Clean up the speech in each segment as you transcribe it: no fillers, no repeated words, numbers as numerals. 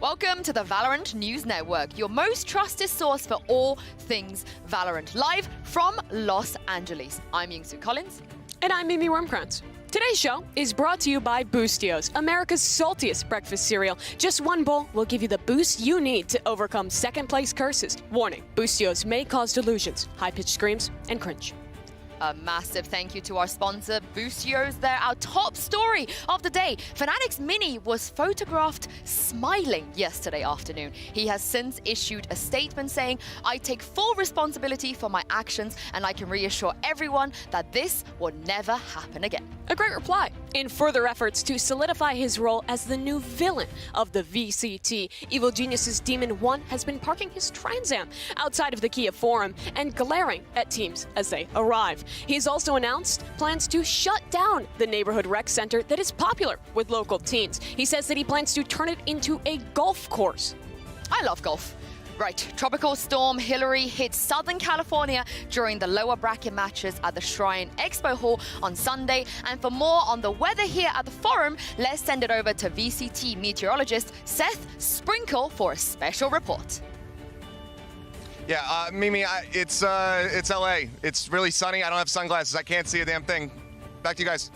Welcome to the Valorant News Network, your most trusted source for all things Valorant. Live from Los Angeles. I'm Yingsu Collins. And I'm Mimi Wormkrantz. Today's show is brought to you by Boostios, America's saltiest breakfast cereal. Just one bowl will give you the boost you need to overcome second-place curses. Warning, Boostios may cause delusions, high-pitched screams, and cringe. A massive thank you to our sponsor, Boostios. They're our top story of the day. Fnatic's Mini was photographed smiling yesterday afternoon. He has since issued a statement saying, "I take full responsibility for my actions and I can reassure everyone that this will never happen again." A great reply. In further efforts to solidify his role as the new villain of the VCT, Evil Genius's Demon 1 has been parking his Trans Am outside of the Kiev Forum and glaring at teams as they arrive. He's also announced plans to shut down the neighborhood rec center that is popular with local teens. He says that he plans to turn it into a golf course. I love golf. Right, Tropical Storm Hillary hit Southern California during the lower bracket matches at the Shrine Expo Hall on Sunday. And for more on the weather here at the forum, let's send it over to VCT meteorologist Seth Sprinkle for a special report. Yeah, Mimi, it's LA. It's really sunny. I don't have sunglasses. I can't see a damn thing. Back to you guys.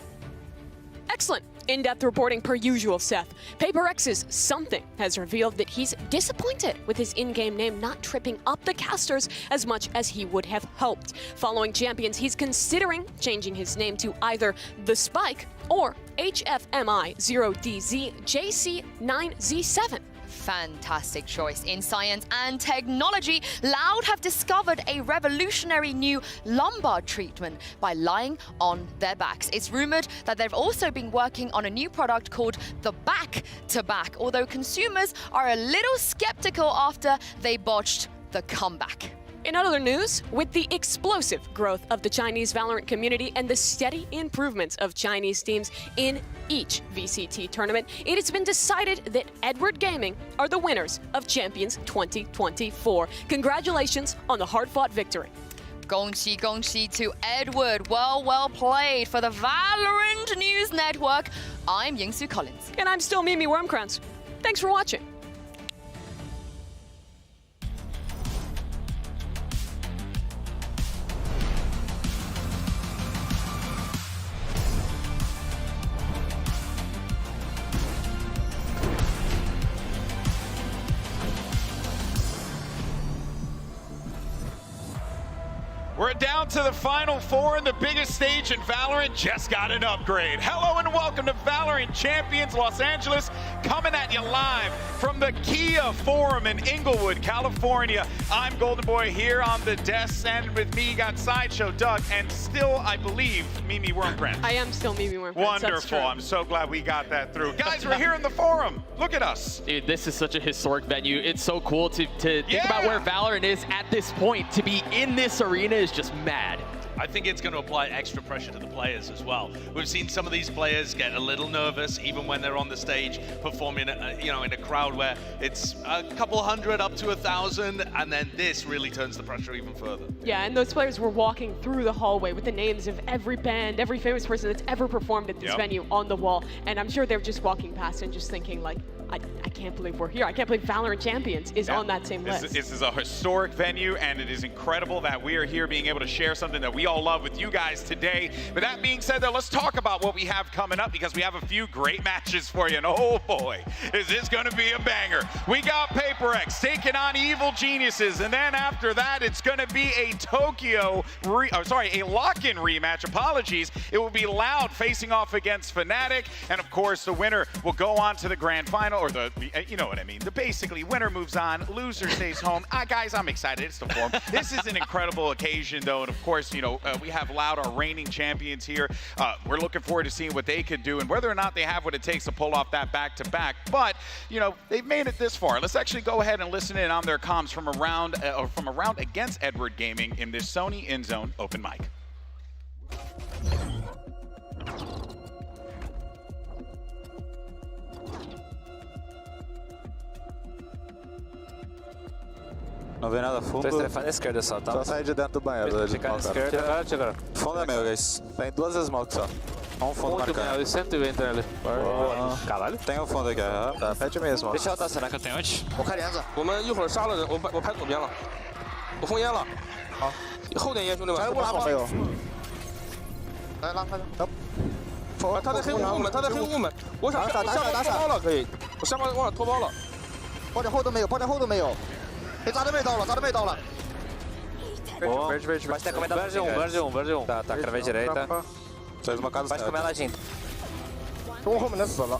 Excellent. In-depth reporting per usual, Seth. PRX's Something has revealed that he's disappointed with his in-game name not tripping up the casters as much as he would have hoped. Following Champions, he's considering changing his name to either The Spike or HFMI0DZ JC9Z7. Fantastic choice. In science and technology, Loud have discovered a revolutionary new lumbar treatment by lying on their backs. It's rumored that they've also been working on a new product called the back-to-back, although consumers are a little skeptical after they botched the comeback. In other news, with the explosive growth of the Chinese Valorant community and the steady improvements of Chinese teams in each VCT tournament, it has been decided that Edward Gaming are the winners of Champions 2024. Congratulations on the hard-fought victory. Gongxi, gongxi to Edward. Well played. For the Valorant News Network, I'm Yingsu Collins. And I'm still Mimi Wormkrantz. Thanks for watching. We're down to the Final Four, and the biggest stage in Valorant just got an upgrade. Hello and welcome to Valorant Champions Los Angeles, coming at you live from the Kia Forum in Inglewood, California. I'm Golden Boy here on the desk, and with me you got Sideshow Doug, and still, I believe, Mimi Wormkrantz. I am still Mimi Wormkrantz. Wonderful. I'm so glad we got that through. Guys, we're here in the Forum. Look at us. Dude, this is such a historic venue. It's so cool to think about where Valorant is at this point. To be in this arena is just mad. I think it's going to apply extra pressure to the players as well. We've seen some of these players get a little nervous even when they're on the stage performing, in a crowd where it's a couple hundred up to 1,000, and then this really turns the pressure even further. Yeah, and those players were walking through the hallway with the names of every band, every famous person that's ever performed at this venue on the wall, and I'm sure they're just walking past and just thinking like, I can't believe we're here. I can't believe Valorant Champions is on that same list. This is a historic venue, and it is incredible that we are here being able to share something that we all love with you guys today. But that being said, though, let's talk about what we have coming up, because we have a few great matches for you. And oh boy, is this going to be a banger. We got PRX taking on Evil Geniuses, and then after that, it's going to be a a lock-in rematch. Apologies. It will be Loud facing off against Fnatic, and of course, the winner will go on to the grand final. Or you know what I mean. Basically, winner moves on, loser stays home. Guys, I'm excited. It's the Forum. This is an incredible occasion, though, and of course, we have Loud, our reigning champions here. We're looking forward to seeing what they can do and whether or not they have what it takes to pull off that back-to-back. But they've made it this far. Let's actually go ahead and listen in on their comms from a round against Edward Gaming in this Sony InZone open mic. Não vê nada fundo. Tô trefando a esquerda só, tá? Só sai de dentro do banheiro. Ficar na esquerda. Fundo é meu, guys. Tem duas smoke só. Um fundo marcando. 120 ali. Caralho. Tem um fundo aqui, aham. Tá, pede mesmo. Deixa eu dar, será que eu tenho ult? 我开帘子，我们一会儿杀了人，我拍左边了，我封烟了。好，后点烟，兄弟们。来乌拉没有？来拉开的。他在黑雾门，他在黑雾门。我想下包脱包了，可以。我下包忘了脱包了。包点后都没有，包点后都没有。哎，炸弹妹到了，炸弹妹到了。 Verde. Vai ter comer da verde 1. Tá, cravei direita. Fez uma casa. Vai comer lá dentro. 中后门的死了。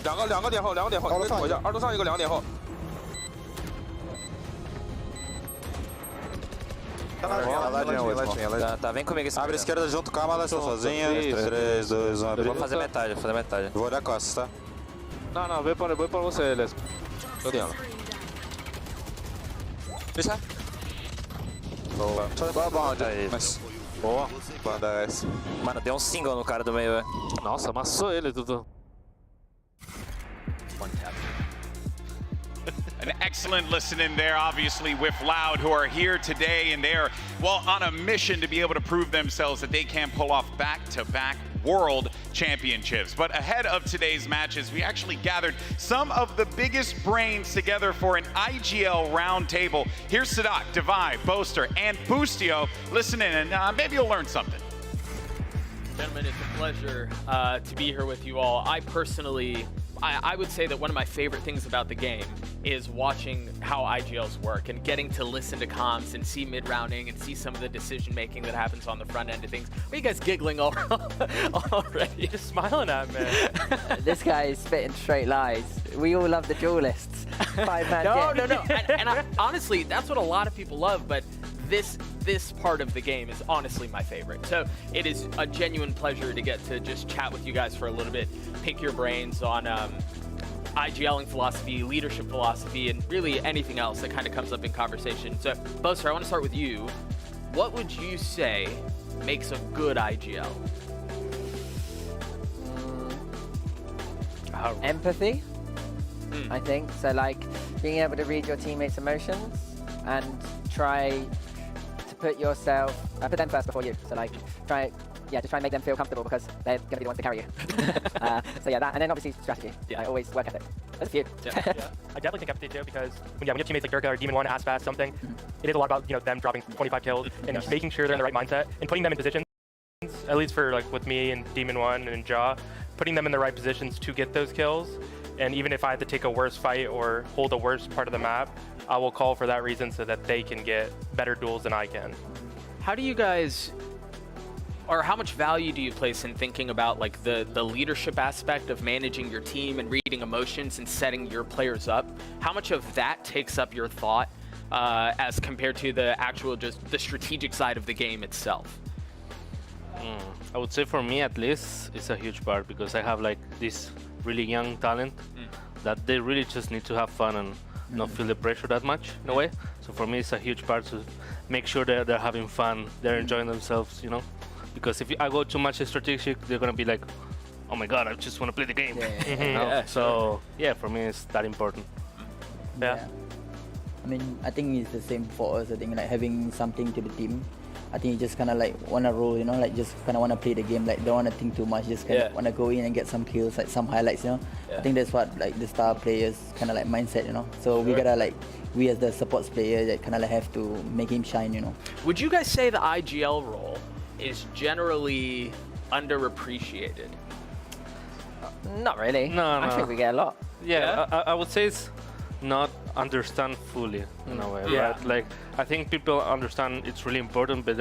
两个点后，你们躲一下，二度上一个2点后。 Tá, vem comigo esse Abre a esquerda junto com a mala sozinha. 3, 2, 1. Vou fazer metade, Vou olhar costas, tá? Não, vem para você, Elias. Eu tenho ela. Fechar. Boa. Boa, mas... Boa. Banda S. Mano, deu um single no cara do meio, velho. Nossa, amassou ele, Dudu. An excellent listening there, obviously, with Loud, who are here today, and they're, well, on a mission to be able to prove themselves that they can pull off back-to-back world championships. But ahead of today's matches, we actually gathered some of the biggest brains together for an IGL roundtable. Here's Sadak, Divide, Boaster, and Boostio. Listen in, and maybe you'll learn something. Gentlemen, it's a pleasure to be here with you all. I personally, I would say that one of my favorite things about the game is watching how IGLs work and getting to listen to comms and see mid-rounding and see some of the decision-making that happens on the front end of things. What are you guys giggling already? Just smiling at me. This guy is spitting straight lies. We all love the duelists. 5-man No. And honestly, that's what a lot of people love, but this part of the game is honestly my favorite. So it is a genuine pleasure to get to just chat with you guys for a little bit, pick your brains on IGLing philosophy, leadership philosophy, and really anything else that kind of comes up in conversation. So, Boaster, I want to start with you. What would you say makes a good IGL? Empathy, I think. So like being able to read your teammates' emotions and try to put them first before you. So like just try and make them feel comfortable because they're going to be the ones to carry you. So yeah, that, and then obviously strategy. Yeah, always work ethic. There's a few. I definitely think empathy too, because when you have teammates like Durka or Demon 1 ask fast something, it is a lot about them dropping 25 kills and just making sure they're in the right mindset and putting them in positions. At least for like with me and Demon 1 and Jaw, putting them in the right positions to get those kills. And even if I have to take a worse fight or hold a worse part of the map, I will call for that reason so that they can get better duels than I can. How do you guys, or how much value do you place in thinking about like the leadership aspect of managing your team and reading emotions and setting your players up? How much of that takes up your thought as compared to the actual just the strategic side of the game itself? I would say for me at least, it's a huge part because I have like this really young talent that they really just need to have fun and not feel the pressure that much in a way. So for me, it's a huge part to make sure that they're having fun, they're enjoying themselves, because if I go too much strategic, they're gonna be like, oh my god, I just want to play the game. So yeah, for me, it's that important. Yeah. I mean, I think it's the same for us. I think like having something to the team. I think you just kind of like want to roll, like just kind of want to play the game, like don't want to think too much, just kind of want to go in and get some kills, like some highlights, I think that's what like the star players kind of like mindset, So we gotta like, we as the supports player, that kind of like have to make him shine, Would you guys say the IGL role is generally underappreciated? Not really. No. I think we get a lot. Yeah, I would say it's not understand fully in a way. But like I think people understand it's really important, but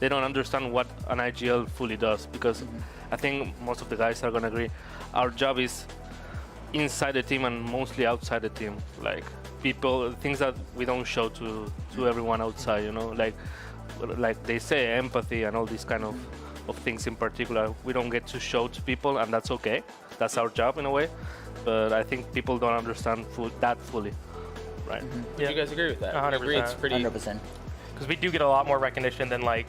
they don't understand what an IGL fully does, because I think most of the guys are gonna agree. Our job is inside the team and mostly outside the team. Like things that we don't show to everyone outside. Like they say, empathy and all these kind of things in particular, we don't get to show to people, and that's okay. That's our job in a way. But I think people don't understand that fully, right? Do you guys agree with that? 100%. Agree it's pretty 100%. Because we do get a lot more recognition than like,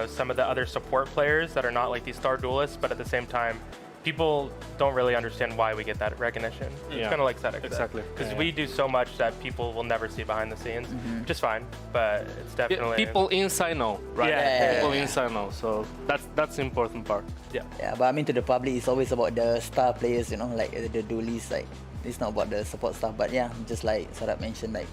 some of the other support players that are not like these star duelists, but at the same time, people don't really understand why we get that recognition. It's kind of like Cedric said. Exactly. Because we do so much that people will never see behind the scenes, which is fine, but it's definitely... People inside know, right? People inside know, so that's the important part. Yeah. Yeah, but I mean to the public, it's always about the star players, you know, like the duelies, like it's not about the support stuff. But yeah, just like Sarat mentioned, like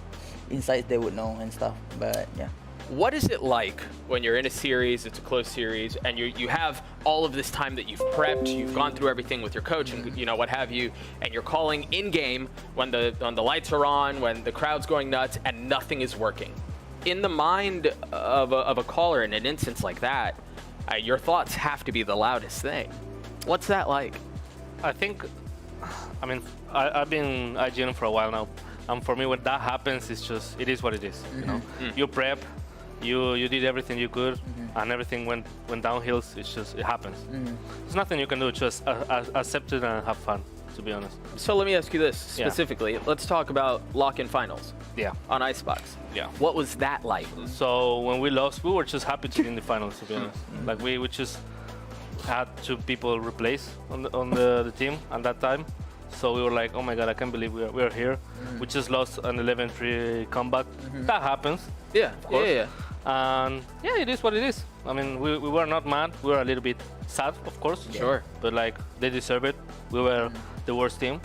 insides they would know and stuff. But yeah. What is it like when you're in a series, it's a close series, and you have all of this time that you've prepped, you've gone through everything with your coach and what have you, and you're calling in-game when the lights are on, when the crowd's going nuts, and nothing is working? In the mind of a caller in an instance like that, your thoughts have to be the loudest thing. What's that like? I think, I mean, I've been IGN for a while now, and for me when that happens, it is what it is, you know? You prep, you did everything you could, and everything went downhill. It happens. There's nothing you can do. Just accept it and have fun, to be honest. So let me ask you this specifically. Yeah. Let's talk about lock-in finals. Yeah. On Icebox. Yeah. What was that like? So when we lost, we were just happy to be in the finals, to be honest. Like we just had 2 people replace on the team at that time. So we were like, oh my God, I can't believe we're here. We just lost an 11-3 comeback. That happens. Yeah, of course. Yeah. And yeah, it is what it is. I mean, we were not mad. We were a little bit sad, of course. Sure. But like, they deserve it. We were the worst team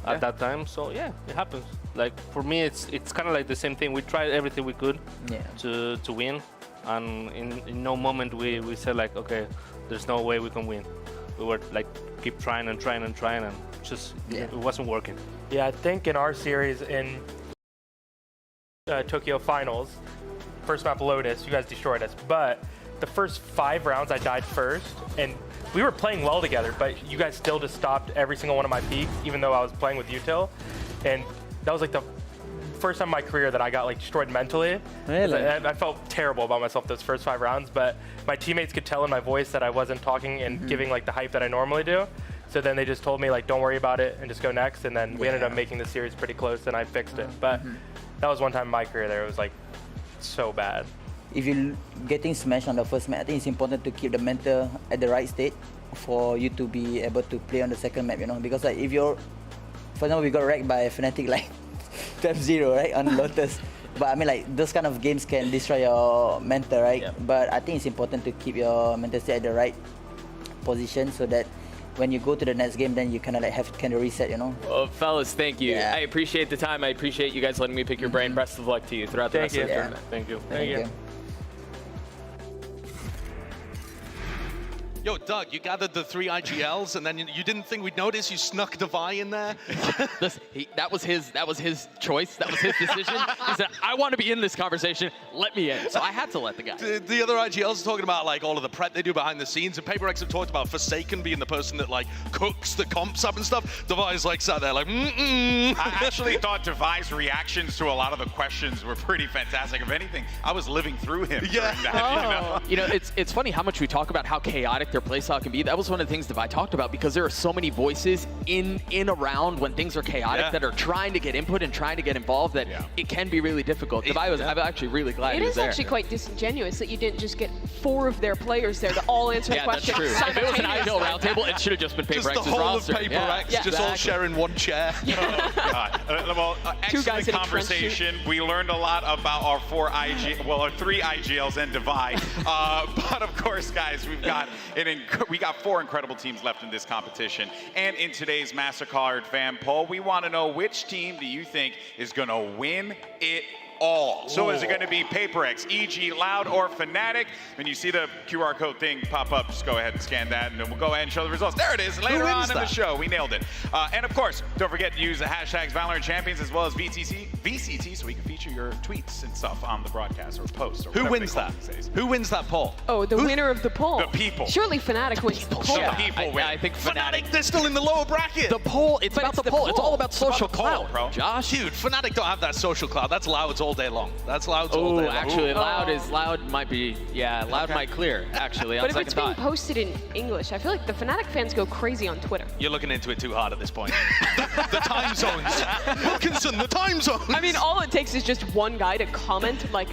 at that time. So yeah, it happens. Like for me, it's kind of like the same thing. We tried everything we could to win, and in no moment we said like, okay, there's no way we can win. We were like keep trying and trying and trying, and just it wasn't working. Yeah, I think in our series in Tokyo Finals, first map Lotus, you guys destroyed us. But the first 5 rounds, I died first, and we were playing well together. But you guys still just stopped every single one of my peaks, even though I was playing with Util, and that was like the first time in my career that I got like destroyed mentally. Really? I felt terrible about myself those first 5 rounds, but my teammates could tell in my voice that I wasn't talking and giving like the hype that I normally do. So then they just told me like, don't worry about it and just go next. And then we ended up making the series pretty close and I fixed it. But that was one time in my career there, it was like so bad. If you're getting smashed on the first map, I think it's important to keep the mental at the right state for you to be able to play on the second map, you know, because like if you're, for example, we got wrecked by Fnatic like 12-0, right, on Lotus. But I mean, like, those kind of games can destroy your mental, right? But I think it's important to keep your mental state at the right position so that when you go to the next game, then you kind of like have to reset, you know? Well, fellas, thank you. I appreciate the time. I appreciate you guys letting me pick your brain. Best of luck to you throughout the rest of the tournament. Thank you. Thank you. Yo, Doug, you gathered the 3 IGLs, and then you didn't think we'd notice you snuck Devi in there? Listen, that was his choice. That was his decision. He said, I want to be in this conversation. Let me in. So I had to let the guy. The other IGLs are talking about like all of the prep they do behind the scenes, and PRX have talked about Forsaken being the person that like cooks the comps up and stuff. Devi's like sat there like, I actually thought Devi's reactions to a lot of the questions were pretty fantastic. If anything, I was living through him. Yeah. During that, You know, it's funny how much we talk about how chaotic their playstyle can be. That was one of the things that I talked about, because there are so many voices in around when things are chaotic that are trying to get input and trying to get involved that it can be really difficult. I'm actually really glad he was there. It is actually quite disingenuous that you didn't just get 4 of their players there to all answer questions. That's true. If it was an IGL roundtable, it should have just been PRX's roster. Just the whole of PRX, just all sharing one chair. Oh, God. Well, excellent conversation. We learned a lot about our 3 IGLs and Devi. But of course, guys, we got 4 incredible teams left in this competition. And in today's MasterCard fan poll, we want to know, which team do you think is going to win it all? So is it going to be PRX, EG, Loud, or Fnatic? When you see the QR code thing pop up, just go ahead and scan that, and then we'll go ahead and show the results. There it is, later on in the show. We nailed it. And of course, don't forget to use the hashtags Valorant Champions as well as VCT, so we can feature your tweets and stuff on the broadcast or post. Or Who wins that? Who wins that poll? Oh, the winner of the poll. The people. Surely Fnatic wins the poll. The people win. I think Fnatic, they're still in the lower bracket. The poll, it's about the poll. It's all about social clout, bro. Josh, dude, Fnatic don't have that social clout. That's Loud's all day long. That's Loud's all day long. Actually, Loud might be, Loud might clear, actually, on But if second it's being thought. posted in English, I feel like the Fnatic fans go crazy on Twitter. You're looking into it too hard at this point. the time zones. Wilkinson, the time zones. I mean, all it takes is just one guy to comment like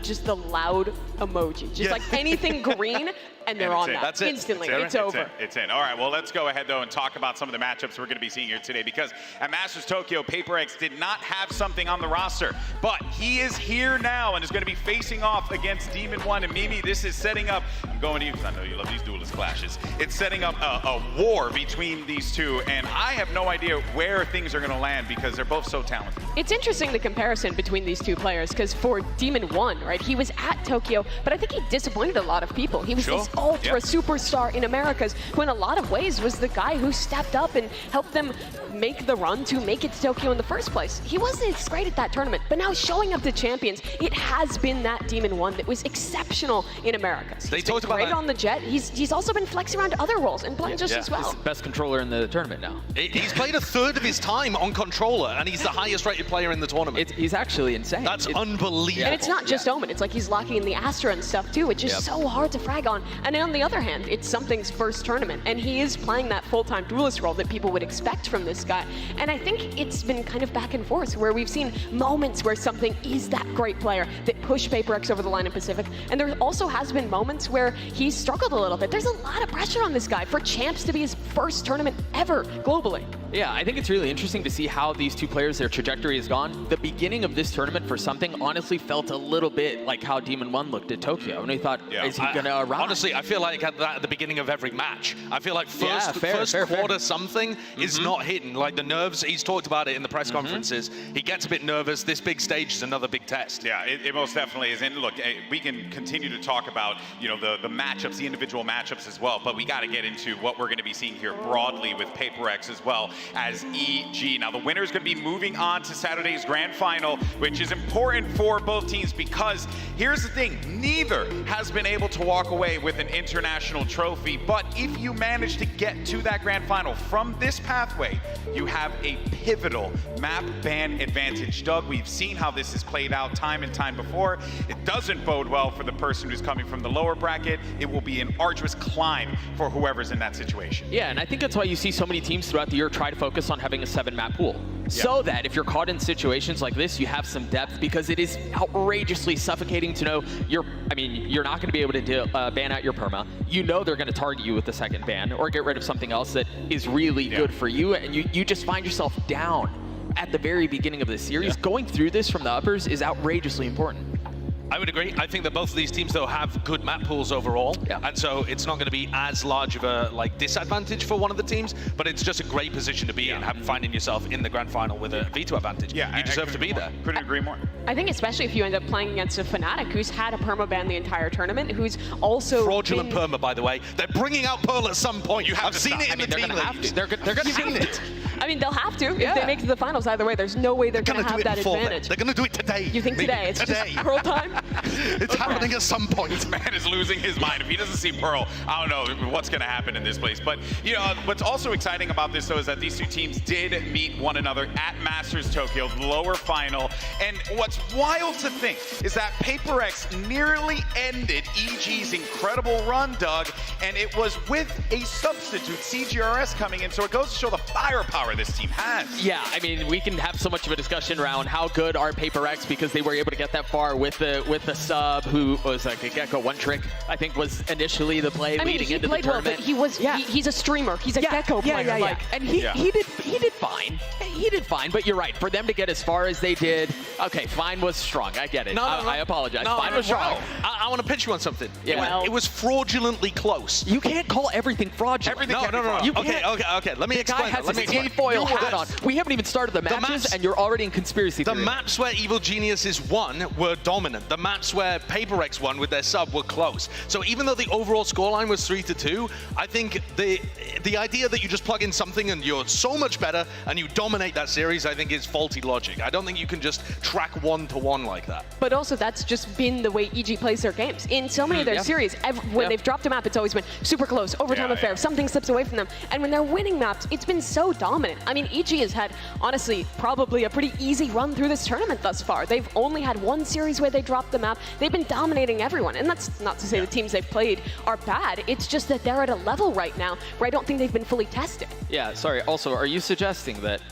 just the Loud emoji. Just like anything green, and they're on that. That's it. Instantly. It's over. It's in. All right, well, let's go ahead, though, and talk about some of the matchups we're going to be seeing here today, because at Masters Tokyo, PRX did not have something on the roster, but he is here now and is going to be facing off against Demon One. And Mimi, this is setting up, I'm going to you because I know you love these duelist clashes. It's setting up a war between these two, and I have no idea where things are going to land because they're both so talented. It's interesting, the comparison between these two players, because for Demon One, right, he was at Tokyo, but I think he disappointed a lot of people. He was this ultra superstar in Americas, who in a lot of ways was the guy who stepped up and helped them make the run to make it to Tokyo in the first place. He wasn't as great at that tournament, but now showing up to Champions, it has been that Demon One that was exceptional in Americas. They He's talked been about great that. on the jet. He's also been flexing around other roles and playing just as well. He's the best controller in the tournament now. He's played a third of his time on controller, and he's the highest rated player in the tournament. He's actually insane. That's unbelievable. And it's not just Omen, it's like he's locking in the Astra and stuff too, which is so hard to frag on. And then on the other hand, it's Something's first tournament, and he is playing that full-time duelist role that people would expect from this guy. And I think it's been kind of back and forth, where we've seen moments where Something is that great player that push PRX over the line in Pacific, and there also has been moments where he's struggled a little bit. There's a lot of pressure on this guy for Champs to be his first tournament ever globally. Yeah, I think it's really interesting to see how these two players, their trajectory has gone. The beginning of this tournament for Something honestly felt a little bit like how Demon One looked at Tokyo, and we thought, is he gonna arrive? Honestly, I feel like at the beginning of every match, I feel like first quarter Something is not hitting. Like the nerves, he's talked about it in the press conferences. He gets a bit nervous. This big stage is another big test. Yeah, it most definitely is. And look, we can continue to talk about, you know, the matchups, the individual matchups as well, but we got to get into what we're going to be seeing here broadly with PRX as well as EG. Now, the winner is going to be moving on to Saturday's grand final, which is important for both teams, because here's the thing, neither has been able to walk away with an international trophy, but if you manage to get to that grand final from this pathway, you have a pivotal map ban advantage. Doug, we've seen how this has played out time and time before. It doesn't bode well for the person who's coming from the lower bracket. It will be an arduous climb for whoever's in that situation. Yeah, and I think that's why you see so many teams throughout the year try to focus on having a 7-map pool. So that if you're caught in situations like this, you have some depth, because it is outrageously suffocating to know you're not going to be able to ban out your perma. You know they're going to target you with the second ban or get rid of something else that is really good for you, and you just find yourself down at the very beginning of the series. Going through this from the uppers is outrageously important. I would agree. I think that both of these teams, though, have good map pools overall, and so it's not going to be as large of a disadvantage for one of the teams, but it's just a great position to be in, finding yourself in the grand final with a veto advantage. Yeah, you deserve to be there. Couldn't agree more. I think especially if you end up playing against a Fnatic who's had a perma ban the entire tournament, who's also fraudulent perma, by the way. They're bringing out Pearl at some point. I've seen it in the team leagues. They're going to have it. I mean, they'll have to. If they make it to the finals either way, there's no way they're going to have that advantage. They're going to do it today. You think today? It's just Pearl time? It's happening at some point. This man is losing his mind. If he doesn't see Pearl, I don't know what's going to happen in this place. But, you know, what's also exciting about this, though, is that these two teams did meet one another at Masters Tokyo, the lower final. And what's wild to think is that PRX nearly ended EG's incredible run, Doug, and it was with a substitute, CGRS, coming in. So it goes to show the firepower this team has. Yeah, I mean, we can have so much of a discussion around how good are PRX, because they were able to get that far with the sub, who was like a Gecko one trick, I think was initially the play leading into the tournament. Well, but he's a streamer. He's a Gecko player. And he did fine. He did fine, but you're right. For them to get as far as they did, okay, fine was strong. I get it. I apologize. Fine was strong. I want to pitch you on something. Yeah. It was fraudulently close. You can't call everything fraudulent. No. Okay. Let me explain. The guy has his tinfoil hat on. We haven't even started the matches, and you're already in conspiracy theory. The maps where Evil Geniuses won were dominant. The maps where PRX won with their sub were close. So even though the overall scoreline was 3-2, I think the idea that you just plug in something and you're so much better and you dominate that series, I think is faulty logic. I don't think you can just track 1-to-1 like that. But also, that's just been the way EG plays their games. In so many of their series, when they've dropped a map, it's always been super close, overtime affair, something slips away from them. And when they're winning maps, it's been so dominant. I mean, EG has had, honestly, probably a pretty easy run through this tournament thus far. They've only had one series where they dropped the map. They've been dominating everyone. And that's not to say the teams they've played are bad. It's just that they're at a level right now where I don't think they've been fully tested. Yeah, sorry. Also, are you suggesting that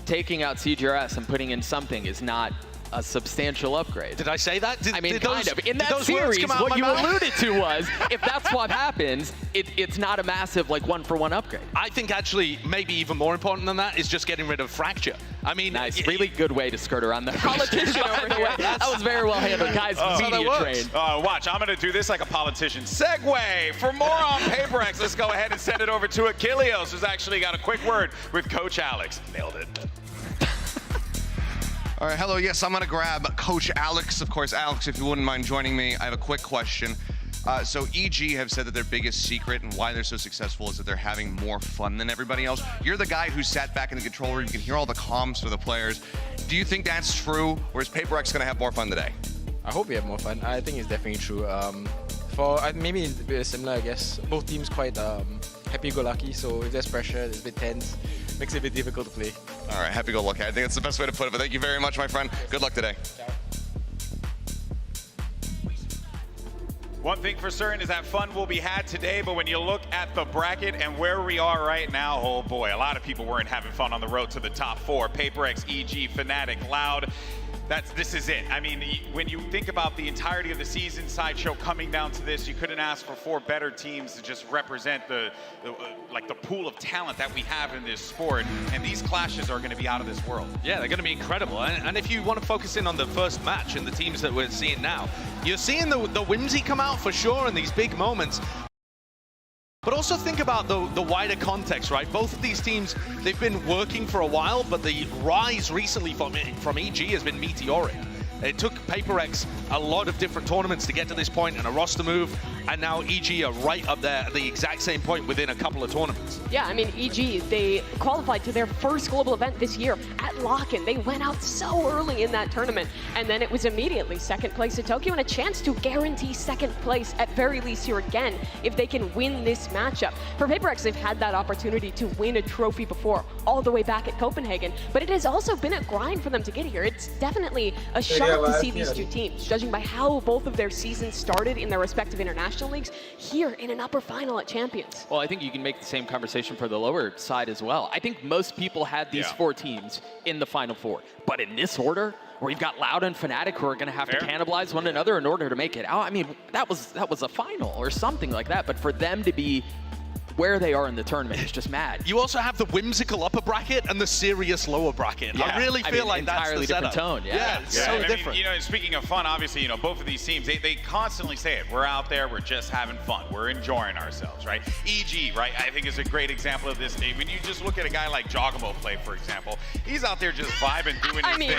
taking out CGRS and putting in something is not a substantial upgrade. Did I say that? I mean, did kind those, of. In that series, what you alluded to was, if that swap happens, it's not a massive, like, one-for-one upgrade. I think actually maybe even more important than that is just getting rid of Fracture. I mean, nice, really good way to skirt around that. Politician over the way. That was very well handled, guys. Media trained. Watch, I'm going to do this like a politician. Segue for more on PRX. Let's go ahead and send it over to Achilleos, who's actually got a quick word with Coach Alex. Nailed it. All right, hello. Yes, I'm going to grab Coach Alex. Of course, Alex, if you wouldn't mind joining me, I have a quick question. So EG have said that their biggest secret and why they're so successful is that they're having more fun than everybody else. You're the guy who sat back in the control room. You can hear all the comms for the players. Do you think that's true, or is PRX going to have more fun today? I hope we have more fun. I think it's definitely true. For maybe it's a bit similar, I guess. Both teams quite happy-go-lucky, so if there's pressure, it's a bit tense. Makes it a bit difficult to play. All right, happy-go-lucky. I think that's the best way to put it, but thank you very much, my friend. Good luck today. Ciao. One thing for certain is that fun will be had today, but when you look at the bracket and where we are right now, oh boy, a lot of people weren't having fun on the road to the top 4. PRX, EG, Fnatic, Loud. This is it. I mean, when you think about the entirety of the season sideshow coming down to this, you couldn't ask for 4 better teams to just represent the pool of talent that we have in this sport. And these clashes are going to be out of this world. Yeah, they're going to be incredible. And if you want to focus in on the first match and the teams that we're seeing now, you're seeing the whimsy come out for sure in these big moments. But also think about the wider context, right? Both of these teams, they've been working for a while, but the rise recently from EG has been meteoric. It took PRX a lot of different tournaments to get to this point and a roster move, and now EG are right up there at the exact same point within a couple of tournaments. Yeah, I mean, EG, they qualified to their first global event this year at Lock-in. They went out so early in that tournament, and then it was immediately second place at Tokyo and a chance to guarantee second place at very least here again if they can win this matchup. For PRX, they've had that opportunity to win a trophy before, all the way back at Copenhagen, but it has also been a grind for them to get here. It's definitely a shock to see these two teams, judging by how both of their seasons started in their respective international leagues, here in an upper final at Champions. Well, I think you can make the same conversation for the lower side as well. I think most people had these 4 teams in the Final 4, but in this order, where you've got Loud and Fnatic who are going to have to cannibalize one another in order to make it out. I mean, that was a final or something like that, but for them to be where they are in the tournament is just mad. You also have the whimsical upper bracket and the serious lower bracket. Yeah. I really feel like that's entirely the different tone. Yeah, it's so different. You know, speaking of fun, obviously, both of these teams, they constantly say it. We're out there, we're just having fun. We're enjoying ourselves, right? EG, right, I think is a great example of this. When you just look at a guy like Jogamo play, for example, he's out there just vibing, doing his thing.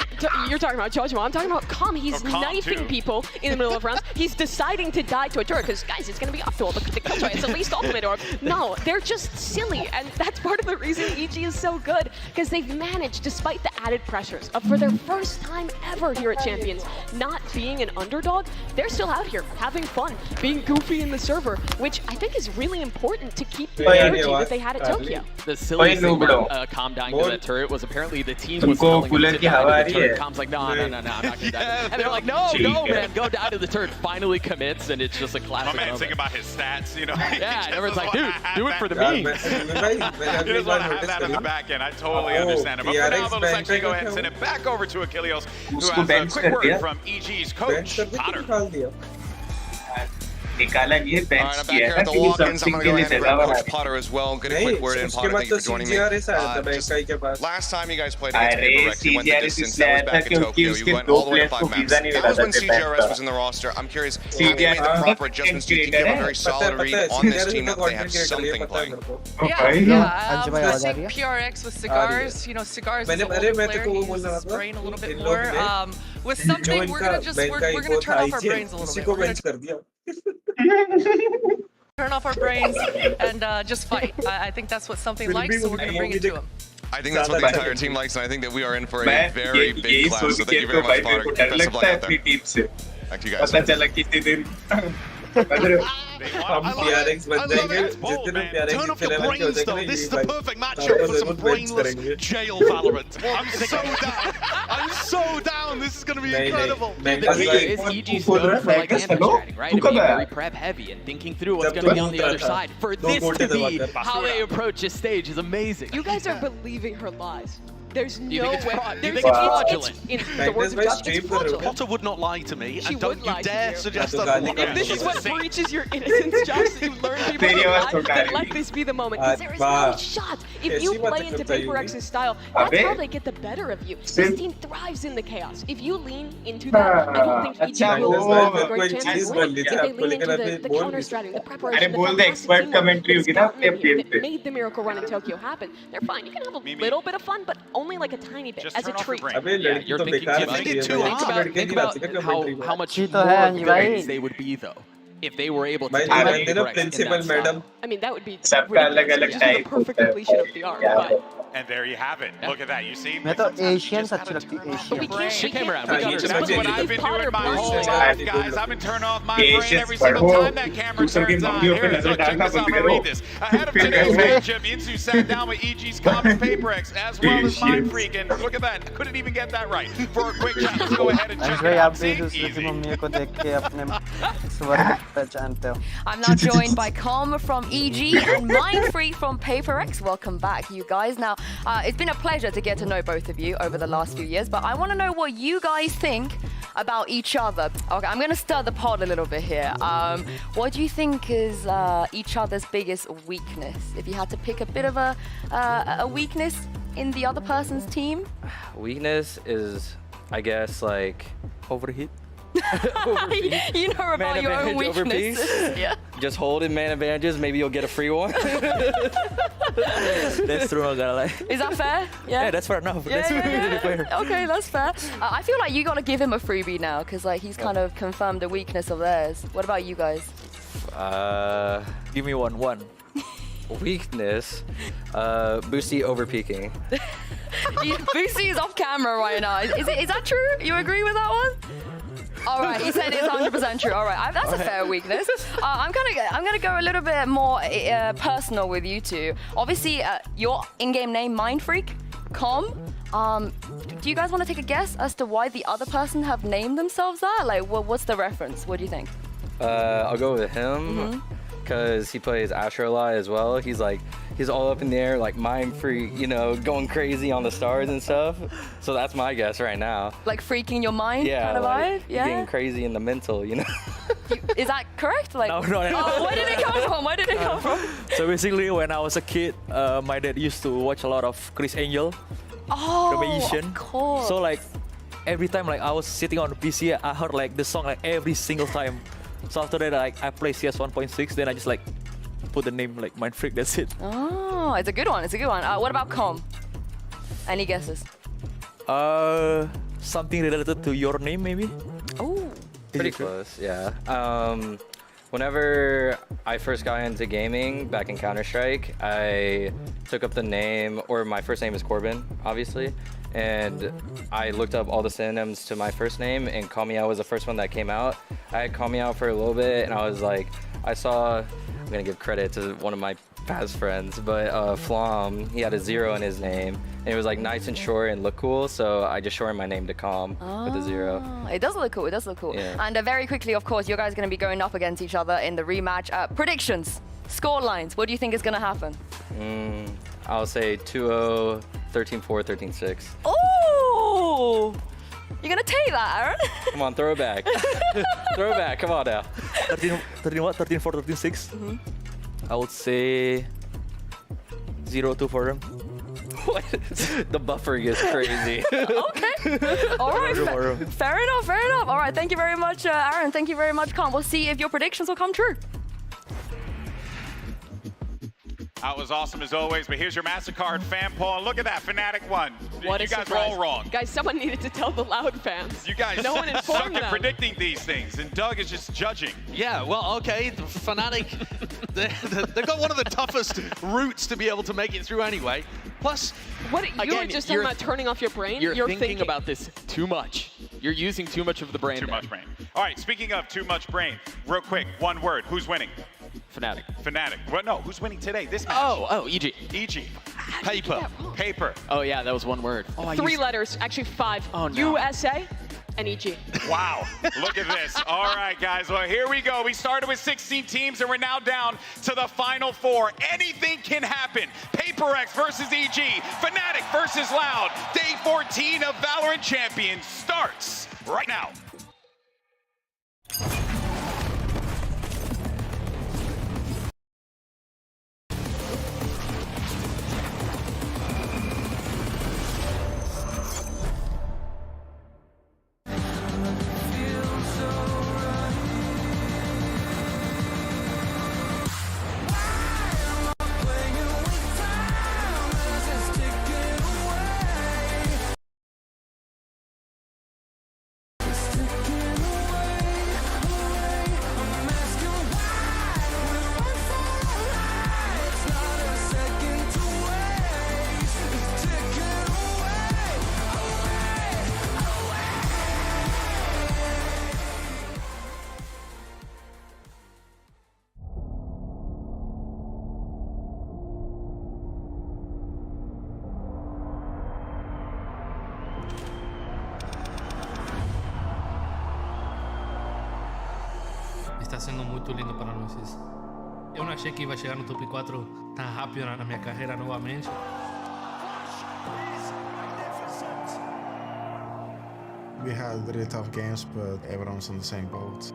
You're talking about Jogamo. I'm talking about Calm. He's knifing people in the middle of rounds. He's deciding to die to a turret because, guys, it's going to be optimal. The kill choice, at least ultimate orb. No, they're just silly, and that's part of the reason EG is so good, because they've managed, despite the added pressures of for their first time ever here at Champions, not being an underdog, they're still out here having fun, being goofy in the server, which I think is really important to keep the energy that they had at Tokyo. The silliest thing about Calm dying to that turret was apparently the team was telling him to die to the turret. Calm's like, no, I'm not going to die. And they're like, no, man, go die to the turret. Finally commits, and it's just a classic My man's thinking about his stats, Yeah, and everyone's like, dude, do it for the memes. He doesn't want to have that in the back end. I totally understand him. But for now, though, let's actually go ahead and send it back over to Achilleos, who has a quick word from EG's coach, Potter. All right, I'm back here at the walk-ins. I'm going to go ahead and grab Coach Potter as well. Get a quick word in, Potter. Thank you for joining me. Last time you guys played against PRX, you went the distance. That was back in Tokyo. You went all the way to 5 maps. That was when CGRS was in the roster. I'm curious, have they made the proper adjustments? Do you think they have a very solid read on this team that they have something playing? Yeah. We're seeing PRX with Cigars. Cigars is an older player. He uses his brain a little bit more. With something, we're gonna turn off our brains a little bit. Turn off our brains and just fight. I think that's what something likes, so we're going to bring it to him. I think that's what the entire team likes, and I think that we are in for a very big class. So thank you very much, Potter. Best of luck out there. Back to you guys. Turn off your brains, though. This is the perfect matchup for some brainless jail Valorant. I'm so down. I'm so down. This is going to be incredible. The key is EG's known for like ambush, right? And being very prep heavy and thinking through what's going to be on the other side. For this to be how they approach this stage is amazing. You guys are believing her lies. There's You no think it's way. fraud? You There's think it's fraudulent? in the words of God, it's fraudulent. Potter would not lie to me, She and don't would you lie to dare you. suggest If otherwise. this is what breaches your innocence, Josh, that you learn people to lie, then let this be the moment. Because there is no shot. If you play into PRX's style, that's how they get the better of you. This team thrives in the chaos. If you lean into that, I don't think EG will have a great chance of winning. If they lean into the counter strategy, the preparation, the fantastic teamwork that made the miracle run in Tokyo happen, they're fine. You can have a little bit of fun, but only like a tiny bit, as a treat. Yeah, you're thinking too hard. Think about how much more villains they would be, though, if they were able to do PRX in that style. I mean, that would be ridiculous. The perfect completion of the arc, but... And there you have it. Look at that. You see? मैं तो Asian अच्छी लगती है Asian She came around. We got her. That's what I've been doing my whole life, guys. I've been turning off my brain every single time that camera turns on. Here it is. Look, check this out. I'm going to read this. Ahead of today's matchup, Insu sat down with EG's common PRX as well as Mind Freak. And look at that. Couldn't even get that right. For a quick chat, let's go ahead and check it out. See? I'm now joined by Com from EG and Mind Freak from PRX. Welcome back, you guys. Now, it's been a pleasure to get to know both of you over the last few years, but I want to know what you guys think about each other. Okay, I'm going to stir the pot a little bit here. What do you think is each other's biggest weakness? If you had to pick a bit of a weakness in the other person's team? Weakness is, I guess, like overheat. You know about your own weaknesses. Yeah. Just hold in man advantages, maybe you'll get a free one. That's true, I'm gonna lie. Is that fair? Yeah, that's fair enough. Yeah, That's really fair. Okay, that's fair. I feel like you gotta give him a freebie now, because like he's kind of confirmed the weakness of theirs. What about you guys? Give me one. Weakness, Boosty over peaking. Boosty is off camera right now. Is that true? You agree with that one? All right, he said it's 100% true. All right, that's a fair weakness. I'm gonna go a little bit more personal with you two. Obviously, your in-game name, Mind Freak, Com. Do you guys want to take a guess as to why the other person have named themselves that? Like, what's the reference? What do you think? I'll go with him because he plays Astro a lot as well. He's all up in the air, like Mind Freak, you know, going crazy on the stars and stuff. So that's my guess right now. Like freaking your mind kind of vibe? Yeah. Getting crazy in the mental, you know. Is that correct? Like, No. Oh, where did it come from? Where did it come from? So basically, when I was a kid, my dad used to watch a lot of Chris Angel, the magician. Of course. So like every time like I was sitting on the PC, I heard like the song like every single time. So after that, like I play CS 1.6, then I just like put the name like Mind Freak. That's it. Oh, it's a good one. It's a good one. What about Com? Any guesses? Something related to your name, maybe. Oh, pretty close. Yeah. Whenever I first got into gaming back in Counter-Strike, I took up the name, or my first name is Corbin, obviously, and I looked up all the synonyms to my first name, and Call Me Out was the first one that came out. I had Call Me Out for a little bit, and I was like, I'm gonna give credit to one of my past friends, but Flom, he had a 0 in his name, and it was like nice and short and looked cool, so I just shortened my name to Calm with a 0. It does look cool. It does look cool. Yeah. And very quickly, of course, you guys are going to be going up against each other in the rematch. Predictions, score lines. What do you think is going to happen? I'll say 2-0, 13-4, 13-6. Oh! You're going to take that, Aaron? Come on, throw it back. Throw it back. Come on now. 13 what? 13-4, 13-6. I would say 0-2 for them. What? The buffering is crazy. Okay. All right. Fair enough. Fair enough. All right. Thank you very much, Aaron. Thank you very much, Khan. We'll see if your predictions will come true. That was awesome as always, but here's your MasterCard fan poll. And look at that, Fnatic won. What you a guys surprise. were all wrong. Guys, someone needed to tell the loud fans. You guys no one suck informed at them. predicting these things, and Doug is just judging. Yeah, well, okay, the Fnatic, they've got one of the toughest routes to be able to make it through anyway. Plus, what you were just talking about turning off your brain. You're thinking about this too much. You're using too much of the brain. Too much brain. All right, speaking of too much brain, real quick, one word. Who's winning? Fnatic. Fnatic. Well, no, who's winning today? This match. Oh, EG. EG. Paper. Paper. Oh yeah, that was one word. Oh, 3 letters, actually 5. Oh, no. USA. and EG. Wow, look at this. All right, guys, well, here we go. We started with 16 teams, and we're now down to the final 4. Anything can happen. PRX versus EG, Fnatic versus Loud. Day 14 of Valorant Champions starts right now. Está sendo muito lindo para nós isso. Eu não achei que ia chegar no top 4 tão rápido na minha carreira novamente. We had really tough games, but everyone's on the same boat.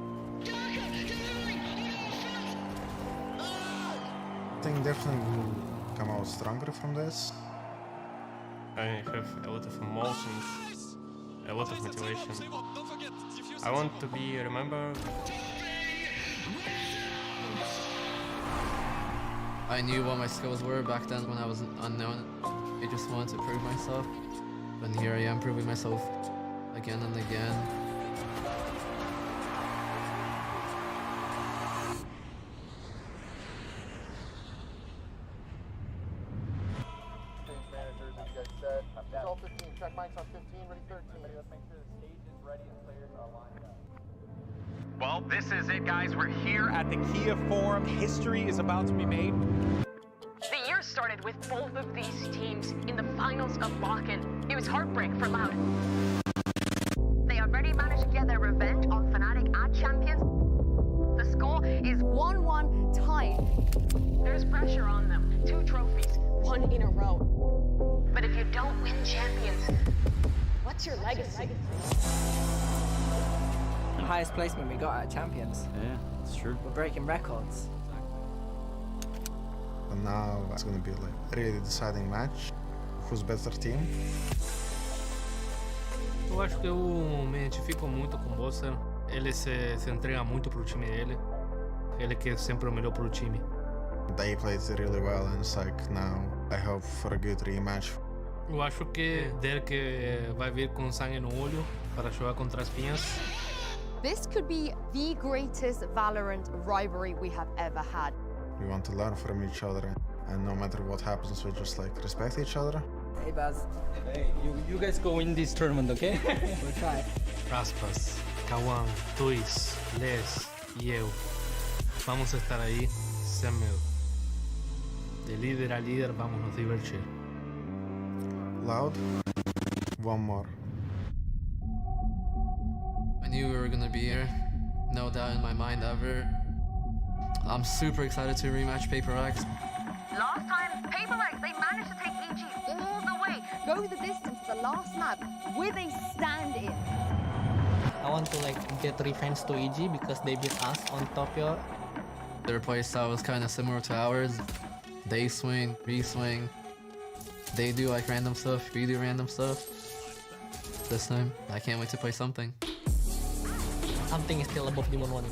I think definitely we'll come out stronger from this. I have a lot of emotions, a lot of motivation. I want to be remembered. I knew what my skills were back then when I was unknown. I just wanted to prove myself. And here I am proving myself again and again. Well, this is it, guys. We're here at the Kia Forum. History is about to be made. The year started with both of these teams in the finals of lock-in. It was heartbreak for Loud. They already managed to get their revenge on Fnatic at Champions. The score is 1-1 tied. There's pressure on them. 2 trophies, 1 in a row. But if you don't win Champions, what's your legacy? The highest placement we got at Champions. Yeah, it's true. We're breaking records. And now it's gonna be like a really deciding match. Who's better team? Eu acho que eu me identifico muito com o Bossa. Ele se entrega muito pro time dele. Ele quer sempre o melhor pro time. They played really well, and it's like now I hope for a good rematch. Eu acho que Derek vai vir com sangue no olho para jogar contra as pinhas. This could be the greatest Valorant rivalry we have ever had. We want to learn from each other, and no matter what happens, we just like respect each other. Hey Baz. Hey, you guys go win this tournament, okay? We'll try. Raspas, Kawan, Tuis, Les y eu. Vamos a estar ahí sem medo. De líder a líder vamos nos divertir. Loud. One more. I knew we were gonna be here. No doubt in my mind ever. I'm super excited to rematch PRX. last time, PRX, they managed to take EG all the way, go the distance to the last map with a stand-in. I want to like get revenge to EG because they beat us on Tokyo. Their playstyle was kind of similar to ours. They swing, we swing. They do like random stuff, we do random stuff. This time, I can't wait to play something. Something is still above Demon 1.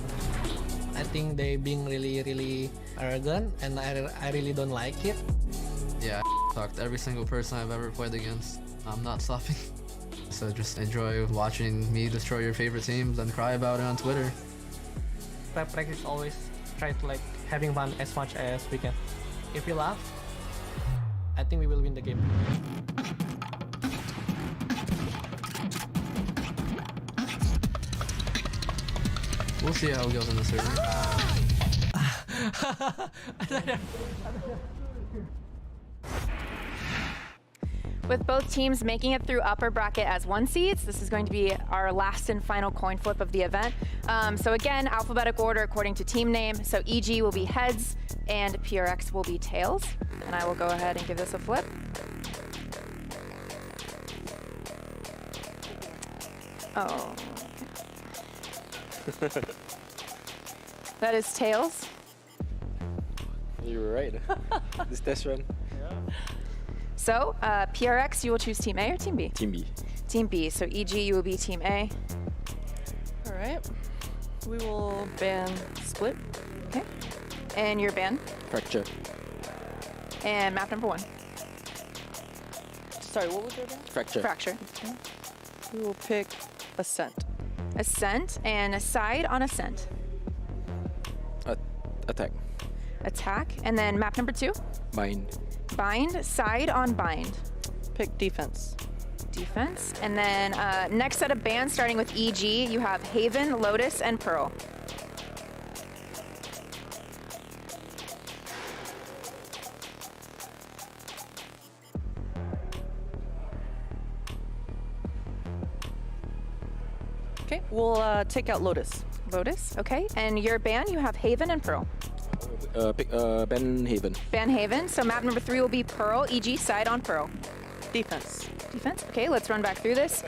I think they being really arrogant, and I really don't like it. Yeah, I talked to every single person I've ever played against. I'm not stopping. So just enjoy watching me destroy your favorite teams and cry about it on Twitter. PRX is always try to like having fun as much as we can. If we laugh, I think we will win the game. We'll see how it goes in the server. With both teams making it through upper bracket as 1 seeds, this is going to be our last and final coin flip of the event. So again, alphabetical order according to team name. So EG will be heads and PRX will be tails. And I will go ahead and give this a flip. Oh. That is tails. You were right. This test run. So, PRX, you will choose Team A or Team B? Team B. Team B. So, EG, you will be Team A. All right. We will ban split. Okay. And your ban? Fracture. And map number 1? Sorry, what was your ban? Fracture. Fracture. Okay. We will pick Ascent. Ascent and a side on Ascent. Attack. Attack. And then map number 2? Bind. Bind, side on bind. Pick defense. Defense. And then next set of bans starting with EG, you have Haven, Lotus, and Pearl. Okay, we'll take out Lotus. Lotus, okay. And your ban, you have Haven and Pearl. Pick ban Haven. Ban Haven. So map number 3 will be Pearl, EG, side on Pearl. Defense. Defense. Okay, let's run back through this.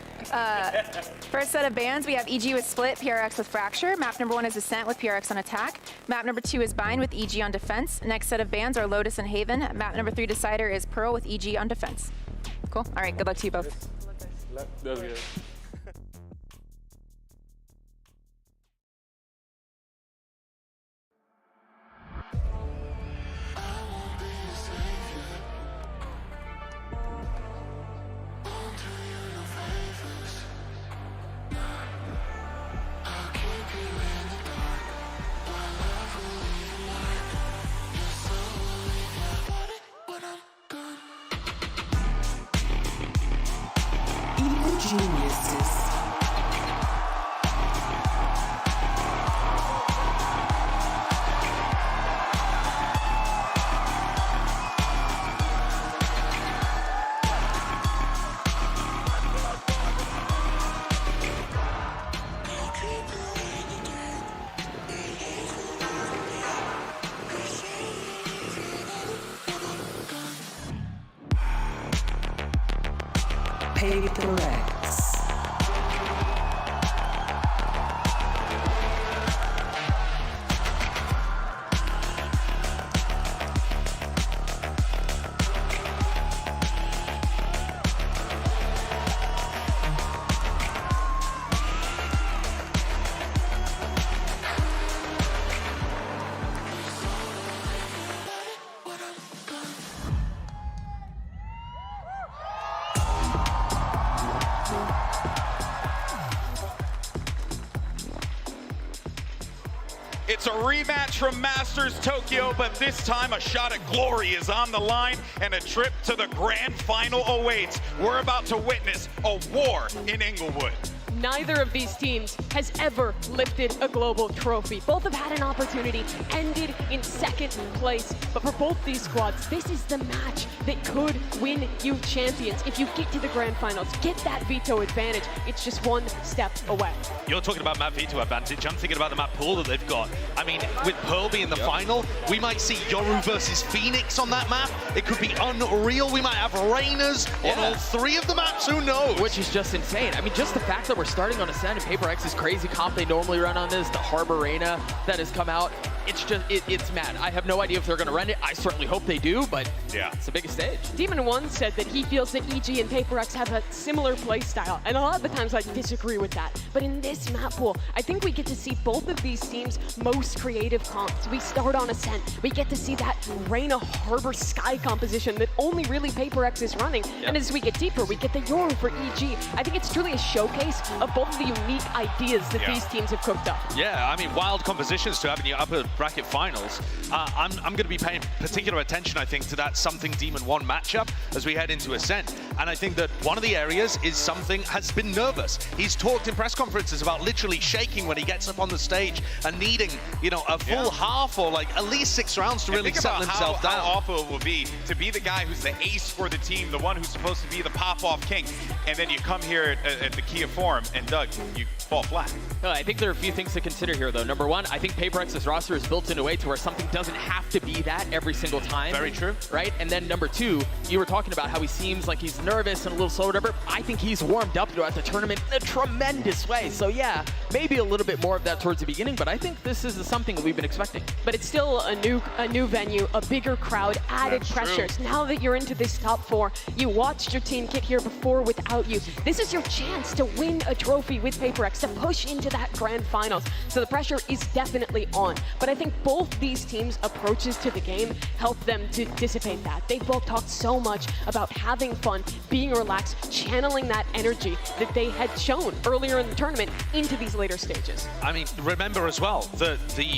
First set of bans, we have EG with Split, PRX with Fracture. Map number 1 is Ascent with PRX on Attack. Map number 2 is Bind with EG on Defense. Next set of bans are Lotus and Haven. Map number 3 Decider is Pearl with EG on Defense. Cool. All right, good luck to you both. That was good. Geniuses. PRX. It's a rematch from Masters Tokyo, but this time a shot at glory is on the line and a trip to the grand final awaits. We're about to witness a war in Inglewood. Neither of these teams has ever lifted a global trophy. Both have had an opportunity, ended in second place. But for both these squads, this is the match that could win you champions. If you get to the grand finals, get that veto advantage, it's just one step away. You're talking about map veto advantage. I'm thinking about the map pool that they've got. I mean, with Pearl being the final, we might see Yoru versus Phoenix on that map. It could be unreal. We might have Reinas on all 3 of the maps. Who knows? Which is just insane. I mean, just the fact that we're starting on Ascent and PRX's crazy comp they normally run on this, the Harbor Reina that has come out, it's just, it's mad. I have no idea if they're going to run it. I certainly hope they do, but yeah, it's the biggest stage. Demon One said that he feels that EG and PRX have a similar play style, and a lot of the times I disagree with that. But in this map pool, I think we get to see both of these teams' most creative comps. We start on Ascent. We get to see that Reina Harbor Sky composition that only really PRX is running. Yep. And as we get deeper, we get the Yoru for EG. I think it's truly a showcase of both of the unique ideas that these teams have cooked up. Yeah, I mean, wild compositions to have in your upper bracket finals, I'm going to be paying particular attention, I think, to that Something Demon 1 matchup as we head into Ascent. And I think that one of the areas is Something has been nervous. He's talked in press conferences about literally shaking when he gets up on the stage and needing, you know, a full half or like at least 6 rounds to really settle himself down. How awful it will be to be the guy who's the ace for the team, the one who's supposed to be the pop-off king, and then you come here at the Kia Forum, and Doug, you fall flat. I think there are a few things to consider here, though. Number one, I think PaperX's roster is built in a way to where Something doesn't have to be that every single time. Very true. Right? And then number two, you were talking about how he seems like he's nervous and a little slow, whatever. I think he's warmed up throughout the tournament in a tremendous way. So yeah, maybe a little bit more of that towards the beginning, but I think this is something we've been expecting. But it's still a new venue, a bigger crowd, added pressures. Now that you're into this top 4, you watched your team get here before without you. This is your chance to win a trophy with PaperX, to push into that grand finals. So the pressure is definitely on. But I think both these teams' approaches to the game help them to dissipate that. They both talked so much about having fun, being relaxed, channeling that energy that they had shown earlier in the tournament into these later stages. I mean, remember as well, the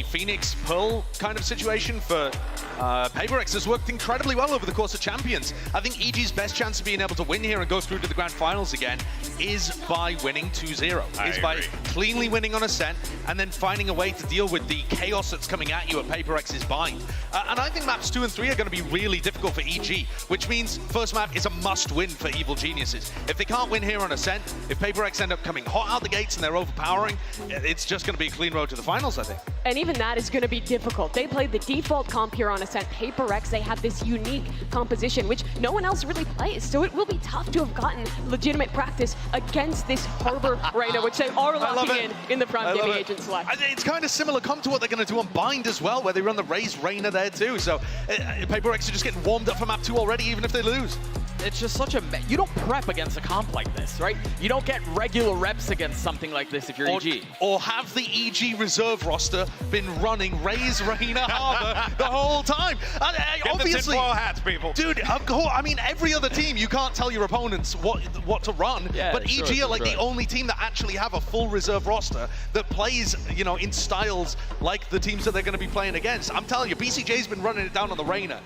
Phoenix Pearl kind of situation for PaperX has worked incredibly well over the course of Champions. I think EG's best chance of being able to win here and go through to the grand finals again is by winning 2-0. Is by cleanly winning on Ascent and then finding a way to deal with the chaos that's coming at you at PaperX's bind. And I think maps 2 and 3 are going to be really difficult for EG, which means first map is a must-win for Evil Geniuses. If they can't win here on Ascent, if PaperX end up coming hot out the gates and they're overpowering, it's just going to be a clean road to the finals, I think. And even that is going to be difficult. They played the default comp here on Ascent. PaperX, they have this unique composition, which no one else really plays. So it will be tough to have gotten legitimate practice against this Harbor Reyna, which they are locking in the Prime Gaming Agent select. It's kind of similar comp to what they're going to do on Bind as well, where they run the Raze Reyna there too. So PaperX are just getting warmed up for map 2 already, even if they lose. It's just such a... You don't prep against a comp like this, right? You don't get regular reps against something like this if you're EG. Or have the EG reserve roster been running Raze Reyna Harbor the whole time? Obviously, the tinfoil hats, people. Dude, I mean, every other team, you can't tell your opponents what to run. Yeah, but EG are like the only team that actually have a full reserve roster that plays, you know, in styles like the teams that they're going to be playing against. I'm telling you, BCJ's been running it down on the Reyna.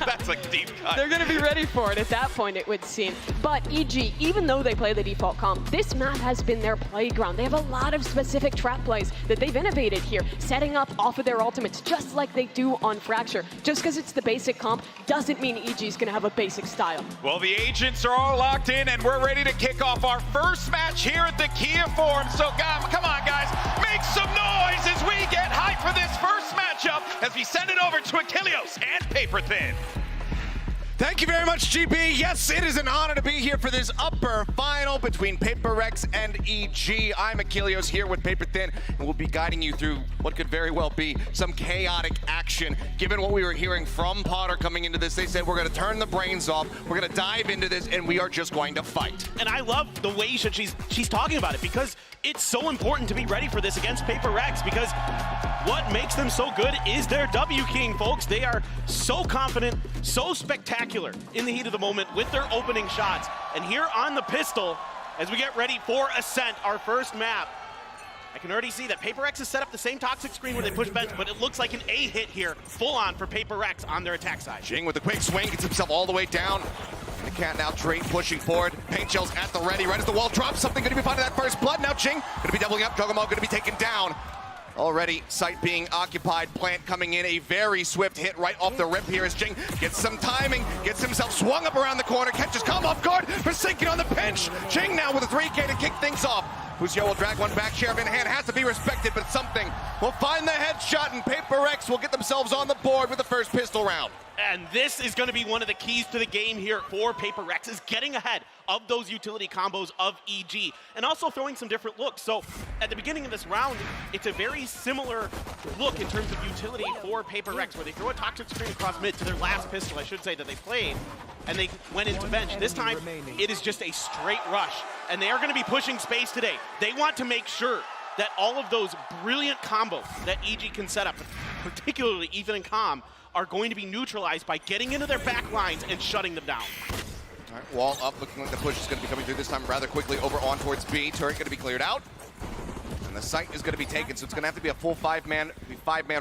That's a deep cut. They're going to be ready for it at that point, it would seem. But EG, even though they play the default comp, this map has been their playground. They have a lot of specific trap plays that they've innovated here, setting up off of their ultimates, just like they do on Fracture. Just because it's the basic comp doesn't mean EG is going to have a basic style. Well, the agents are all locked in, and we're ready to kick off our first match here at the Kia Forum. So, come on, guys, make some noise as we get hyped for this first matchup as we send it over to Achilles and Paper Thin. Thank you very much, GB. Yes, it is an honor to be here for this upper final between PaperX and EG. I'm Achilles here with Paper Thin, and we'll be guiding you through what could very well be some chaotic action. Given what we were hearing from Potter coming into this, they said we're going to turn the brains off, we're going to dive into this, and we are just going to fight. And I love the way that she's talking about it, because it's so important to be ready for this against PaperX, because what makes them so good is their W King, folks. They are so confident, so spectacular in the heat of the moment with their opening shots. And here on the pistol, as we get ready for Ascent, our first map, I can already see that PaperX has set up the same toxic screen where they push bench, but it looks like an A hit here, full on for PaperX on their attack side. Jing with a quick swing, gets himself all the way down. And the cat now Drake pushing forward. Paint shells at the ready, right as the wall drops. Something going to be finding that first blood. Now Jing going to be doubling up. Juggernaut going to be taken down. Already, site being occupied, Plant coming in, a very swift hit right off the rip here as Jing gets some timing, gets himself swung up around the corner, catches Calm off guard, Forsaken on the pinch. Jing now with a 3K to kick things off. Fusio will drag one back, sheriff in hand, has to be respected, but Something will find the headshot, and PaperX will get themselves on the board with the first pistol round. And this is going to be one of the keys to the game here for PaperX, is getting ahead of those utility combos of EG, and also throwing some different looks. So at the beginning of this round, it's a very similar look in terms of utility for PaperX, where they throw a toxic screen across mid to their last pistol, I should say, that they played, and they went into bench. This time, it is just a straight rush, and they are going to be pushing space today. They want to make sure that all of those brilliant combos that EG can set up, particularly Ethan and Calm, are going to be neutralized by getting into their back lines and shutting them down. All right, wall up, looking like the push is going to be coming through this time rather quickly over on towards B. Turret going to be cleared out. And the site is going to be taken, so it's going to have to be a full five-man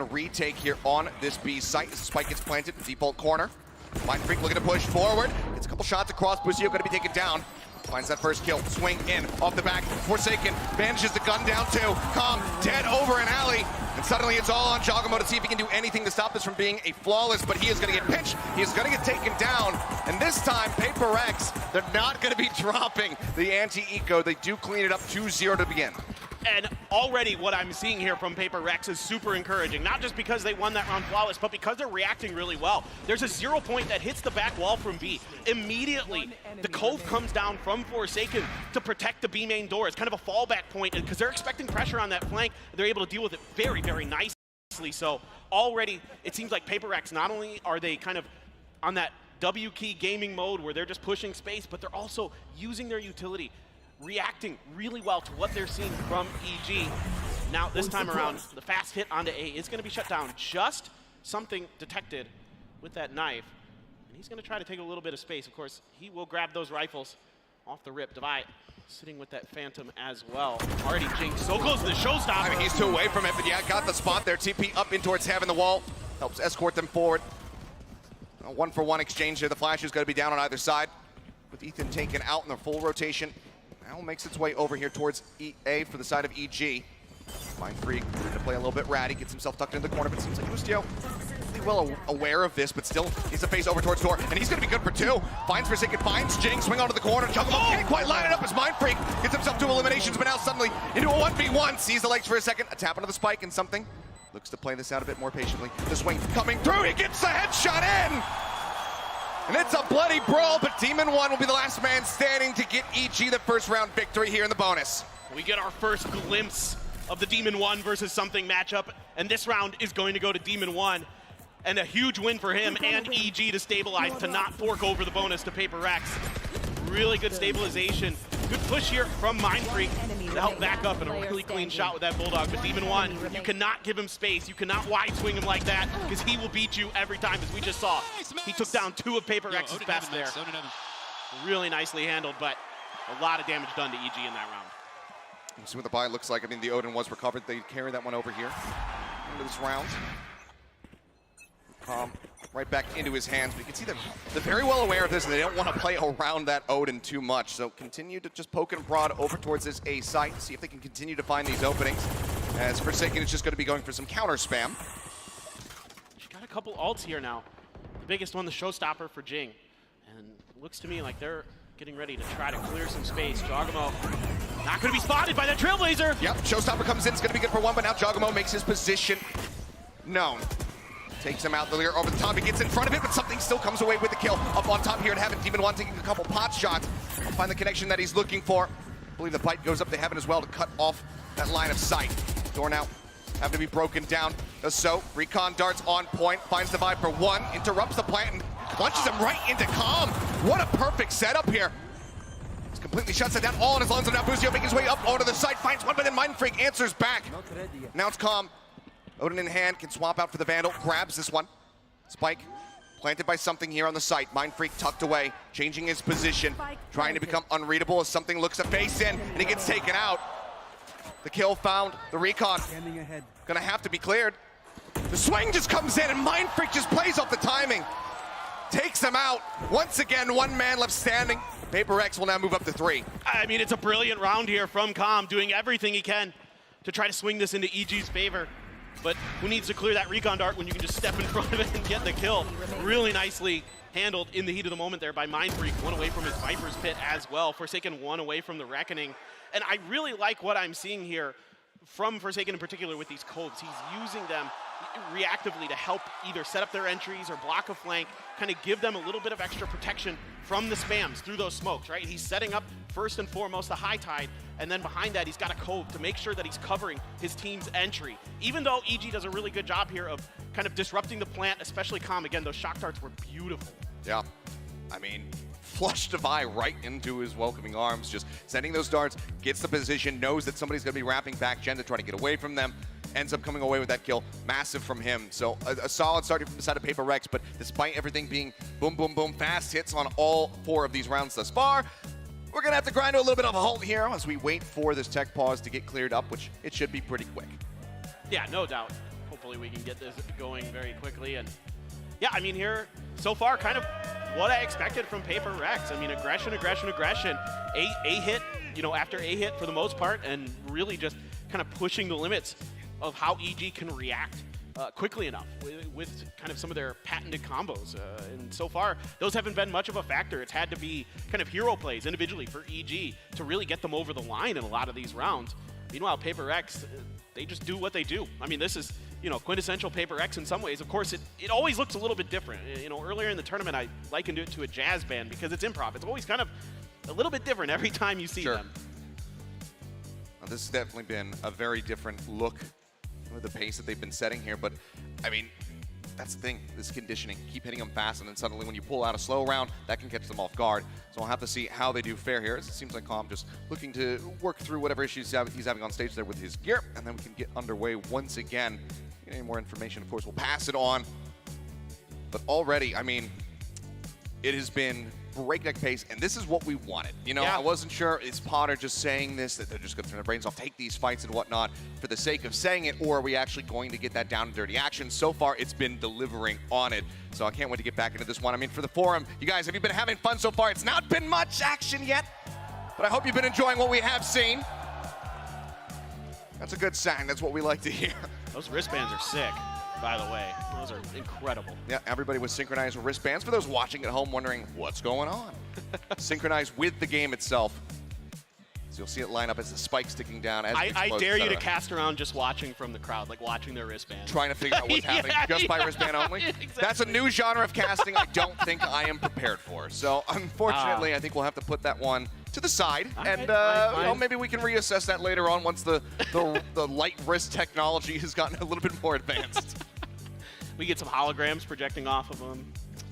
retake here on this B site as the spike gets planted in the default corner. Mindfreak looking to push forward. Gets a couple shots across. Busio going to be taken down. Finds that first kill. Swing in, off the back. Forsaken bandages the gun down too. Calm, dead over an alley. And suddenly it's all on Jogamo to see if he can do anything to stop this from being a flawless, but he is going to get pinched. He is going to get taken down. And this time, PRX, they're not going to be dropping the anti-eco. They do clean it up 2-0 to begin. And already what I'm seeing here from PRX is super encouraging, not just because they won that round flawless, but because they're reacting really well. There's a 0 point that hits the back wall from B. Immediately, the Cove comes down from Forsaken to protect the B main door. It's kind of a fallback point, because they're expecting pressure on that flank. They're able to deal with it very, very nicely. So already, it seems like PRX, not only are they kind of on that W key gaming mode where they're just pushing space, but they're also using their utility, reacting really well to what they're seeing from EG. Now, this time around, the fast hit onto A is going to be shut down. Just something detected with that knife. And he's going to try to take a little bit of space. Of course, he will grab those rifles off the rip. Devi sitting with that Phantom as well. Already Jing so close to the showstopper. I mean, he's too away from it, but yeah, got the spot there. TP up in towards Heaven. The wall helps escort them forward. A 1-for-1 exchange here. The Flash is going to be down on either side, with Ethan taken out in their full rotation. Now makes its way over here towards EA for the side of EG. Mindfreak to play a little bit ratty, gets himself tucked into the corner, but it seems like Ustio pretty well aware of this, but still needs to face over towards door, and he's going to be good for 2. Finds Forsaken, finds Jing, swing onto the corner, Juggle can't quite line it up as Mindfreak gets himself 2 eliminations, but now suddenly into a 1v1, sees the legs for a second, a tap onto the spike, and something looks to play this out a bit more patiently. The swing coming through, he gets the headshot in! And it's a bloody brawl, but Demon 1 will be the last man standing to get EG the first round victory here in the bonus. We get our first glimpse of the Demon 1 versus something matchup, and this round is going to go to Demon 1. And a huge win for him and EG to stabilize, to not fork over the bonus to PRX. Really good stabilization. Good push here from Mindfreak to help back up, and a really clean shot with that Bulldog. But Demon 1, you cannot give him space. You cannot wide swing him like that, because he will beat you every time, as we just saw. He took down 2 of PRX's best there. Really nicely handled, but a lot of damage done to EG in that round. You see what the buy looks like. I mean, the Odin was recovered. They carry that one over here into this round. Right back into his hands, but you can see they're very well aware of this, and they don't want to play around that Odin too much. So continue to just poke and prod over towards this A site, see if they can continue to find these openings. As Forsaken is just going to be going for some counter spam. She's got a couple ults here now. The biggest one, the showstopper for Jing. And it looks to me like they're getting ready to try to clear some space. Jogamo not going to be spotted by that Trailblazer. Yep, showstopper comes in, it's going to be good for 1, but now Jogamo makes his position known. Takes him out the leer over the top. He gets in front of it, but something still comes away with the kill. Up on top here at Heaven. Demon 1 taking a couple pot shots. I'll find the connection that he's looking for. I believe the bite goes up to Heaven as well to cut off that line of sight. Door now having to be broken down. Does so. Recon darts on point. Finds the vibe for 1. Interrupts the plant and punches him right into Calm. What a perfect setup here. Just completely shuts it down. All on his lungs. And now Busio making his way up onto the site. Finds 1, but then Mindfreak answers back. Now it's Calm. Odin in hand, can swap out for the Vandal, grabs this one. Spike planted by something here on the site. Mindfreak tucked away, changing his position, trying to become unreadable as something looks a face in, and he gets taken out. The kill found, the recon gonna have to be cleared. The swing just comes in, and Mindfreak just plays off the timing. Takes him out. Once again, 1 man left standing. PRX will now move up to 3. I mean, it's a brilliant round here from Calm, doing everything he can to try to swing this into EG's favor. But who needs to clear that recon dart when you can just step in front of it and get the kill? Really nicely handled in the heat of the moment there by Mindfreak. 1 away from his Viper's Pit as well. Forsaken 1 away from the Reckoning. And I really like what I'm seeing here from Forsaken in particular with these Coves. He's using them reactively to help either set up their entries or block a flank, kind of give them a little bit of extra protection from the spams through those smokes, right? He's setting up first and foremost the high tide, and then behind that he's got a Cove to make sure that he's covering his team's entry. Even though EG does a really good job here of kind of disrupting the plant, especially Calm. Again, those shock darts were beautiful. Yeah, I mean, flush Devi right into his welcoming arms, just sending those darts, gets the position, knows that somebody's going to be wrapping back Gen to try to get away from them. Ends up coming away with that kill. Massive from him. So a solid start from the side of PRX, but despite everything being boom, boom, boom, fast hits on all 4 of these rounds thus far, We're going to have to grind to a little bit of a halt here as we wait for this tech pause to get cleared up, which it should be pretty quick. Yeah, no doubt. Hopefully we can get this going very quickly. And yeah, I mean, here, so far, kind of what I expected from PRX. I mean, aggression. A hit, you know, after A hit for the most part, and really just kind of pushing the limits of how EG can react quickly enough with kind of some of their patented combos. And so far, those haven't been much of a factor. It's had to be kind of hero plays individually for EG to really get them over the line in a lot of these rounds. Meanwhile, PRX, they just do what they do. I mean, this is, you know, quintessential PRX in some ways. Of course, it always looks a little bit different. You know, earlier in the tournament, I likened it to a jazz band because it's improv. It's always kind of a little bit different every time you see them. Well, this has definitely been a very different look with the pace that they've been setting here, but I mean, that's the thing, this conditioning. Keep hitting them fast, and then suddenly when you pull out a slow round, that can catch them off guard. So we'll have to see how they do fare here. It seems like Calm just looking to work through whatever issues he's having on stage there with his gear, and then we can get underway once again. Get any more information, of course, we'll pass it on. But already, I mean, it has been breakneck pace, and this is what we wanted. You know, I wasn't sure, is Potter just saying this, that they're just going to turn their brains off, take these fights and whatnot for the sake of saying it, or are we actually going to get that down and dirty action? So far, it's been delivering on it. So I can't wait to get back into this one. I mean, for the forum, you guys, have you been having fun so far? It's not been much action yet, but I hope you've been enjoying what we have seen. That's a good sign. That's what we like to hear. Those wristbands are sick, by the way. Those are incredible. Yeah, everybody was synchronized with wristbands. For those watching at home wondering what's going on, synchronized with the game itself. So you'll see it line up as the spike sticking down. As I dare you to cast around just watching from the crowd, like watching their wristband. Trying to figure out what's happening just by wristband only. Exactly. That's a new genre of casting I don't think I am prepared for. So unfortunately, I think we'll have to put that one to the side, and you know, maybe we can reassess that later on once the light wrist technology has gotten a little bit more advanced. We get some holograms projecting off of them.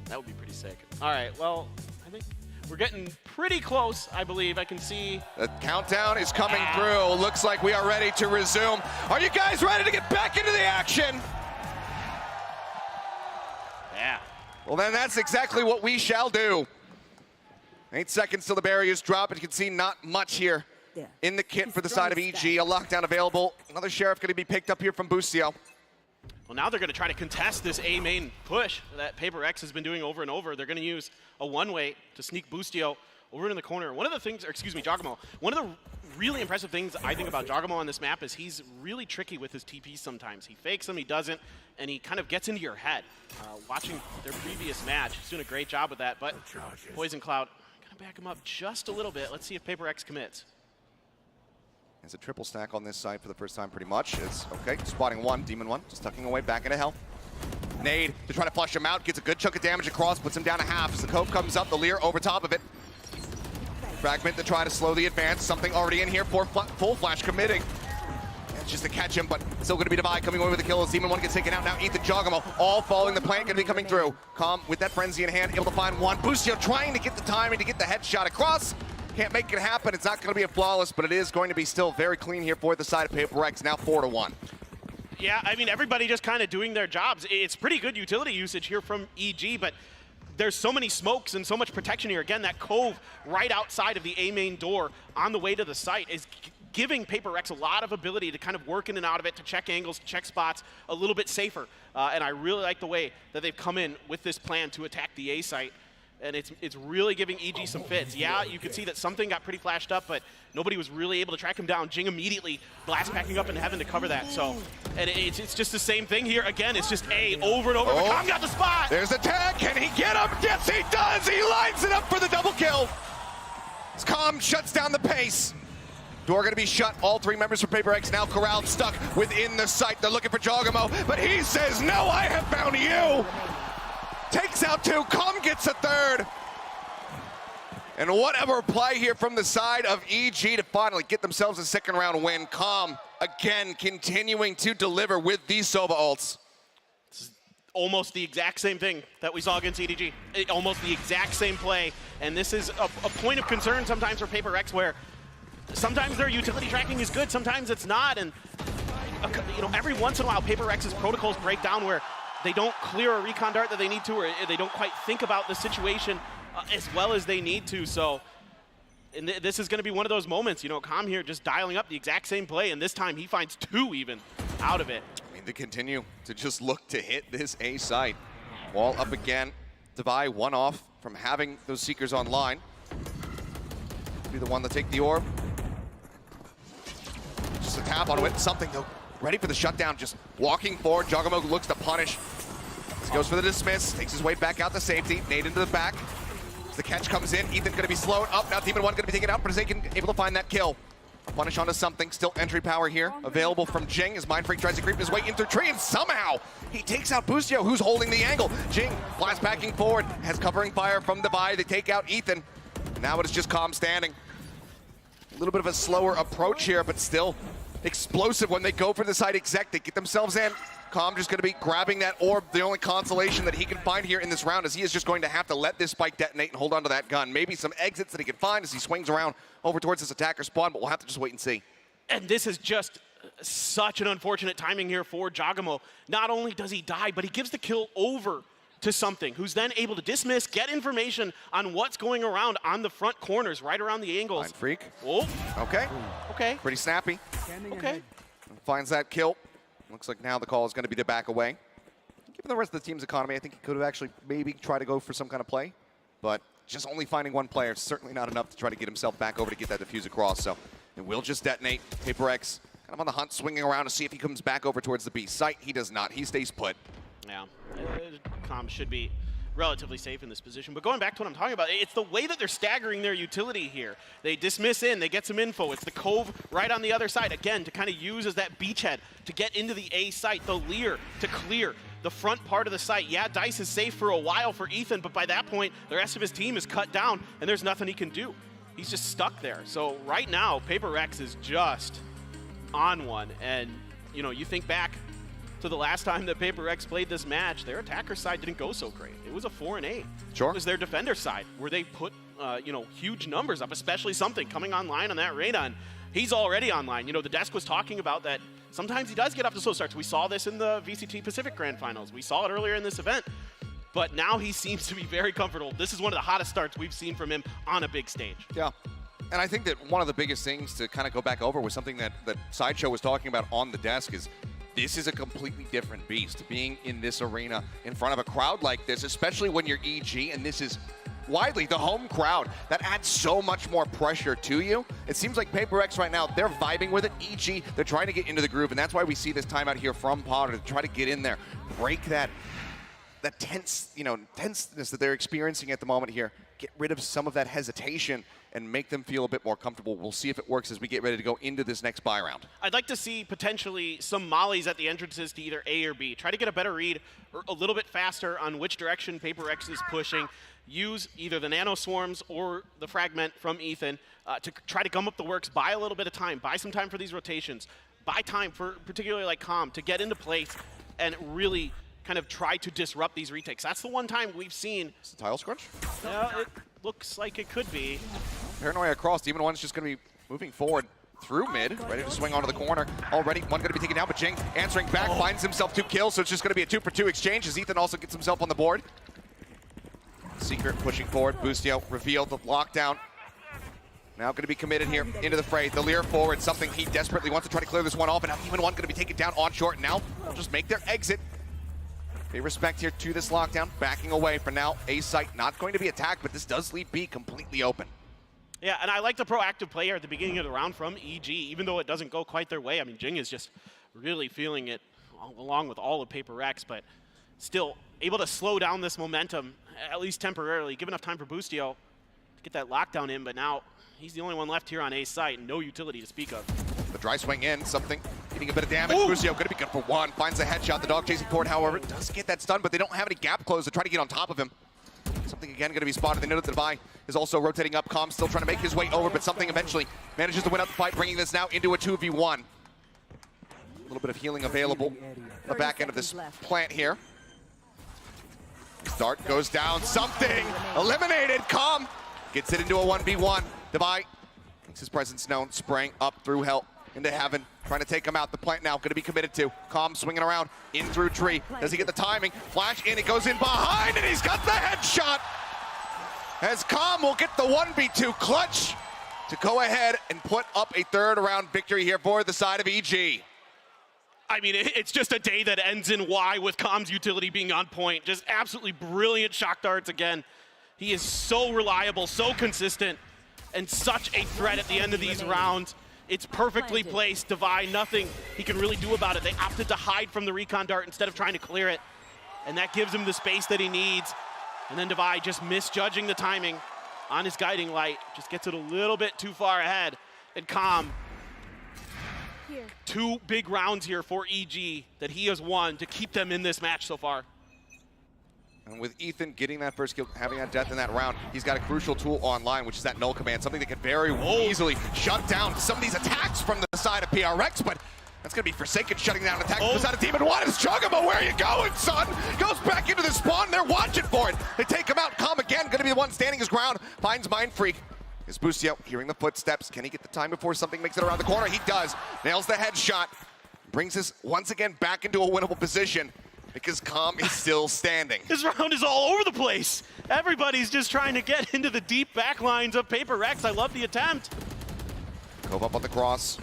That would be pretty sick. All right, well, I think we're getting pretty close, I believe. I can see. The countdown is coming through. Looks like we are ready to resume. Are you guys ready to get back into the action? Yeah. Well, then that's exactly what we shall do. 8 seconds till the barriers drop, and you can see not much here in the kit for the side of EG. A lockdown available. Another Sheriff going to be picked up here from Boostio. Well, now they're going to try to contest this A main push that PRX has been doing over and over. They're going to use a one-way to sneak Boostio over in the corner. One of the things, or excuse me, Jogamo, one of the really impressive things I think about Jogamo on this map is he's really tricky with his TPs sometimes. He fakes them, he doesn't, and he kind of gets into your head. Watching their previous match, he's doing a great job with that, but Poison Cloud going to back him up just a little bit. Let's see if PRX commits. It's a triple stack on this side for the first time pretty much. It's okay, spotting one, Demon one, just tucking away back into hell. Nade to try to flush him out, gets a good chunk of damage across, puts him down a half as the Cove comes up, the Leer over top of it. Fragment to try to slow the advance, something already in here for full flash committing. It's just to catch him, but still going to be Divide coming away with the kill as Demon one gets taken out. Now Ethan Jogamo, all following the plan, going to be coming through. Calm with that frenzy in hand, able to find one. Boostio trying to get the timing to get the headshot across. Can't make it happen. It's not going to be a flawless, but it is going to be still very clean here for the side of PRX, now 4-1. Yeah, I mean, everybody just kind of doing their jobs. It's pretty good utility usage here from EG, but there's so many smokes and so much protection here. Again, that Cove right outside of the A main door on the way to the site is giving PRX a lot of ability to kind of work in and out of it, to check angles, to check spots a little bit safer. And I really like the way that they've come in with this plan to attack the A site. And it's really giving EG some fits. Yeah, you could see that something got pretty flashed up, but nobody was really able to track him down. Jing immediately blast packing up into heaven to cover that. So, and it's just the same thing here. Again, it's just A over and over. Oh, Calm got the spot. There's the tag. Can he get him? Yes, he does. He lines it up for the double kill. As Calm shuts down the pace. Door going to be shut. All three members from PRX now corralled, stuck within the site. They're looking for Jogamo, but he says, no, I have found you. Takes out two, Calm gets a third. And whatever play here from the side of EG to finally get themselves a second round win. Calm, again, continuing to deliver with these Sova ults. This is almost the exact same thing that we saw against EDG. Almost the exact same play. And this is a point of concern sometimes for PRX where sometimes their utility tracking is good, sometimes it's not. And you know, every once in a while, PRX's protocols break down where they don't clear a recon dart that they need to, or they don't quite think about the situation as well as they need to. So And this is going to be one of those moments, you know, Calm here just dialing up the exact same play, and this time he finds 2 even out of it. I mean, they continue to just look to hit this A site. Wall up again. Devi 1 off from having those Seekers online. Be the one to take the orb. Just a tap onto it. Something, though. Ready for the shutdown. Just walking forward. Jogamo looks to punish. He goes for the dismiss. Takes his way back out to safety. Nade into the back. As the catch comes in, Ethan going to be slowed up. Now Demon 1 going to be taken out. Forsaken able to find that kill. Punish onto something. Still entry power here. Available from Jing as Mind Freak tries to creep his way in through tree, and somehow he takes out Boostio, who's holding the angle. Jing blast backing forward. Has covering fire from Devi. They take out Ethan. Now it is just Calm standing. A little bit of a slower approach here, but still explosive when they go for the side exec. They get themselves in. Calm just going to be grabbing that orb. The only consolation that he can find here in this round is he is just going to have to let this spike detonate and hold on to that gun. Maybe some exits that he can find as he swings around over towards this attacker spawn, but we'll have to just wait and see. And this is just such an unfortunate timing here for Jogamo. Not only does he die, but he gives the kill over to something, who's then able to dismiss, get information on what's going around on the front corners, right around the angles. Mind Freak. Oh. Okay. Okay. Pretty snappy. Okay. Finds that kill. Looks like now the call is going to be to back away. Given the rest of the team's economy, I think he could have actually maybe tried to go for some kind of play, but just only finding 1 player is certainly not enough to try to get himself back over to get that defuse across. So it will just detonate. PRX kind of on the hunt, swinging around to see if he comes back over towards the B site. He does not. He stays put. Yeah. Calm should be relatively safe in this position. But going back to what I'm talking about, it's the way that they're staggering their utility here. They dismiss in, they get some info. It's the Cove right on the other side, again, to kind of use as that beachhead to get into the A site. The Lear to clear the front part of the site. Yeah, Dice is safe for a while for Ethan, but by that point, the rest of his team is cut down, and there's nothing he can do. He's just stuck there. So right now, PRX is just on one. And, you know, you think back to the last time that PRX played this match, their attacker side didn't go so great. It was a 4-8. Sure. It was their defender side where they put, you know, huge numbers up, especially something coming online on that Reyna. And he's already online. You know, the desk was talking about that sometimes he does get up to slow starts. We saw this in the VCT Pacific Grand Finals. We saw it earlier in this event. But now he seems to be very comfortable. This is one of the hottest starts we've seen from him on a big stage. Yeah. And I think that one of the biggest things to kind of go back over was something that Sideshow was talking about on the desk is this is a completely different beast, being in this arena in front of a crowd like this, especially when you're EG, and this is widely the home crowd. That adds so much more pressure to you. It seems like PRX right now, they're vibing with it. EG, they're trying to get into the groove, and that's why we see this timeout here from Potter to try to get in there, break that tenseness that they're experiencing at the moment here. Get rid of some of that hesitation and make them feel a bit more comfortable. We'll see if it works as we get ready to go into this next buy round. I'd like to see potentially some mollies at the entrances to either A or B. Try to get a better read or a little bit faster on which direction PRX is pushing. Use either the nano swarms or the fragment from Ethan to try to gum up the works, buy a little bit of time, buy some time for these rotations, buy time for particularly like Calm to get into place and really kind of try to disrupt these retakes. That's the one time we've seen. Is the tile scrunch? It looks like it could be. Paranoia across. Demon 1's just going to be moving forward through mid, ready to swing onto the corner. Already one going to be taken down, but Jing answering back, finds himself 2 kills, so it's just going to be a 2-for-2 exchange as Ethan also gets himself on the board. Secret pushing forward. Boostio revealed the lockdown. Now going to be committed here into the fray. The Lear forward, something he desperately wants to try to clear this one off, and now Demon 1 going to be taken down on short, and now they'll just make their exit. Pay respect here to this lockdown, backing away for now. A site not going to be attacked, but this does leave B completely open. Yeah, and I like the proactive play here at the beginning of the round from EG, even though it doesn't go quite their way. I mean, Jing is just really feeling it along with all of PRX, but still able to slow down this momentum, at least temporarily, give enough time for Boostio to get that lockdown in, but now he's the only one left here on A site and no utility to speak of. The dry swing in, something getting a bit of damage. Boostio going to be good for 1, finds a headshot. The dog chasing forward, however, does get that stun, but they don't have any gap close to try to get on top of him. Something again going to be spotted. They know that the Devi is also rotating up. Calm still trying to make his way over, but something eventually manages to win out the fight, bringing this now into a 2v1. A little bit of healing available on the back end of this plant here. Dart goes down. Something eliminated. Calm gets it into a 1v1. Devi makes his presence known, spraying up through hell into heaven, trying to take him out. The plant now going to be committed to. Calm swinging around in through tree. Does he get the timing? Flash in, it goes in behind, and he's got the headshot. As Calm will get the 1v2 clutch to go ahead and put up a third-round victory here for the side of EG. I mean, it's just a day that ends in Y with Com's utility being on point. Just absolutely brilliant shock darts again. He is so reliable, so consistent, and such a threat at the end of these rounds. It's perfectly placed. Divide, nothing he can really do about it. They opted to hide from the recon dart instead of trying to clear it. And that gives him the space that he needs. And then Divide just misjudging the timing on his guiding light. Just gets it a little bit too far ahead. And Com, 2 big rounds here for EG that he has won to keep them in this match so far. And with Ethan getting that first kill, having that death in that round, he's got a crucial tool online, which is that null command, something that can very easily shut down some of these attacks from the side of PRX, but that's going to be Forsaken shutting down an attack from the side of Demon 1. It's Chugamo, where are you going, son? Goes back into the spawn, they're watching for it. They take him out, Com again, going to be the one standing his ground, finds Mind Freak. Is Bustio hearing the footsteps? Can he get the time before something makes it around the corner? He does. Nails the headshot. Brings us once again back into a winnable position because Com is still standing. This round is all over the place. Everybody's just trying to get into the deep back lines of PRX. I love the attempt. Cove up on the cross.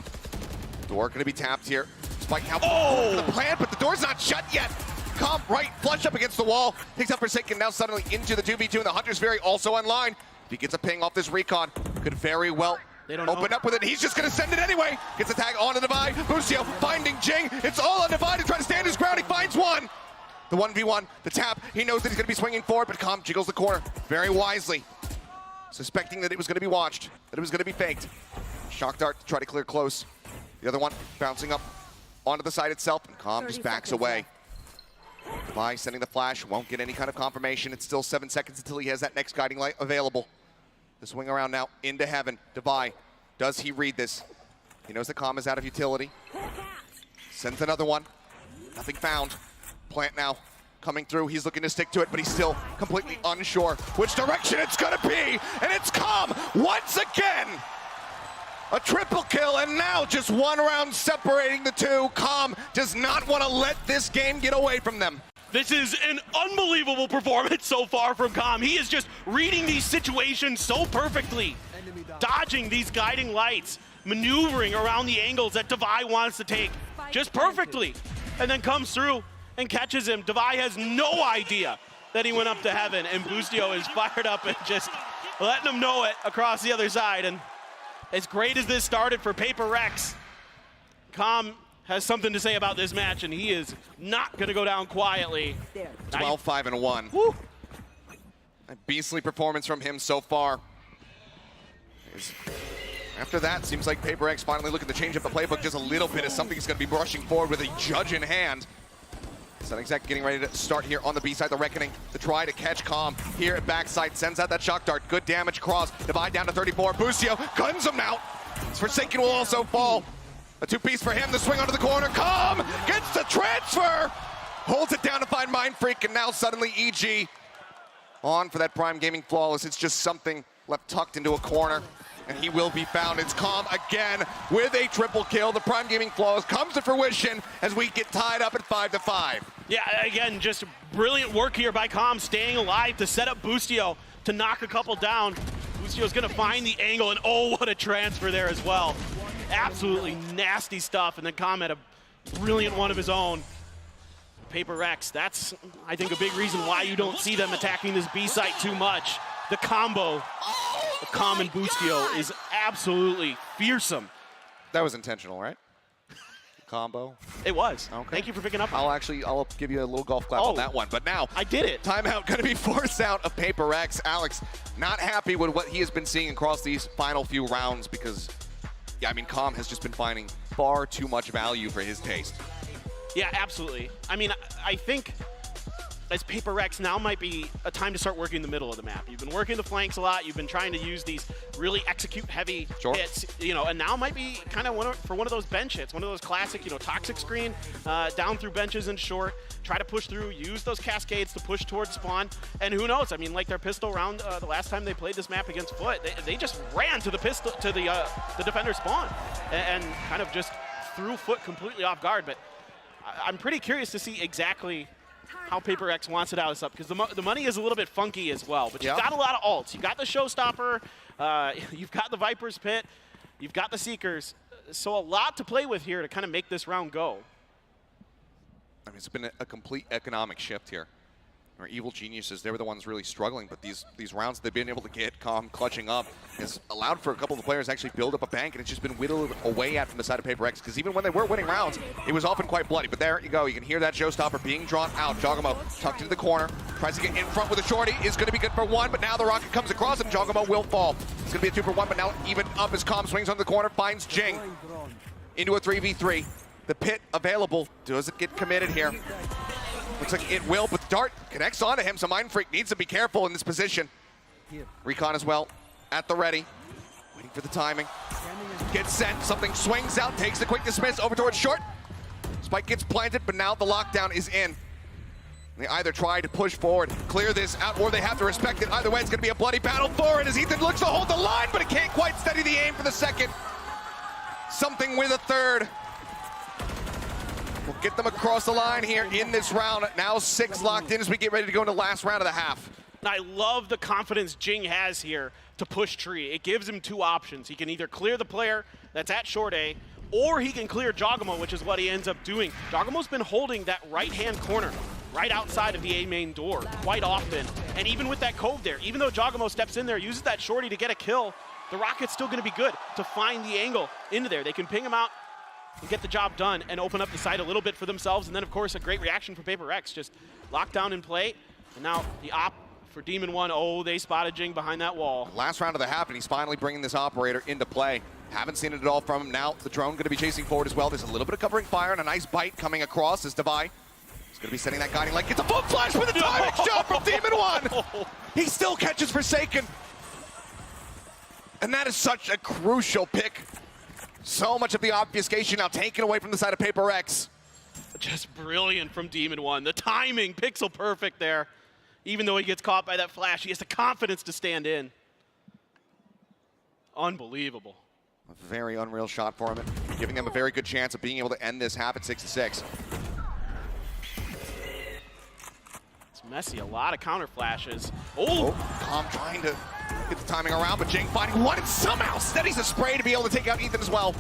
Door going to be tapped here. Spike now for the plant, but the door's not shut yet. Com right, flush up against the wall. Takes out Forsaken, now suddenly into the 2v2, and the Hunter's Fury also online. If he gets a ping off this recon, could very well open up with it. He's just going to send it anyway. Gets a tag on the Divide. Bustio finding Jing. It's all on Divide to try to stand his ground. He finds one. The 1v1, the tap. He knows that he's going to be swinging forward, but Com jiggles the corner very wisely. Suspecting that it was going to be watched, that it was going to be faked. Shock dart to try to clear close. The other one bouncing up onto the side itself, and Com just backs away. Divide sending the flash, won't get any kind of confirmation. It's still 7 seconds until he has that next guiding light available. The swing around now into heaven. Divide, does he read this? He knows that Com is out of utility. Sends another one. Nothing found. Plant now coming through. He's looking to stick to it, but he's still completely unsure which direction it's gonna be. And it's Com once again. A triple kill, and now just 1 round separating the two. Com does not want to let this game get away from them. This is an unbelievable performance so far from Com. He is just reading these situations so perfectly, dodging these guiding lights, maneuvering around the angles that Divide wants to take just perfectly, and then comes through and catches him. Divide has no idea that he went up to heaven, and Bustio is fired up and just letting him know it across the other side. And as great as this started for PRX, Com has something to say about this match, and he is not going to go down quietly. 12-5-1. A beastly performance from him so far. After that, seems like PRX finally looking to change up the playbook just a little bit as something's going to be rushing forward with a judge in hand. Sunexec getting ready to start here on the B side, the Reckoning, to try to catch Com here at backside, sends out that shock dart, good damage cross, Divide down to 34, Bustio guns him out. Forsaken will also fall. A 2-piece for him, the swing onto the corner, Com gets the transfer, holds it down to find Mind Freak, and now suddenly EG on for that Prime Gaming Flawless. It's just something left tucked into a corner, and he will be found. It's Com again with a triple kill. The Prime Gaming Flawless comes to fruition as we get tied up at 5-5. Yeah, again, just brilliant work here by Com, staying alive to set up Bustio to knock a couple down. Bustio's gonna find the angle, and oh, what a transfer there as well. Absolutely nasty stuff, and then Com had a brilliant one of his own. PRX, that's, I think, a big reason why you don't see them attacking this B site too much. The combo of Com and Bustio is absolutely fearsome. That was intentional, right? Combo. It was. Okay. Thank you for picking up. I'll give you a little golf clap on that one. But now I did it. Timeout going to be forced out of PRX. Alex, not happy with what he has been seeing across these final few rounds because, yeah, I mean, Com has just been finding far too much value for his taste. Yeah, absolutely. I mean, I think as PRX now might be a time to start working the middle of the map. You've been working the flanks a lot. You've been trying to use these really execute-heavy hits, you know, and now might be kind of one of those bench hits, one of those classic, you know, toxic screen, down through benches and short, try to push through, use those cascades to push towards spawn, and who knows? I mean, like their pistol round, the last time they played this map against Foot, they just ran to the pistol to the defender spawn, and kind of just threw Foot completely off guard. But I'm pretty curious to see exactly how PRX wants it out of this up, because the money is a little bit funky as well. But you've got a lot of ults. You got the Showstopper, You've got the Viper's Pit, you've got the Seekers, so a lot to play with here to kind of make this round go. I mean, it's been a complete economic shift here. Our evil geniuses, they were the ones really struggling, but these rounds they've been able to get calm, clutching up, has allowed for a couple of the players to actually build up a bank, and it's just been whittled away at from the side of PRX, because even when they were winning rounds, it was often quite bloody. But there you go, you can hear that showstopper being drawn out. Jawgamo tucked into the corner, tries to get in front with a shorty, is going to be good for one, but now the rocket comes across and Jawgamo will fall. It's going to be a 2 for 1, but now even up as Calm swings on the corner, finds Jing into a 3v3. The pit available, does it get committed here? Looks like it will, but Dart connects onto him, so Mind Freak needs to be careful in this position. Recon as well, at the ready, waiting for the timing. Gets sent, something swings out, takes the quick dismiss over towards short. Spike gets planted, but now the lockdown is in. They either try to push forward, clear this out, or they have to respect it. Either way, it's gonna be a bloody battle forward as Ethan looks to hold the line, but it can't quite steady the aim for the second. Something with a third. We'll get them across the line here in this round. Now 6 locked in as we get ready to go into the last round of the half. And I love the confidence Jing has here to push tree. It gives him 2 options. He can either clear the player that's at short A, or he can clear Jawgamo, which is what he ends up doing. Jawgamo's been holding that right-hand corner right outside of the A main door quite often. And even with that cove there, even though Jawgamo steps in there, uses that shorty to get a kill, the Rocket's still gonna be good to find the angle into there. They can ping him out and get the job done and open up the site a little bit for themselves. And then, of course, a great reaction from PRX. Just locked down in play. And now the op for Demon 1. Oh, they spotted Jing behind that wall. Last round of the half, and he's finally bringing this operator into play. Haven't seen it at all from him. Now the drone going to be chasing forward as well. There's a little bit of covering fire and a nice bite coming across as Devi is going to be setting that guiding light. Gets a full flash with a timing shot from Demon 1. He still catches Forsaken. And that is such a crucial pick. So much of the obfuscation now taken away from the side of PRX. Just brilliant from Demon 1. The timing, pixel perfect there. Even though he gets caught by that flash, he has the confidence to stand in. Unbelievable. A very unreal shot for him, giving them a very good chance of being able to end this half at 6-6. It's messy, a lot of counter flashes. Oh! Calm trying to get the timing around, but Jing finding one and somehow steadies the spray to be able to take out Ethan as well.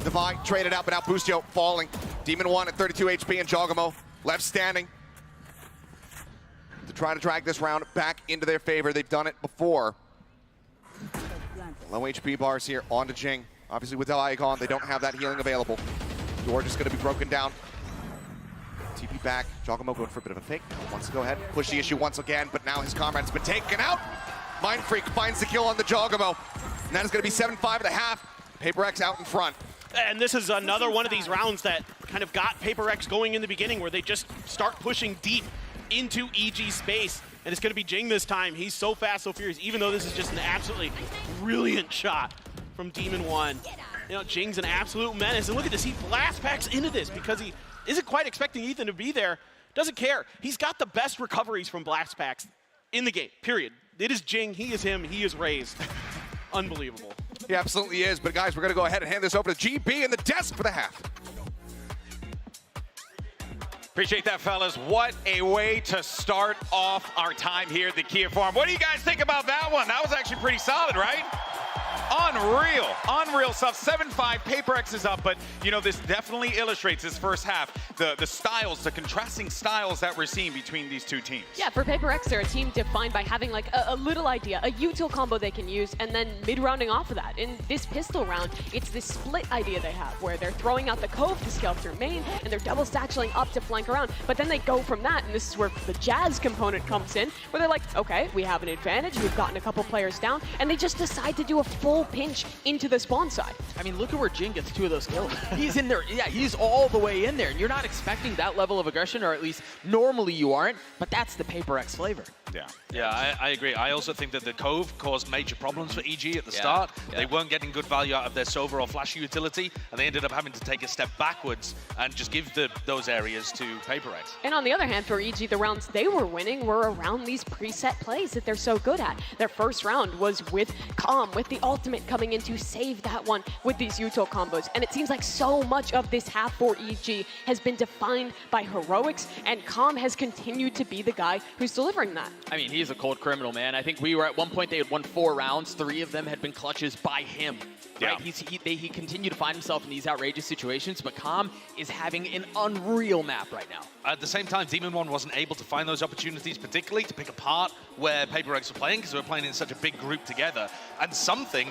Devi traded out, but now Boostio falling. Demon 1 at 32 HP and Jawgamo left standing to try to drag this round back into their favor. They've done it before. Low HP bars here onto Jing. Obviously with Del Icon, they don't have that healing available. Door just going to be broken down. TP back. Jawgamo going for a bit of a fake. Wants to go ahead, push the issue once again, but now his comrade's been taken out. Mind Freak finds the kill on the Jawgamo. And that is going to be 7-5 at the half. PRX out in front. And this is another one of these rounds that kind of got PRX going in the beginning, where they just start pushing deep into EG space. And it's going to be Jing this time. He's so fast, so furious, even though this is just an absolutely brilliant shot from Demon 1. You know, Jing's an absolute menace. And look at this, he blast packs into this because he isn't quite expecting Ethan to be there. Doesn't care. He's got the best recoveries from blast packs in the game, period. It is Jing, he is him, he is raised. Unbelievable. He absolutely is, but guys, we're going to go ahead and hand this over to GB and the desk for the half. Appreciate that, fellas. What a way to start off our time here at the Kia Forum. What do you guys think about that one? That was actually pretty solid, right? Unreal, unreal stuff. 7-5, PRX is up, but you know, this definitely illustrates this first half, the styles, the contrasting styles that we're seeing between these two teams. Yeah, for PRX, they're a team defined by having like a little idea, a util combo they can use, and then mid-rounding off of that. In this pistol round, it's this split idea they have, where they're throwing out the cove to scale through main, and they're double satcheling up to flank around, but then they go from that, and this is where the Jazz component comes in, where they're like, okay, we have an advantage, we've gotten a couple players down, and they just decide to do a full pinch into the spawn side. I mean, look at where Jing gets 2 of those kills. He's in there, yeah, he's all the way in there, and you're not expecting that level of aggression, or at least normally you aren't, but that's the PRX flavor. Yeah, I agree. I also think that the Cove caused major problems for EG at the start. They weren't getting good value out of their Sova or Flash utility, and they ended up having to take a step backwards and just give those areas to PRX. And on the other hand, for EG, the rounds they were winning were around these preset plays that they're so good at. Their first round was with Calm, with the ultimate coming in to save that one with these util combos. And it seems like so much of this half for EG has been defined by heroics, and Calm has continued to be the guy who's delivering that. I mean, he's a cold criminal, man. I think we were at one point, they had won 4 rounds. 3 of them had been clutches by him. Right? He continued to find himself in these outrageous situations, but Calm is having an unreal map right now. At the same time, Demon One wasn't able to find those opportunities, particularly to pick apart where PRX were playing, because they were playing in such a big group together. And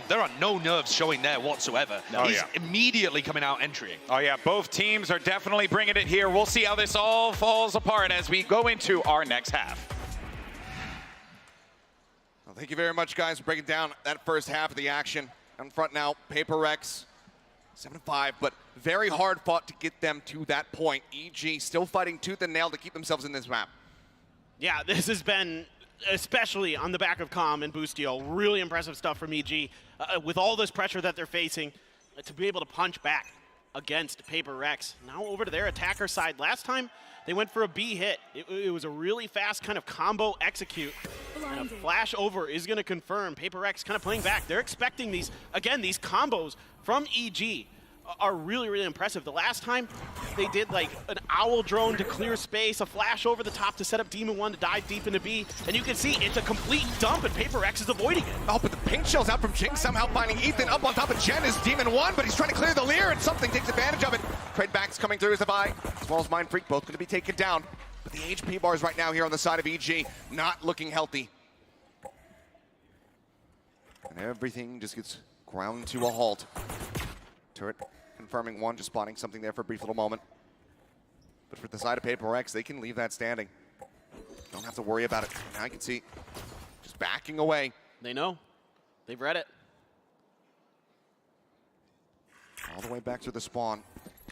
there are no nerves showing there whatsoever. He's immediately coming out entering. Oh yeah, both teams are definitely bringing it here. We'll see how this all falls apart as we go into our next half. Well, thank you very much, guys, for breaking down that first half of the action. In front now, PRX 7-5, but very hard fought to get them to that point. EG still fighting tooth and nail to keep themselves in this map. Yeah, this has been, especially on the back of Calm and Boostio, really impressive stuff from EG. With all this pressure that they're facing, to be able to punch back against PRX. Now over to their attacker side. Last time, they went for a B hit. It was a really fast kind of combo execute. And a flash over is going to confirm PRX kind of playing back. They're expecting these, again, these combos from EG are really, really impressive. The last time they did like an owl drone to clear space, a flash over the top to set up Demon One to dive deep into B, and you can see it's a complete dump and PRX is avoiding it. Oh, but the pink shell's out from Jing, somehow finding Ethan. Up on top of Jen is Demon One, but he's trying to clear the Leer, and something takes advantage of it. Trade backs coming through as a buy, as well as Mind Freak, both going to be taken down. But the HP bars right now here on the side of EG, not looking healthy. And everything just gets ground to a halt. Turret confirming one, just spotting something there for a brief little moment. But for the side of PRX, they can leave that standing. Don't have to worry about it. Now I can see just backing away. They know. They've read it. All the way back to the spawn.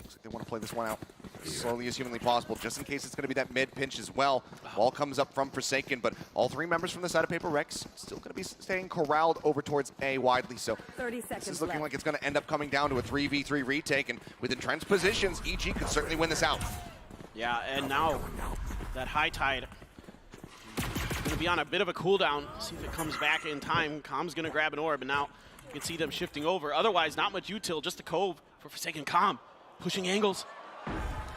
Looks like they want to play this one out as slowly as humanly possible, just in case it's going to be that mid pinch as well. Ball comes up from Forsaken, but all 3 members from the side of PRX still going to be staying corralled over towards A widely. So 30 seconds this is looking left. like it's going to end up coming down to a 3v3 retake, and with entrenched positions, EG could certainly win this out. Yeah, and now that high tide going to be on a bit of a cooldown. See if it comes back in time. Calm's going to grab an orb, and now you can see them shifting over. Otherwise, not much util, just a cove for Forsaken. Calm pushing angles.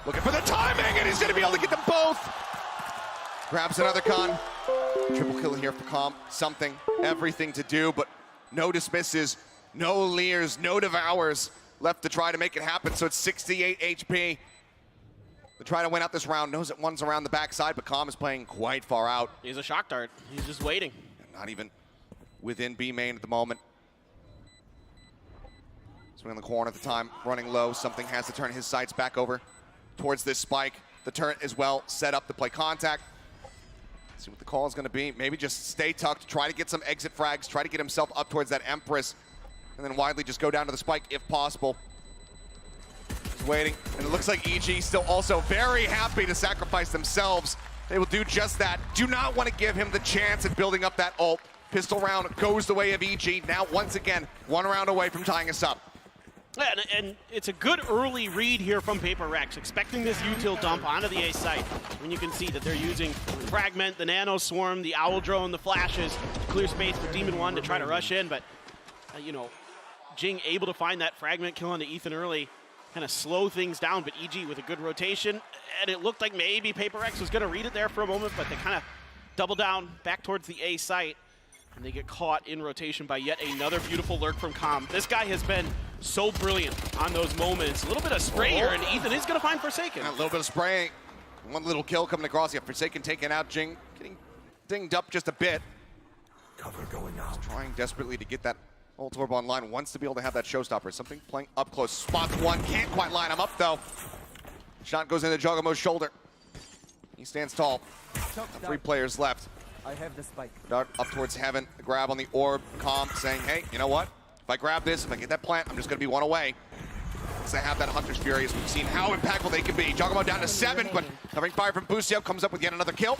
Looking for the timing, and he's going to be able to get them both. Grabs another con. Triple kill here for Calm. Something, everything to do, but no dismisses, no Leers, no devours left to try to make it happen. So it's 68 HP. They try to win out this round. Knows that one's around the backside, but Calm is playing quite far out. He's a shock dart. He's just waiting. Not even within B main at the moment. Swing in the corner at the time, running low. Something has to turn his sights back over towards this spike. The turret as well set up to play contact. Let's see what the call is going to be. Maybe just stay tucked, try to get some exit frags, try to get himself up towards that Empress, and then widely just go down to the spike if possible. Just waiting, and it looks like EG still also very happy to sacrifice themselves. They will do just that. Do not want to give him the chance at building up that ult. Pistol round goes the way of EG. Now, once again, 1 round away from tying us up. Yeah, and it's a good early read here from PRX, expecting this util dump onto the A site. When you can see that they're using Fragment, the Nano Swarm, the Owl Drone, the Flashes, to clear space for Demon One to try to rush in, but, you know, Jing able to find that Fragment kill onto Ethan early, kind of slow things down, but EG with a good rotation, and it looked like maybe PRX was going to read it there for a moment, but they kind of double down back towards the A site, and they get caught in rotation by yet another beautiful lurk from Calm. This guy has been so brilliant on those moments. A little bit of spray here, and Ethan is going to find Forsaken. A little bit of spraying. One little kill coming across. Yeah, Forsaken taking out Jing, getting dinged up just a bit. Cover going out. He's trying desperately to get that ult orb online. Wants to be able to have that showstopper. Something playing up close. Spots one. Can't quite line him up, though. Shot goes into Jogamo's shoulder. He stands tall. 3 players left. I have the spike. Dart up towards heaven. The grab on the orb. Calm saying, hey, you know what? If I grab this, if I get that plant, I'm just going to be 1 away. Because they have that Hunter's Fury, as we've seen how impactful they can be. Jogamo down to 7, but covering fire from Boostio comes up with yet another kill.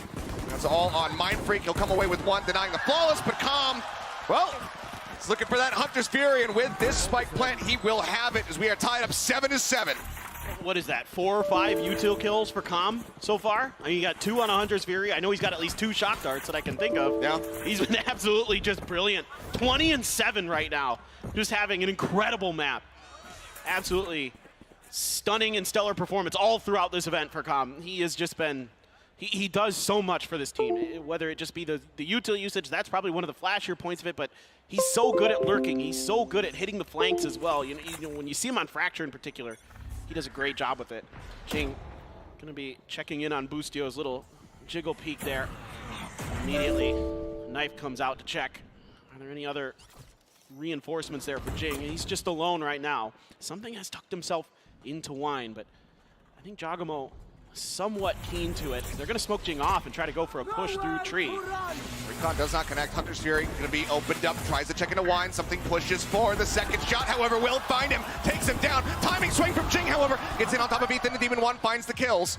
That's all on Mind Freak. He'll come away with 1, denying the flawless, but Calm, well, he's looking for that Hunter's Fury, and with this spike plant, he will have it, as we are tied up 7-7. What is that, 4 or 5 util kills for Calm so far? I mean, he got 2 on a Hunter's Fury. I know he's got at least 2 shock darts that I can think of. Yeah. He's been absolutely just brilliant. 20-7 right now. just having an incredible map. Absolutely stunning and stellar performance all throughout this event for Com. He has just been, he does so much for this team, whether it just be the util usage, that's probably one of the flashier points of it, but he's so good at lurking. He's so good at hitting the flanks as well. You know, when you see him on Fracture in particular, he does a great job with it. Jing gonna be checking in on Boostio's little jiggle peek there. Immediately, knife comes out to check. Are there any other reinforcements there for Jing? He's just alone right now. Something has tucked himself into wine, but I think Giacomo somewhat keen to it. They're gonna smoke Jing off and try to go for a push through tree. Recon does not connect. Hunter's Fury gonna be opened up, tries to check into wine. Something pushes for the second shot, however, will find him, takes him down. Timing swing from Jing, however, gets in on top of Ethan. The Demon 1 finds the kills.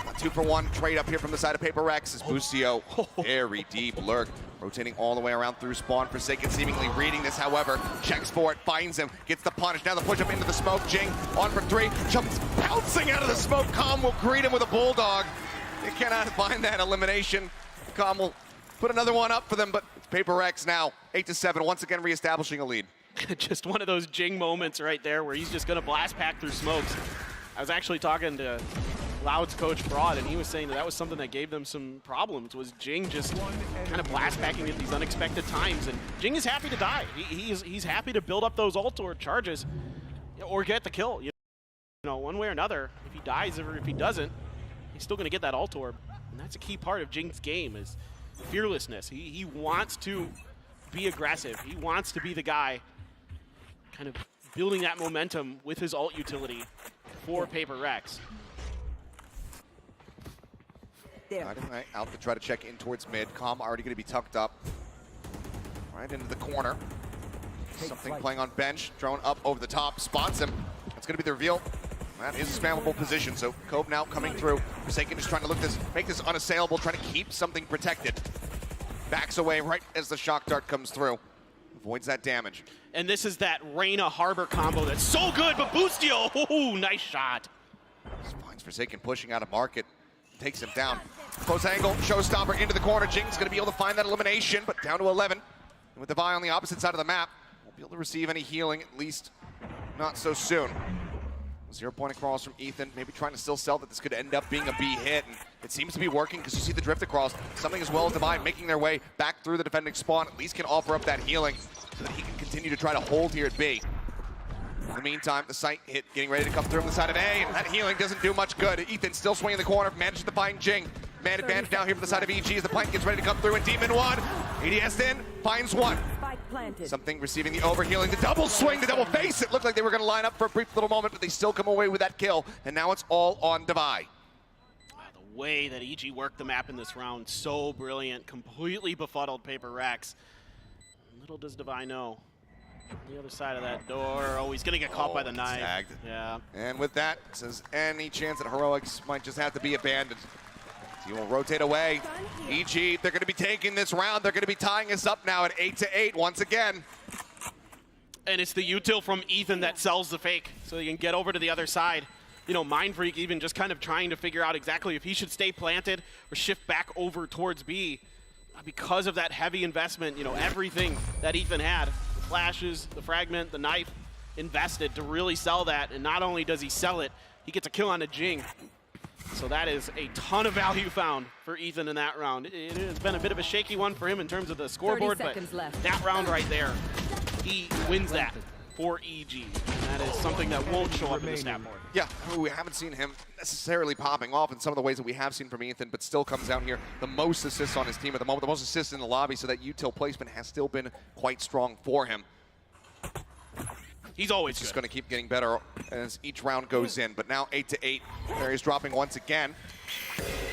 A 2-for-1 trade up here from the side of PRX as Boostio, very deep lurk, rotating all the way around through spawn. Forsaken seemingly reading this, however, checks for it, finds him, gets the punish. Now the push up into the smoke. Jing on for 3, jumps bouncing out of the smoke. Com will greet him with a bulldog. They cannot find that elimination. Com will put another one up for them, but it's PRX now 8-7, once again reestablishing a lead. Just one of those Jing moments right there where he's just gonna blast pack through smokes. I was actually talking to Loud's coach Broad, and he was saying that was something that gave them some problems, was Jing just kind of blast packing at these unexpected times. And Jing is happy to die. He's happy to build up those ult or charges or get the kill. You know, one way or another, if he dies or if he doesn't, he's still going to get that ult orb. And that's a key part of Jing's game, is fearlessness. He wants to be aggressive. He wants to be the guy kind of building that momentum with his ult utility for PRX. Right, out to try to check in towards mid. Com already going to be tucked up right into the corner. Something playing on bench, drone up over the top, spots him. That's going to be the reveal. That is a spammable position, so Cove now coming through. Forsaken just trying to make this unassailable, trying to keep something protected. Backs away right as the shock dart comes through. Avoids that damage. And this is that Reyna Harbor combo that's so good, but Boostio, oh, nice shot. Finds Forsaken pushing out of market. Takes him down. Close angle, showstopper into the corner. Jing's going to be able to find that elimination, but down to 11. And with the Vi on the opposite side of the map, won't be able to receive any healing, at least not so soon. 0 point across from Ethan, maybe trying to still sell that this could end up being a B hit, and it seems to be working because you see the drift across. Something as well as Divine making their way back through the defending spawn, at least can offer up that healing so that he can continue to try to hold here at B. In the meantime, the sight hit getting ready to come through on the side of A, and that healing doesn't do much good. Ethan still swinging the corner, manages to find Jing. Man advantage down here from the side of EG as the plank gets ready to come through, and Demon 1, ADS in, finds one. Something receiving the overhealing, the double swing, the double face. It looked like they were going to line up for a brief little moment, but they still come away with that kill, and now it's all on Devi. The way that EG worked the map in this round, so brilliant, completely befuddled PRX. Little does Devi know. On the other side of that door, oh, he's gonna get caught by the knife. Tagged. Yeah. And with that, says any chance that Heroics might just have to be abandoned. So he will rotate away. EG, they're gonna be taking this round. They're gonna be tying us up now at 8-8 once again. And it's the util from Ethan that sells the fake, so he can get over to the other side. You know, Mindfreak even just kind of trying to figure out exactly if he should stay planted or shift back over towards B. Because of that heavy investment, you know, everything that Ethan had, the flashes, the fragment, the knife, invested to really sell that. And not only does he sell it, he gets a kill on a Jing. So that is a ton of value found for Ethan in that round. It has been a bit of a shaky one for him in terms of the scoreboard, but that round right there, he wins that for EG. And that is something that won't show up in the stat board. Yeah, we haven't seen him necessarily popping off in some of the ways that we have seen from Ethan, but still comes down here the most assists on his team at the moment, the most assists in the lobby, so that util placement has still been quite strong for him. He's always just going to keep getting better as each round goes in, but now 8-8. There he's dropping once again.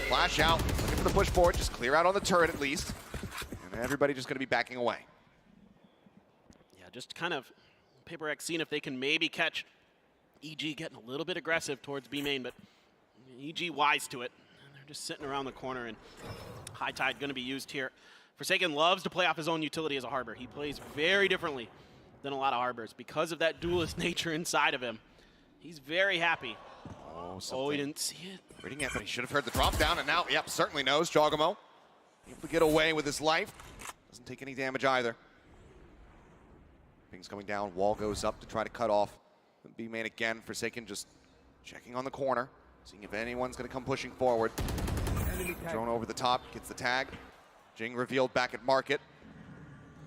Flash out, looking for the push forward, just clear out on the turret at least. And everybody just going to be backing away. Yeah, just kind of PRX seeing if they can maybe catch EG getting a little bit aggressive towards B main, but EG wise to it. And they're just sitting around the corner, and High Tide going to be used here. Forsaken loves to play off his own utility as a Harbor. He plays very differently than a lot of Harbors because of that duelist nature inside of him. He's very happy. Oh, he didn't see it. Reading it, but he should have heard the drop down, and now, yep, certainly knows. Giacomo able to get away with his life. Doesn't take any damage either. Ping's coming down, wall goes up to try to cut off. B-main again, Forsaken just checking on the corner, seeing if anyone's gonna come pushing forward. Drone over the top, gets the tag. Jing revealed back at market.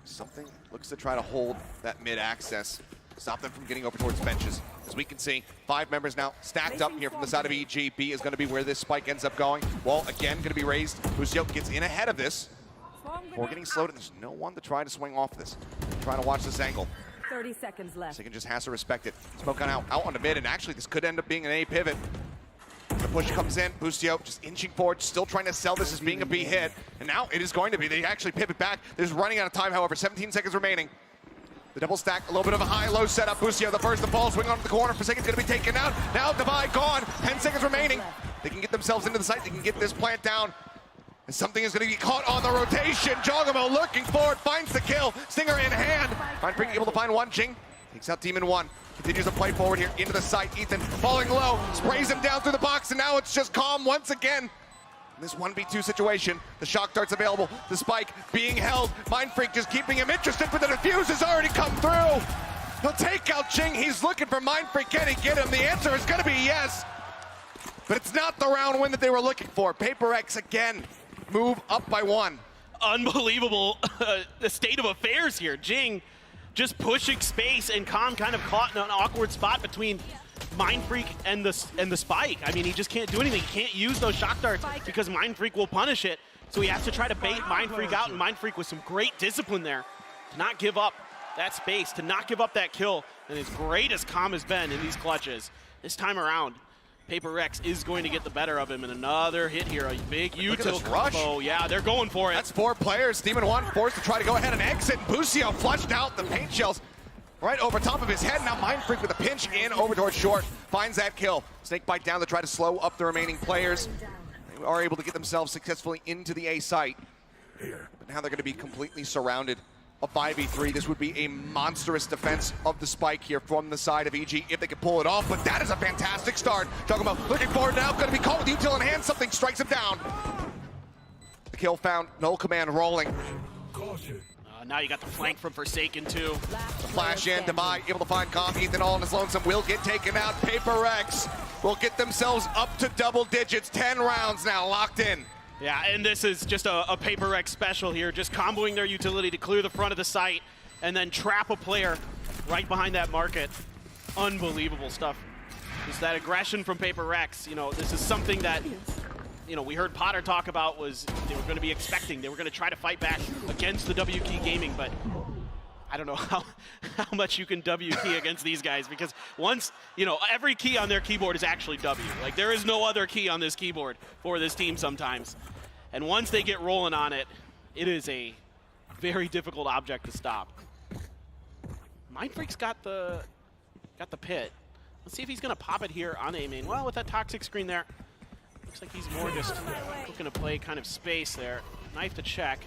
Something looks to try to hold that mid access, stop them from getting over towards benches. As we can see, 5 members now stacked up here from the side of EG. B is gonna be where this spike ends up going. Wall again gonna be raised. Busio gets in ahead of this. We're getting slowed, and there's no one to try to swing off this. Trying to watch this angle. 30 seconds left. Forsaken just has to respect it. Smoke on out on the mid, and actually this could end up being an A pivot. The push comes in, Busio just inching forward, still trying to sell this as being a B hit. And now it is going to be. They actually pivot back. There's running out of time, however, 17 seconds remaining. The double stack, a little bit of a high-low setup. Busio, the first to fall, swing onto the corner. Forsaken's gonna be taken out. Now Divide gone, 10 seconds remaining. They can get themselves into the site, they can get this plant down. And something is gonna get caught on the rotation. Jogamo lurking forward, finds the kill. Stinger in hand. Mindfreak able to find one. Jing takes out Demon 1. Continues to play forward here into the site. Ethan falling low, sprays him down through the box, and now it's just Calm once again. In this 1v2 situation, the shock dart's available, the spike being held. Mindfreak just keeping him interested, but the defuse has already come through. He'll take out Jing. He's looking for Mindfreak. Can he get him? The answer is gonna be yes. But it's not the round win that they were looking for. PRX again, move up by 1. Unbelievable the state of affairs here. Jing just pushing space, and Calm kind of caught in an awkward spot between Mindfreak and the spike. I mean, he just can't do anything. He can't use those shock darts because Mindfreak will punish it. So he has to try to bait Mindfreak out, and Mindfreak with some great discipline there to not give up that space, to not give up that kill. And as great as Calm has been in these clutches, this time around, PRX is going to get the better of him, and another hit here, a big util combo. Yeah, they're going for it. That's 4 players. Demon 1 forced to try to go ahead and exit. Busio flushed out the paint shells right over top of his head. Now Mindfreak with a pinch in over towards short. Finds that kill. Snakebite down to try to slow up the remaining players. They are able to get themselves successfully into the A site. But now they're going to be completely surrounded. A 5v3, this would be a monstrous defense of the spike here from the side of EG if they could pull it off, but that is a fantastic start. Talking about looking forward now, going to be caught with util in hand, something strikes him down. The kill found, no command rolling. Now you got the flank from Forsaken too. The flash in, Demai able to find Calm. Ethan all on his lonesome will get taken out. PRX will get themselves up to double digits, 10 rounds now locked in. Yeah, and this is just a PRX special here, just comboing their utility to clear the front of the site and then trap a player right behind that market. Unbelievable stuff. Just that aggression from PRX, you know, this is something that, you know, we heard Potter talk about was they were going to be expecting. They were going to try to fight back against the W Key Gaming, but I don't know how much you can W key against these guys, because once, you know, every key on their keyboard is actually W. Like, there is no other key on this keyboard for this team sometimes. And once they get rolling on it, it is a very difficult object to stop. Mindfreak's got the pit. Let's see if he's going to pop it here on A main. Well, with that toxic screen there, looks like he's more just looking to play kind of space there. Knife to check.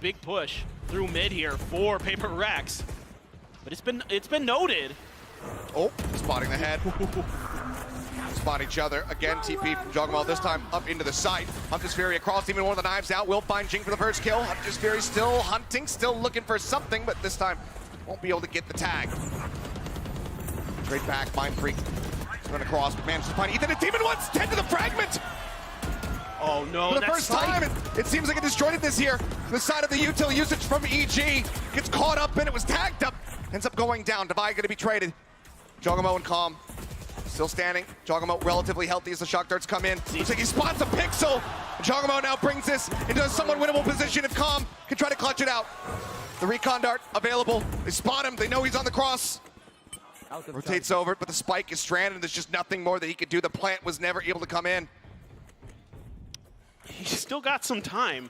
Big push through mid here for PRX, but it's been noted. Oh, spotting the head. Spot each other again. TP from Jogmal this time up into the site. Hunter's Fury across. Even one of the knives out. Will find Jing for the first kill. Hunter's Fury still hunting, still looking for something, but this time won't be able to get the tag. Straight back, Mindfreak run across, but manages to find Ethan. And Demon 1's 10 to the fragment. Oh no, for the first time, it seems like it destroyed this here. The side of the util usage from EG gets caught up and it was tagged up. Ends up going down. Divide going to be traded. Jogamo and Calm still standing. Jogamo relatively healthy as the shock darts come in. Looks like he spots a pixel. Jogamo now brings this into a somewhat winnable position if Calm can try to clutch it out. The recon dart available. They spot him. They know he's on the cross. Rotates over, but the spike is stranded. There's just nothing more that he could do. The plant was never able to come in. He's still got some time.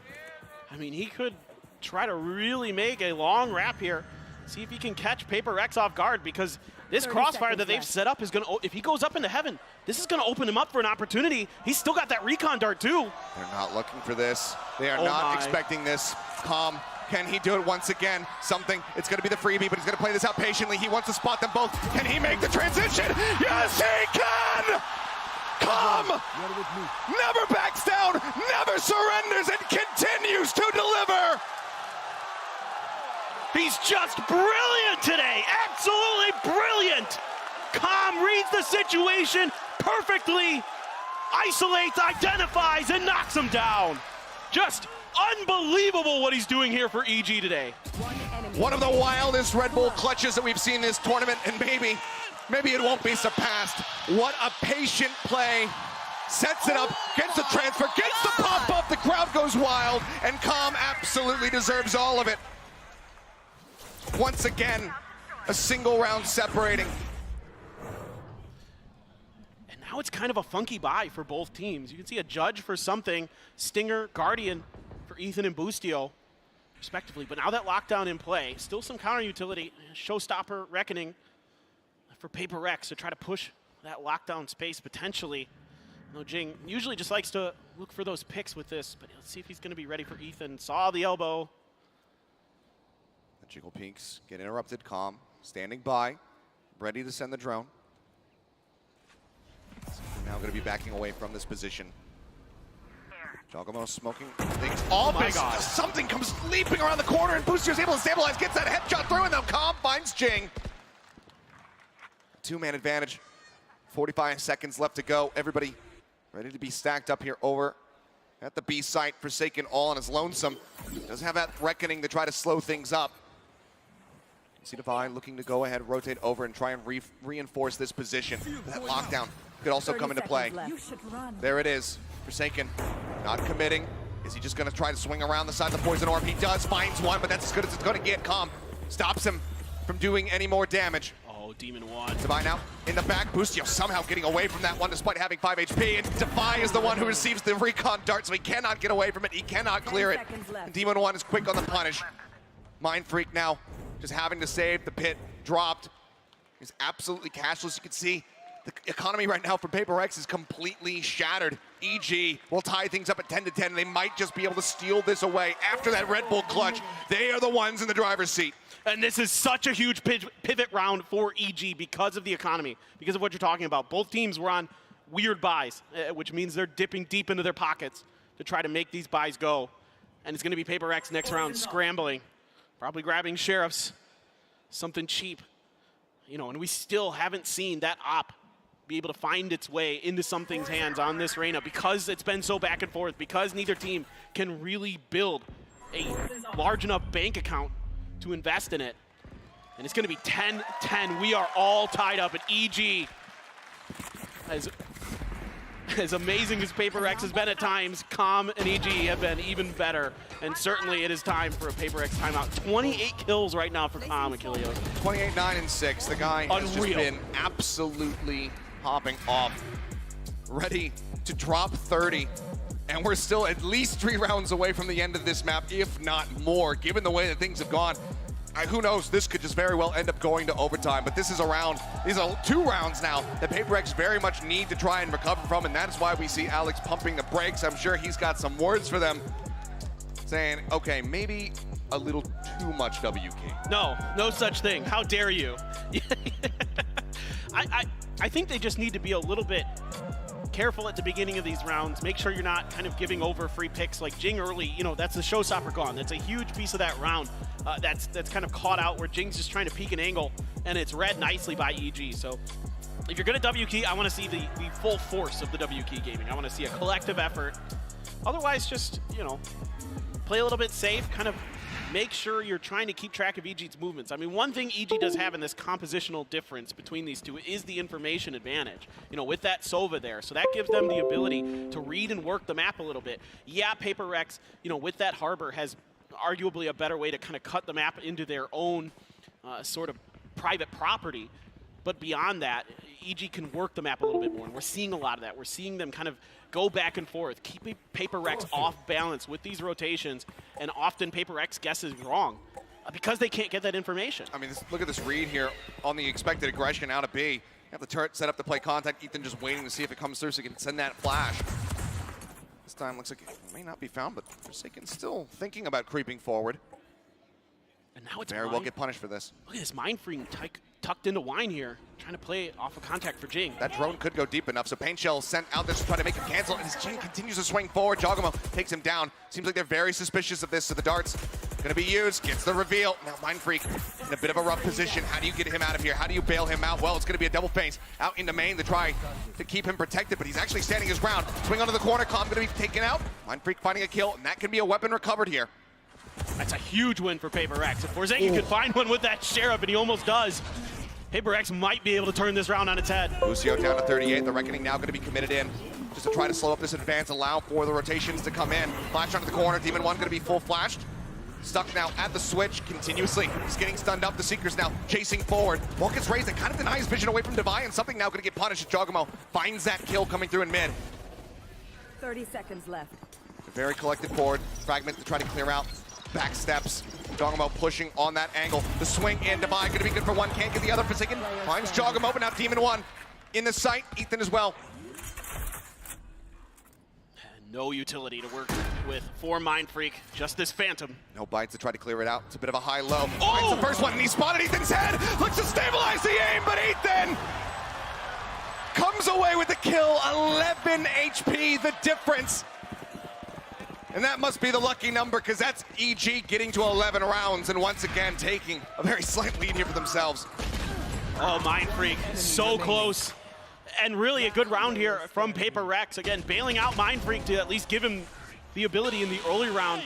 I mean, he could try to really make a long wrap here. See if he can catch PRX off guard, because this crossfire that they've set up is going to, if he goes up into heaven, this is going to open him up for an opportunity. He's still got that recon dart too. They're not looking for this. They are not expecting this. Calm, can he do it once again? Something, it's going to be the freebie, but he's going to play this out patiently. He wants to spot them both. Can he make the transition? Yes, he can! Calm never backs down, never surrenders, and continues to deliver. He's just brilliant today. Absolutely brilliant. Calm reads the situation perfectly, isolates, identifies, and knocks him down. Just unbelievable what he's doing here for EG today. One of the wildest Red Bull clutches that we've seen in this tournament, and maybe it won't be surpassed. What a patient play. Sets it up, gets the transfer, gets the pop-up, the crowd goes wild, and Calm absolutely deserves all of it. Once again, a single round separating. And now it's kind of a funky buy for both teams. You can see a judge for something, Stinger, Guardian for Ethan and Boostio, respectively. But now that lockdown in play, still some counter utility, showstopper reckoning for PRX to try to push that lockdown space potentially. No, Jing usually just likes to look for those picks with this, but let's see if he's going to be ready for Ethan. Saw the elbow. The jiggle peaks get interrupted. Calm standing by, ready to send the drone. Now going to be backing away from this position. Giacomo smoking things off. Oh my God. Something comes leaping around the corner, and Boostio's able to stabilize, gets that headshot through, and now Calm finds Jing. Two-man advantage. 45 seconds left to go. Everybody ready to be stacked up here over at the B site. Forsaken all on his lonesome. Does have that reckoning to try to slow things up. See Divine looking to go ahead, rotate over, and try and reinforce this position. That lockdown could also come into play. There it is. Forsaken not committing. Is he just going to try to swing around the side of the poison orb? He does, finds one, but that's as good as it's going to get. Calm stops him from doing any more damage. Oh, Demon 1. Divine now in the back. Boostio somehow getting away from that one despite having 5 HP. And Defy is the one who receives the recon dart, so he cannot get away from it. He cannot clear it. And Demon 1 is quick on the punish. Mind Freak now just having to save. The pit dropped. He's absolutely cashless. You can see the economy right now for PRX is completely shattered. EG will tie things up at 10-10, and they might just be able to steal this away after that Red Bull clutch. They are the ones in the driver's seat. And this is such a huge pivot round for EG because of the economy, because of what you're talking about. Both teams were on weird buys, which means they're dipping deep into their pockets to try to make these buys go. And it's going to be PRX next round scrambling, probably grabbing sheriffs, something cheap. You know, and we still haven't seen that op be able to find its way into something's hands on this Reyna because it's been so back and forth, because neither team can really build a large enough bank account to invest in it. And it's going to be 10-10. We are all tied up at EG. As amazing as PRX has been at times, Calm and EG have been even better. And certainly it is time for a PRX timeout. 28 kills right now for Calm, Achilleos. 28, 9, and 6. The guy has just been absolutely popping off. Ready to drop 30. And we're still at least 3 rounds away from the end of this map, if not more, given the way that things have gone. Who knows, this could just very well end up going to overtime, but this is a round, these are 2 rounds now that PRX very much need to try and recover from, and that is why we see Alex pumping the brakes. I'm sure he's got some words for them, saying, okay, maybe a little too much WK. No such thing. How dare you? I think they just need to be a little bit careful at the beginning of these rounds. Make sure you're not kind of giving over free picks like Jing early. You know, that's the showstopper gone. That's a huge piece of that round. That's kind of caught out where Jing's just trying to peek an angle, and it's read nicely by EG. So if you're going to WK, I want to see the full force of the WK gaming. I want to see a collective effort. Otherwise, just, you know, play a little bit safe, kind of make sure you're trying to keep track of EG's movements. I mean, one thing EG does have in this compositional difference between these two is the information advantage, you know, with that Sova there. So that gives them the ability to read and work the map a little bit. Yeah, PRX, you know, with that harbor has arguably a better way to kind of cut the map into their own sort of private property. But beyond that, EG can work the map a little bit more, and we're seeing a lot of that. We're seeing them kind of go back and forth, keeping PRX off balance with these rotations, and often PRX guesses wrong because they can't get that information. I mean, look at this read here on the expected aggression out of B. You have the turret set up to play contact. Ethan just waiting to see if it comes through so he can send that flash. This time looks like it may not be found, but Forsaken's still thinking about creeping forward. And now it's very well get punished for this. Look at this mind freeing tucked into Wine here, trying to play it off of contact for Jing. That drone could go deep enough, so Pain Shell sent out there to try to make him cancel, and as Jing continues to swing forward, Giacomo takes him down. Seems like they're very suspicious of this, so the darts Gonna be used, gets the reveal. Now Mindfreak in a bit of a rough position. How do you get him out of here? How do you bail him out? Well, it's gonna be a double feint out into main to try to keep him protected, but he's actually standing his ground. Swing onto the corner, Calm gonna be taken out. Mindfreak finding a kill, and that can be a weapon recovered here. That's a huge win for PRX. If Forsaken could find one with that Sheriff, and he almost does, PRX might be able to turn this round on its head. Lucio down to 38. The Reckoning now going to be committed in just to try to slow up this advance, allow for the rotations to come in. Flash onto the corner. Demon 1 going to be full flashed. Stuck now at the switch continuously. He's getting stunned up. The Seeker's now chasing forward. Wall gets raised and kind of denies vision away from Devi, and something now going to get punished. Jogomo finds that kill coming through in mid. 30 seconds left. Very collected forward. Fragment to try to clear out. Back steps. Jogomo pushing on that angle. The swing in. Devi going to be good for one. Can't get the other. Forsaken finds Jogomo, but now Demon 1 in the sight. Ethan as well. No utility to work with for Mindfreak. Just this Phantom. No bites to try to clear it out. It's a bit of a high-low. Finds the first one, and he spotted Ethan's head. Looks to stabilize the aim, but Ethan comes away with the kill. 11 HP, the difference. And that must be the lucky number, because that's EG getting to 11 rounds and once again taking a very slight lead here for themselves. Oh, Mindfreak, so close. And really a good round here from PRX. Again, bailing out Mindfreak to at least give him the ability in the early round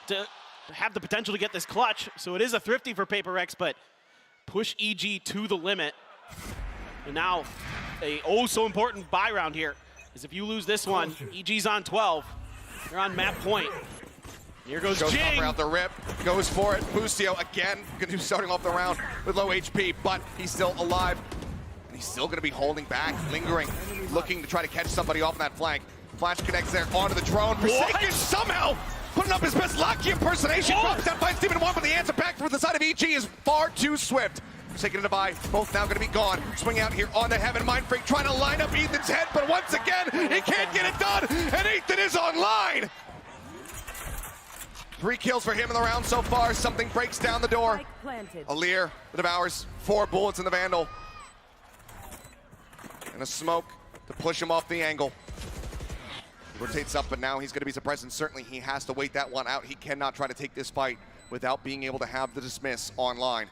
to have the potential to get this clutch. So it is a thrifty for PRX, but push EG to the limit. And now a so important buy round here is if you lose this one, EG's on 12. They're on map point. Here goes Jing. Out the rip, goes for it. Lucio again, going to be starting off the round with low HP, but he's still alive. And he's still going to be holding back, lingering, looking to try to catch somebody off on that flank. Flash connects there onto the drone. Forsaken somehow putting up his best Locky impersonation. Drops down, finds Demon 1, but the answer back from the side of EG is far too swift. Forsaken and Devi, both now going to be gone. Swing out here on the Heaven. Mindfreak trying to line up Ethan's head, but once again, he can't get it done, and Ethan is online. 3 kills for him in the round so far. Something breaks down the door. Alir, the Devours, 4 bullets in the Vandal. And a smoke to push him off the angle. Rotates up, but now he's going to be suppressed, and certainly he has to wait that one out. He cannot try to take this fight without being able to have the dismiss online.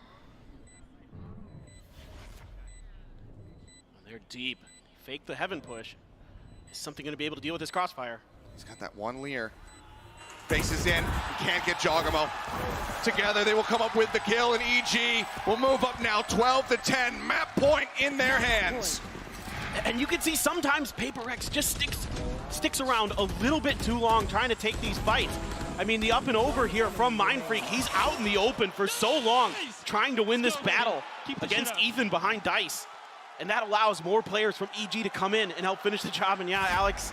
They're deep. Fake the Heaven push. Is something going to be able to deal with this crossfire? He's got that one Lear. Faces in. He can't get Jogomo. Together they will come up with the kill, and EG will move up now 12-10. Map point in their hands. And you can see sometimes PRX just sticks around a little bit too long trying to take these fights. I mean, the up and over here from Mindfreak, he's out in the open for so long trying to win this battle against Ethan behind Dice. And that allows more players from EG to come in and help finish the job. And yeah, Alex,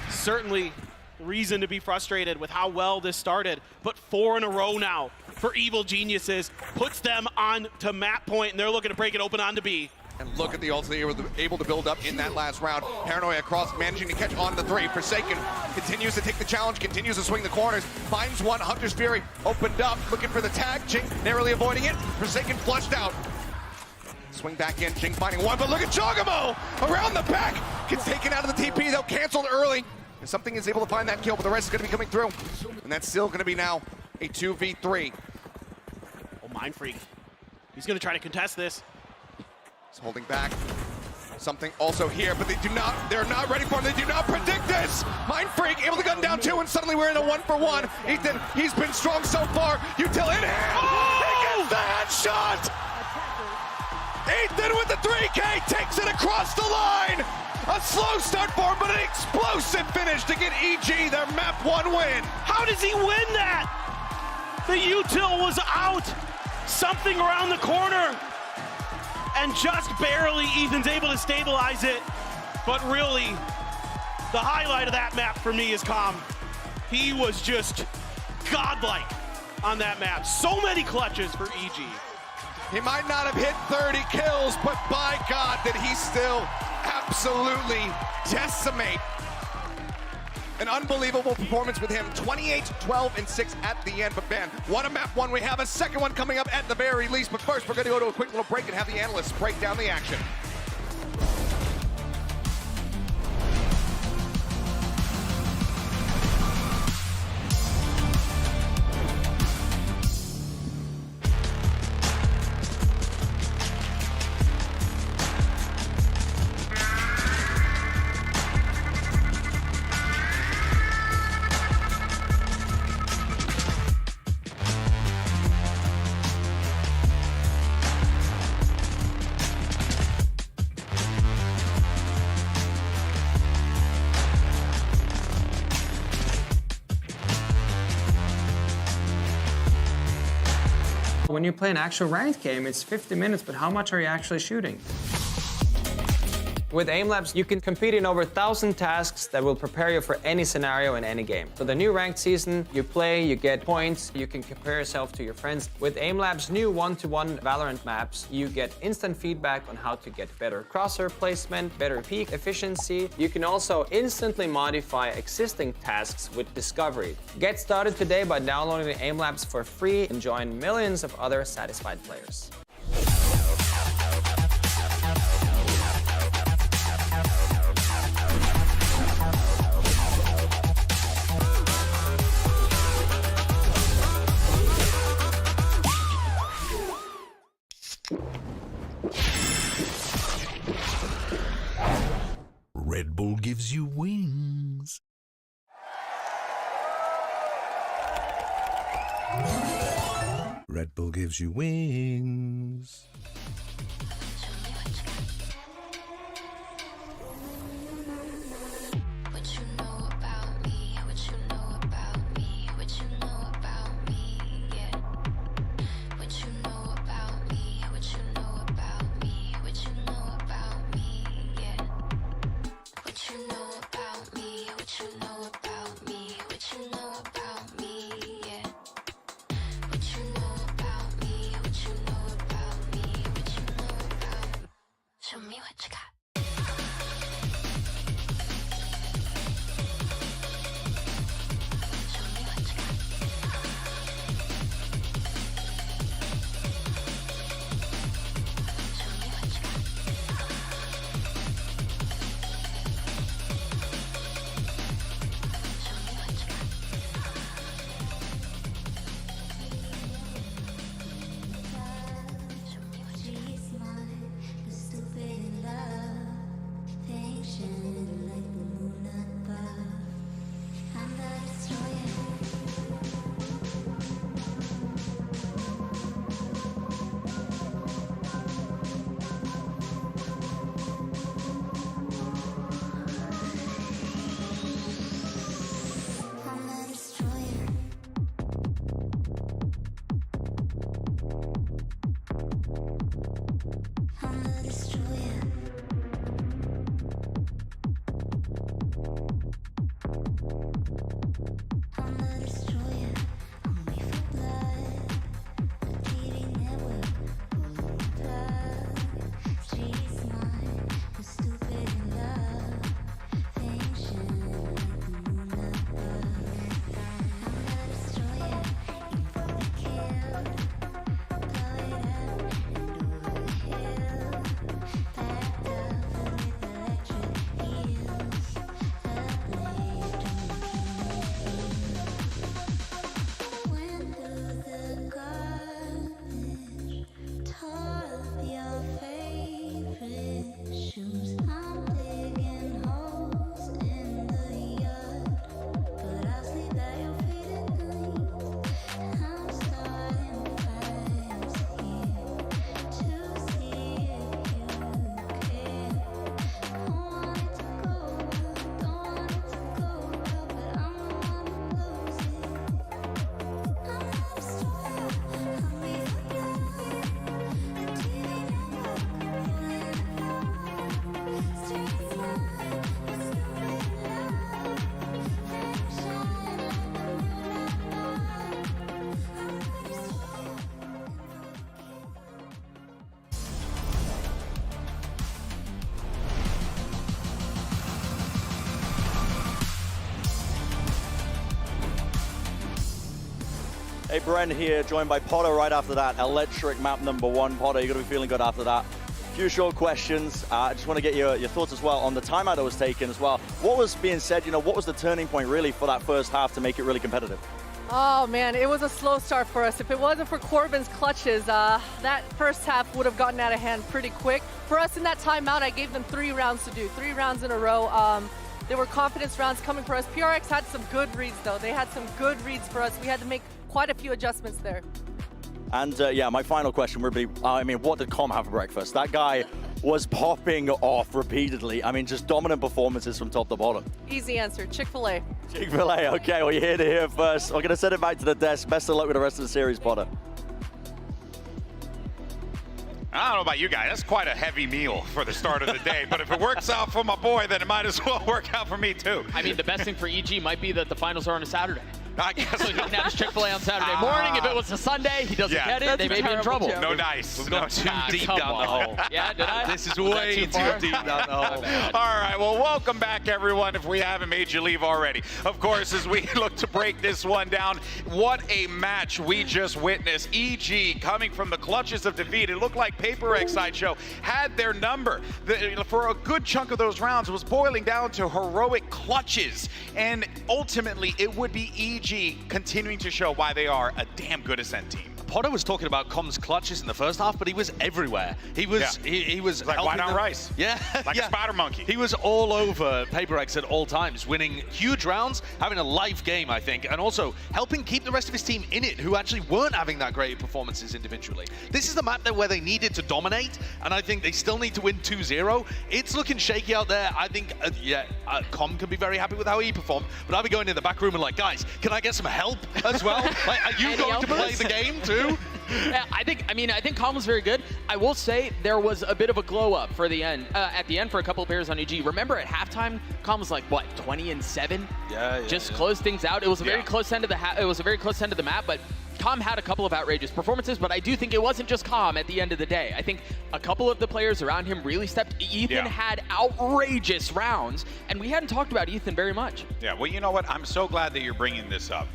certainly reason to be frustrated with how well this started. But 4 in a row now for Evil Geniuses puts them on to map point, and they're looking to break it open onto B. And look at the ults they were able to build up in that last round. Paranoia across, managing to catch on the 3. Forsaken continues to take the challenge, continues to swing the corners, finds one. Hunter's Fury opened up, looking for the tag. Jing narrowly avoiding it. Forsaken flushed out. Swing back in, Jing finding one, but look at Jogomo around the back. Gets taken out of the TP, though, canceled early. And something is able to find that kill, but the rest is going to be coming through. And that's still going to be now a 2v3. Oh, Mindfreak. He's going to try to contest this. He's holding back. Something also here, but they're not ready for him. They do not predict this. Mindfreak able to gun down 2, and suddenly we're in a 1-for-1. Ethan, he's been strong so far. Util in hand. He gets the headshot. Ethan with the 3K takes it across the line. A slow start for him, but an explosive finish to get EG their map 1 win. How does he win that? The util was out. Something around the corner. And just barely Ethan's able to stabilize it. But really, the highlight of that map for me is Calm. He was just godlike on that map. So many clutches for EG. He might not have hit 30 kills, but by God, did he still absolutely decimate. An unbelievable performance with him. 28, 12, and 6 at the end. But man, what a map 1. We have a second one coming up at the very least. But first, we're going to go to a quick little break and have the analysts break down the action. When you play an actual ranked game, it's 50 minutes, but how much are you actually shooting? With Aim Labs, you can compete in over 1,000 tasks that will prepare you for any scenario in any game. So the new ranked season, you play, you get points, you can compare yourself to your friends. With Aim Labs' new one-to-one Valorant maps, you get instant feedback on how to get better crosshair placement, better peak efficiency. You can also instantly modify existing tasks with Discovery. Get started today by downloading Aim Labs for free and join millions of other satisfied players. Red Bull gives you wings. Red Bull gives you wings. Hey, Bren here, joined by Potter right after that. Electric map number 1. Potter, you're going to be feeling good after that. A few short questions. I just want to get your thoughts as well on the timeout that was taken as well. What was being said, what was the turning point really for that first half to make it really competitive? Oh man, it was a slow start for us. If it wasn't for Corbin's clutches, that first half would have gotten out of hand pretty quick. For us in that timeout, I gave them 3 rounds to do, 3 rounds in a row. There were confidence rounds coming for us. PRX had some good reads though. They had some good reads for us. We had to make quite a few adjustments there. And yeah, my final question would be, what did Com have for breakfast? That guy was popping off repeatedly. Just dominant performances from top to bottom. Easy answer, Chick-fil-A. Chick-fil-A, okay, well, you're here to hear first. I'm going to send it back to the desk. Best of luck with the rest of the series, Potter. I don't know about you guys. That's quite a heavy meal for the start of the day. But if it works out for my boy, then it might as well work out for me too. I mean, the best thing for EG might be that the finals are on a Saturday. I guess so he can have his Chick-fil-A on Saturday morning. If it was a Sunday, he doesn't get it. They may be in trouble. Joke. No dice. We've gone too deep down the hole. Yeah, did I? This is way too deep down the hole. All right, well, welcome back, everyone, if we haven't made you leave already. Of course, as we look to break this one down, what a match we just witnessed. EG coming from the clutches of defeat. It looked like PRX Sideshow had their number. For a good chunk of those rounds, it was boiling down to heroic clutches. And ultimately, it would be EG continuing to show why they are a damn good Ascent team. Potter was talking about Com's clutches in the first half, but he was everywhere. He was he was like white on rice. Yeah, like a spider monkey. He was all over PRX at all times, winning huge rounds, having a live game, I think, and also helping keep the rest of his team in it, who actually weren't having that great performances individually. This is the map where they needed to dominate, and I think they still need to win 2-0. It's looking shaky out there. I think, Com can be very happy with how he performed, but I'll be going in the back room and like, guys, can I get some help as well? Like, are you going to play the game too? Yeah, I think Com was very good. I will say there was a bit of a glow up for the end, at the end for a couple of players on EG. Remember at halftime, Com was like what, 20-7? Yeah. Just closed things out. It was a very close end of the map, but Com had a couple of outrageous performances, but I do think it wasn't just Com at the end of the day. I think a couple of the players around him really stepped. Ethan had outrageous rounds, and we hadn't talked about Ethan very much. Yeah, well, you know what? I'm so glad that you're bringing this up,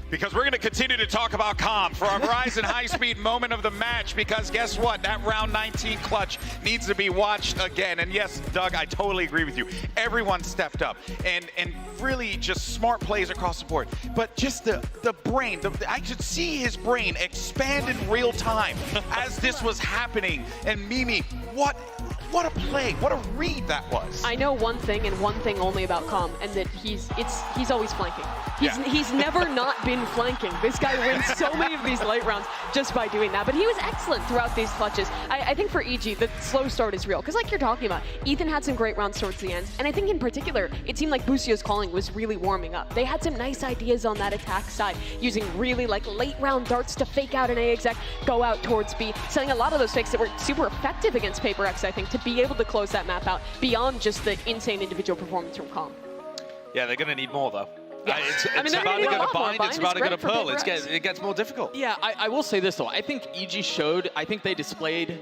because we're going to continue to talk about Com for our Verizon high-speed moment of the match, because guess what? That round 19 clutch needs to be watched again. And yes, Doug, I totally agree with you. Everyone stepped up and really just smart plays across the board. But just the brain, I could see his brain expand in real time as this was happening. And Mimi, what a play, what a read that was. I know one thing and one thing only about Com, and that he's always flanking. He's never not been flanking. This guy wins so many of these late rounds just by doing that. But he was excellent throughout these clutches. I think for EG, the slow start is real. Because like you're talking about, Ethan had some great rounds towards the end. And I think in particular, it seemed like Bussio's calling was really warming up. They had some nice ideas on that attack side, using really like late round darts to fake out an A exec, go out towards B, setting a lot of those fakes that were super effective against PRX, I think, to be able to close that map out beyond just the insane individual performance from Com. Yeah, they're going to need more though. Yeah. It's I mean, about to go to bind, it's about to go to for pearl. PRX. It gets more difficult. Yeah, I will say this though. I think EG showed, I think they displayed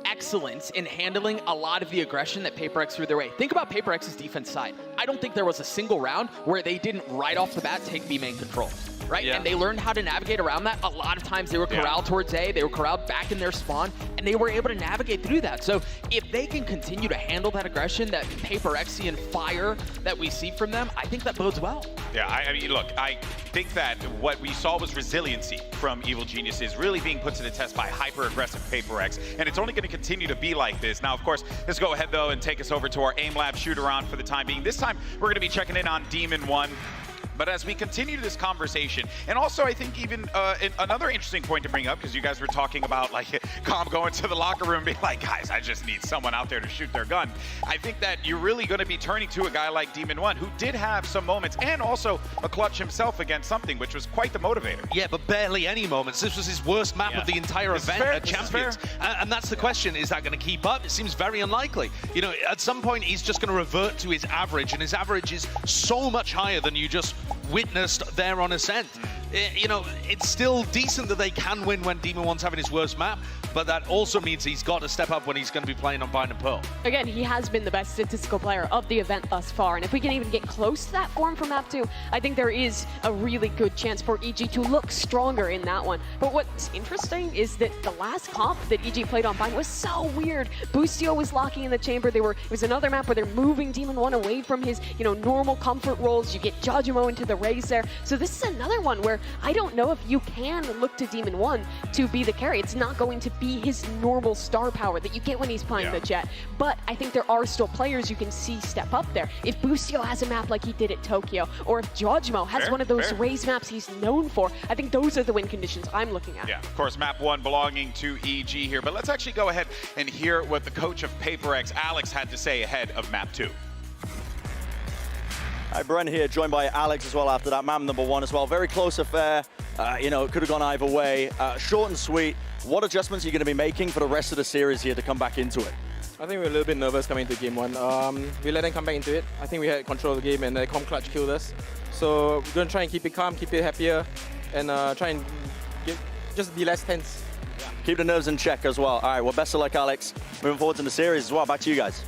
excellence in handling a lot of the aggression that PRX threw their way. Think about PRX's defense side. I don't think there was a single round where they didn't right off the bat take B main control. Right? Yeah. And they learned how to navigate around that. A lot of times they were corralled towards A, they were corralled back in their spawn, and they were able to navigate through that. So if they can continue to handle that aggression, that PRXian fire that we see from them, I think that bodes well. Yeah, I mean, look, I think that what we saw was resiliency from Evil Geniuses really being put to the test by hyper-aggressive PRX, and it's only going to continue to be like this. Now, of course, let's go ahead, though, and take us over to our aim lab shoot-around for the time being. This time, we're going to be checking in on Demon 1. But as we continue this conversation, and also I think even another interesting point to bring up, because you guys were talking about like Com going to the locker room and being like, guys, I just need someone out there to shoot their gun. I think that you're really going to be turning to a guy like Demon 1, who did have some moments, and also a clutch himself against something, which was quite the motivator. Yeah, but barely any moments. This was his worst map of the entire event at Champions. And that's the question, is that going to keep up? It seems very unlikely. You know, at some point, he's just going to revert to his average, and his average is so much higher than you just witnessed there on Ascent. You know, it's still decent that they can win when Demon 1's having his worst map, but that also means he's got to step up when he's going to be playing on Bind and Pearl. Again, he has been the best statistical player of the event thus far, and if we can even get close to that form for map 2, I think there is a really good chance for EG to look stronger in that one. But what's interesting is that the last comp that EG played on Bind was so weird. Busio was locking in the chamber. It was another map where they're moving Demon 1 away from his, normal comfort roles. You get Jajimo into the race there. So this is another one where I don't know if you can look to Demon 1 to be the carry. It's not going to be his normal star power that you get when he's playing the Jet. But I think there are still players you can see step up there. If Busio has a map like he did at Tokyo, or if Jajimo has one of those race maps he's known for, I think those are the win conditions I'm looking at. Yeah, of course, map 1 belonging to EG here. But let's actually go ahead and hear what the coach of PRX, Alex, had to say ahead of map 2. Hi, Brent here, joined by Alex as well after that map number 1 as well. Very close affair. You know, it could have gone either way. Short and sweet, what adjustments are you going to be making for the rest of the series here to come back into it? I think we were a little bit nervous coming into game one. We let them come back into it. I think we had control of the game and the comp clutch killed us. So we're going to try and keep it calm, keep it happier, and try and just be less tense. Keep the nerves in check as well. All right, well, best of luck, Alex. Moving forward in the series as well. Back to you guys.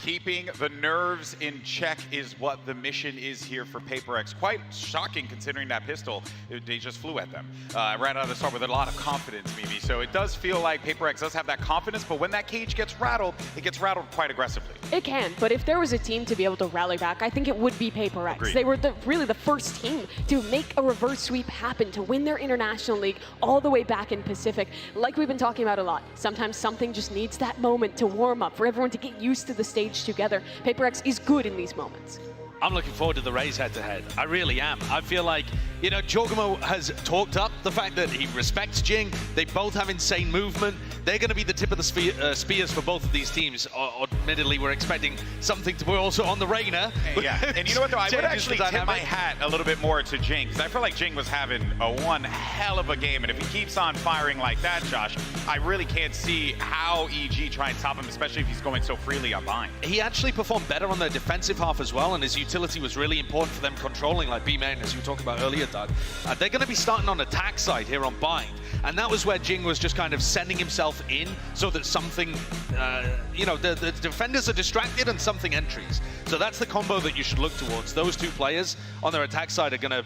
Keeping the nerves in check is what the mission is here for PRX. Quite shocking considering that pistol, they just flew at them. Right out of the start with a lot of confidence, Mimi. So it does feel like PRX does have that confidence, but when that cage gets rattled, it gets rattled quite aggressively. It can, but if there was a team to be able to rally back, I think it would be PRX. Agreed. They were really the first team to make a reverse sweep happen, to win their international league all the way back in Pacific. Like we've been talking about a lot, sometimes something just needs that moment to warm up, for everyone to get used to the stage together. PRX is good in these moments. I'm looking forward to the Rays head-to-head. I really am. I feel like, you know, Giacomo has talked up the fact that he respects Jing. They both have insane movement. They're going to be the tip of the spears for both of these teams. Admittedly, we're expecting something to put also on the Reina. Yeah, and you know what, though? I would actually tip my hat a little bit more to Jing, because I feel like Jing was having one hell of a game, and if he keeps on firing like that, Josh, I really can't see how EG try and top him, especially if he's going so freely on bind. He actually performed better on the defensive half as well, and his utility was really important for them controlling like B-main, as you were talking about earlier, Doug. They're going to be starting on attack side here on bind, and that was where Jing was just kind of sending himself in so that something, you know, the defenders are distracted and something entries. So that's the combo that you should look towards. Those two players on their attack side are going to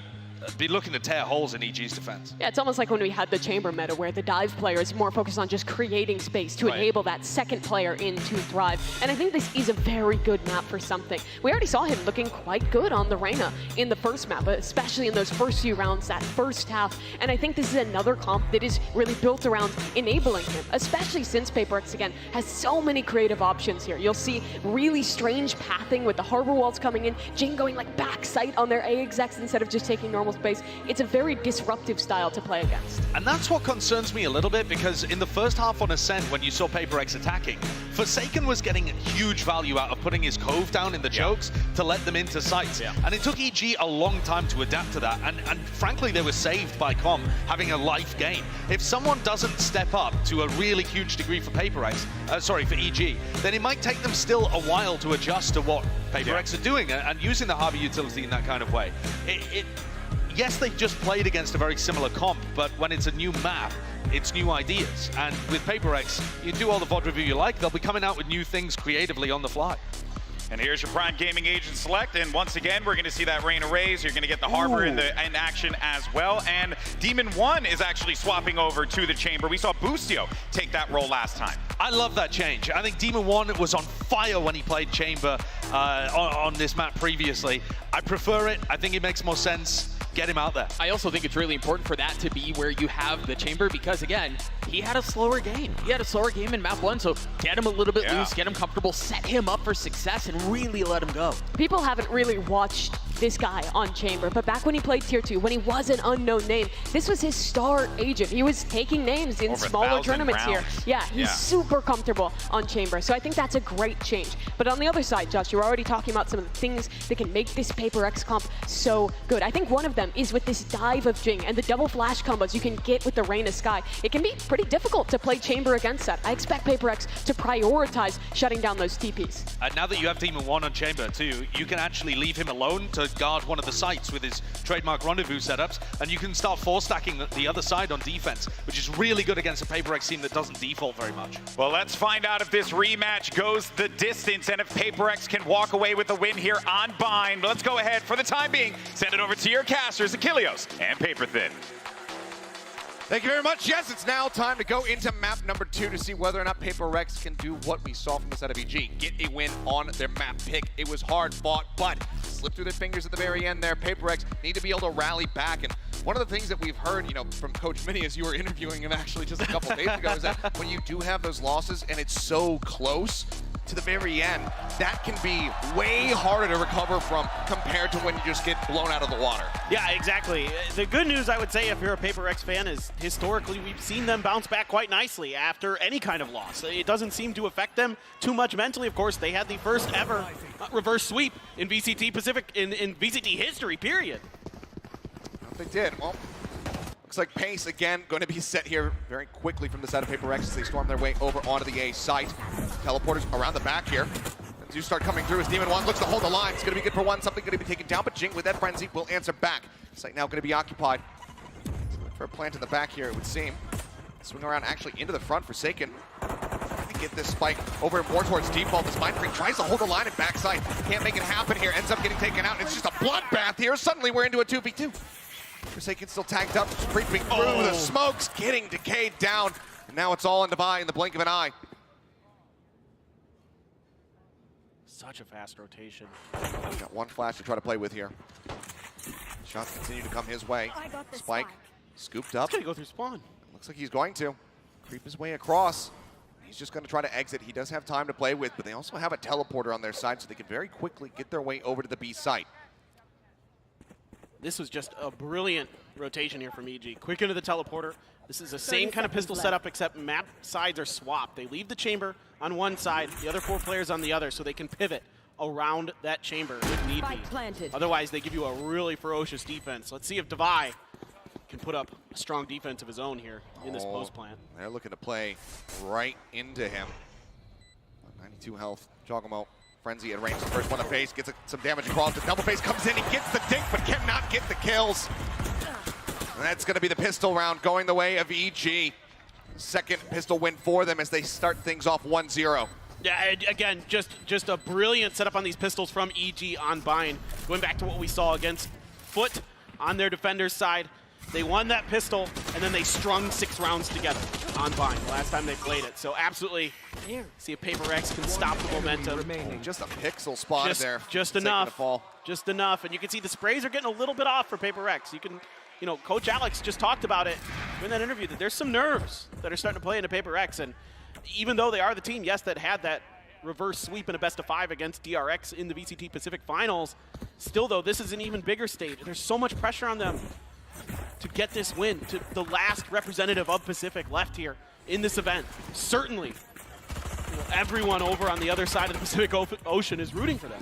be looking to tear holes in EG's defense. Yeah, it's almost like when we had the chamber meta where the dive player is more focused on just creating space to enable that second player in to thrive. And I think this is a very good map for something. We already saw him looking quite good on the Reina in the first map, but especially in those first few rounds, that first half. And I think this is another comp that is really built around enabling him, especially since PRX, again, has so many creative options here. You'll see really strange pathing with the harbor walls coming in, Jing going like back sight on their A execs instead of just taking normal space. It's a very disruptive style to play against. And that's what concerns me a little bit, because in the first half on Ascent, when you saw PRX attacking, Forsaken was getting huge value out of putting his cove down in the chokes to let them into sights. And it took EG a long time to adapt to that. And frankly, they were saved by Com having a life gain. If someone doesn't step up to a really huge degree for PRX, for EG, then it might take them still a while to adjust to what PRX are doing and using the harbor utility in that kind of way. Yes, they just played against a very similar comp, but when it's a new map, it's new ideas. And with PRX, you do all the VOD review you like, they'll be coming out with new things creatively on the fly. And here's your Prime Gaming Agent Select, and once again, we're going to see that Reina Rays. You're going to get the Harbor in action as well, and Demon 1 is actually swapping over to the Chamber. We saw Boostio take that role last time. I love that change. I think Demon 1 was on fire when he played Chamber on this map previously. I prefer it. I think it makes more sense. Get him out there. I also think it's really important for that to be where you have the chamber, because again, he had a slower game. He had a slower game in map 1, so get him a little bit loose, get him comfortable, set him up for success, and really let him go. People haven't really watched this guy on Chamber, but back when he played Tier 2, when he was an unknown name, this was his star agent. He was taking names in smaller tournaments here. Yeah, he's super comfortable on Chamber, so I think that's a great change. But on the other side, Josh, you're already talking about some of the things that can make this PRX comp so good. I think one of them is with this dive of Jing and the double flash combos you can get with the Reina Sky. It can be pretty difficult to play Chamber against that. I expect PRX to prioritize shutting down those TPs. Now that you have Demon 1 on Chamber too, you can actually leave him alone to guard one of the sites with his trademark rendezvous setups, and you can start force stacking the other side on defense, which is really good against a PRX team that doesn't default very much. Well, let's find out if this rematch goes the distance and if PRX can walk away with the win here on Bind. Let's go ahead, for the time being, send it over to your casters, Achilleos and Paperthin. Thank you very much. Yes, it's now time to go into map number 2 to see whether or not PRX can do what we saw from the side of EG. Get a win on their map pick. It was hard fought, but slipped through their fingers at the very end there. PRX need to be able to rally back. And one of the things that we've heard, you know, from Coach Minnie as you were interviewing him actually just a couple days ago is that when you do have those losses and it's so close, to the very end, that can be way harder to recover from compared to when you just get blown out of the water. Yeah, exactly. The good news, I would say, if you're a PRX fan, is historically we've seen them bounce back quite nicely after any kind of loss. It doesn't seem to affect them too much mentally. Of course, they had the first ever reverse sweep in VCT Pacific, in VCT history, period. They did. Well, looks like pace again going to be set here very quickly from the side of PRX as they storm their way over onto the A site. Teleporters around the back here. Do start coming through as Demon 1 looks to hold the line. It's going to be good for one. Something going to be taken down, but Jing with that frenzy will answer back. Site now going to be occupied. For a plant in the back here, it would seem. Swing around actually into the front. Forsaken. Trying to get this spike over more towards default. This Mind Freak tries to hold the line at backside. Can't make it happen here. Ends up getting taken out. It's just a bloodbath here. Suddenly we're into a 2v2. Forsaken still tagged up, creeping through the smokes, getting decayed down. And now it's all in Dubai in the blink of an eye. Such a fast rotation. Got one flash to try to play with here. Shots continue to come his way. Spike scooped up. He's gonna go through spawn. Looks like he's going to creep his way across. He's just going to try to exit. He does have time to play with, but they also have a teleporter on their side, so they can very quickly get their way over to the B site. This was just a brilliant rotation here from EG. Quick into the teleporter. This is the same kind of pistol setup, except map sides are swapped. They leave the chamber on one side, the other 4 players on the other, so they can pivot around that chamber if need be. Otherwise, they give you a really ferocious defense. Let's see if Devi can put up a strong defense of his own here in this post plant. They're looking to play right into him. 92 health. Jogomo. Frenzy at range, the first one to face, gets some damage across. The double face comes in, he gets the dink, but cannot get the kills. And that's going to be the pistol round going the way of EG. Second pistol win for them as they start things off 1-0. Yeah, again, just a brilliant setup on these pistols from EG on Bind. Going back to what we saw against Foot on their defender's side. They won that pistol, and then they strung 6 rounds together on Bind last time they played it. So absolutely, see if PRX can stop the momentum. Just a pixel spot there. Just enough. Just enough. And you can see the sprays are getting a little bit off for PRX. You can, you know, Coach Alex just talked about it in that interview that there's some nerves that are starting to play into PRX. And even though they are the team, yes, that had that reverse sweep in a best-of-5 against DRX in the VCT Pacific Finals, still, though, this is an even bigger stage. There's so much pressure on them to get this win, to the last representative of Pacific left here in this event. Certainly, you know, everyone over on the other side of the Pacific Ocean is rooting for them.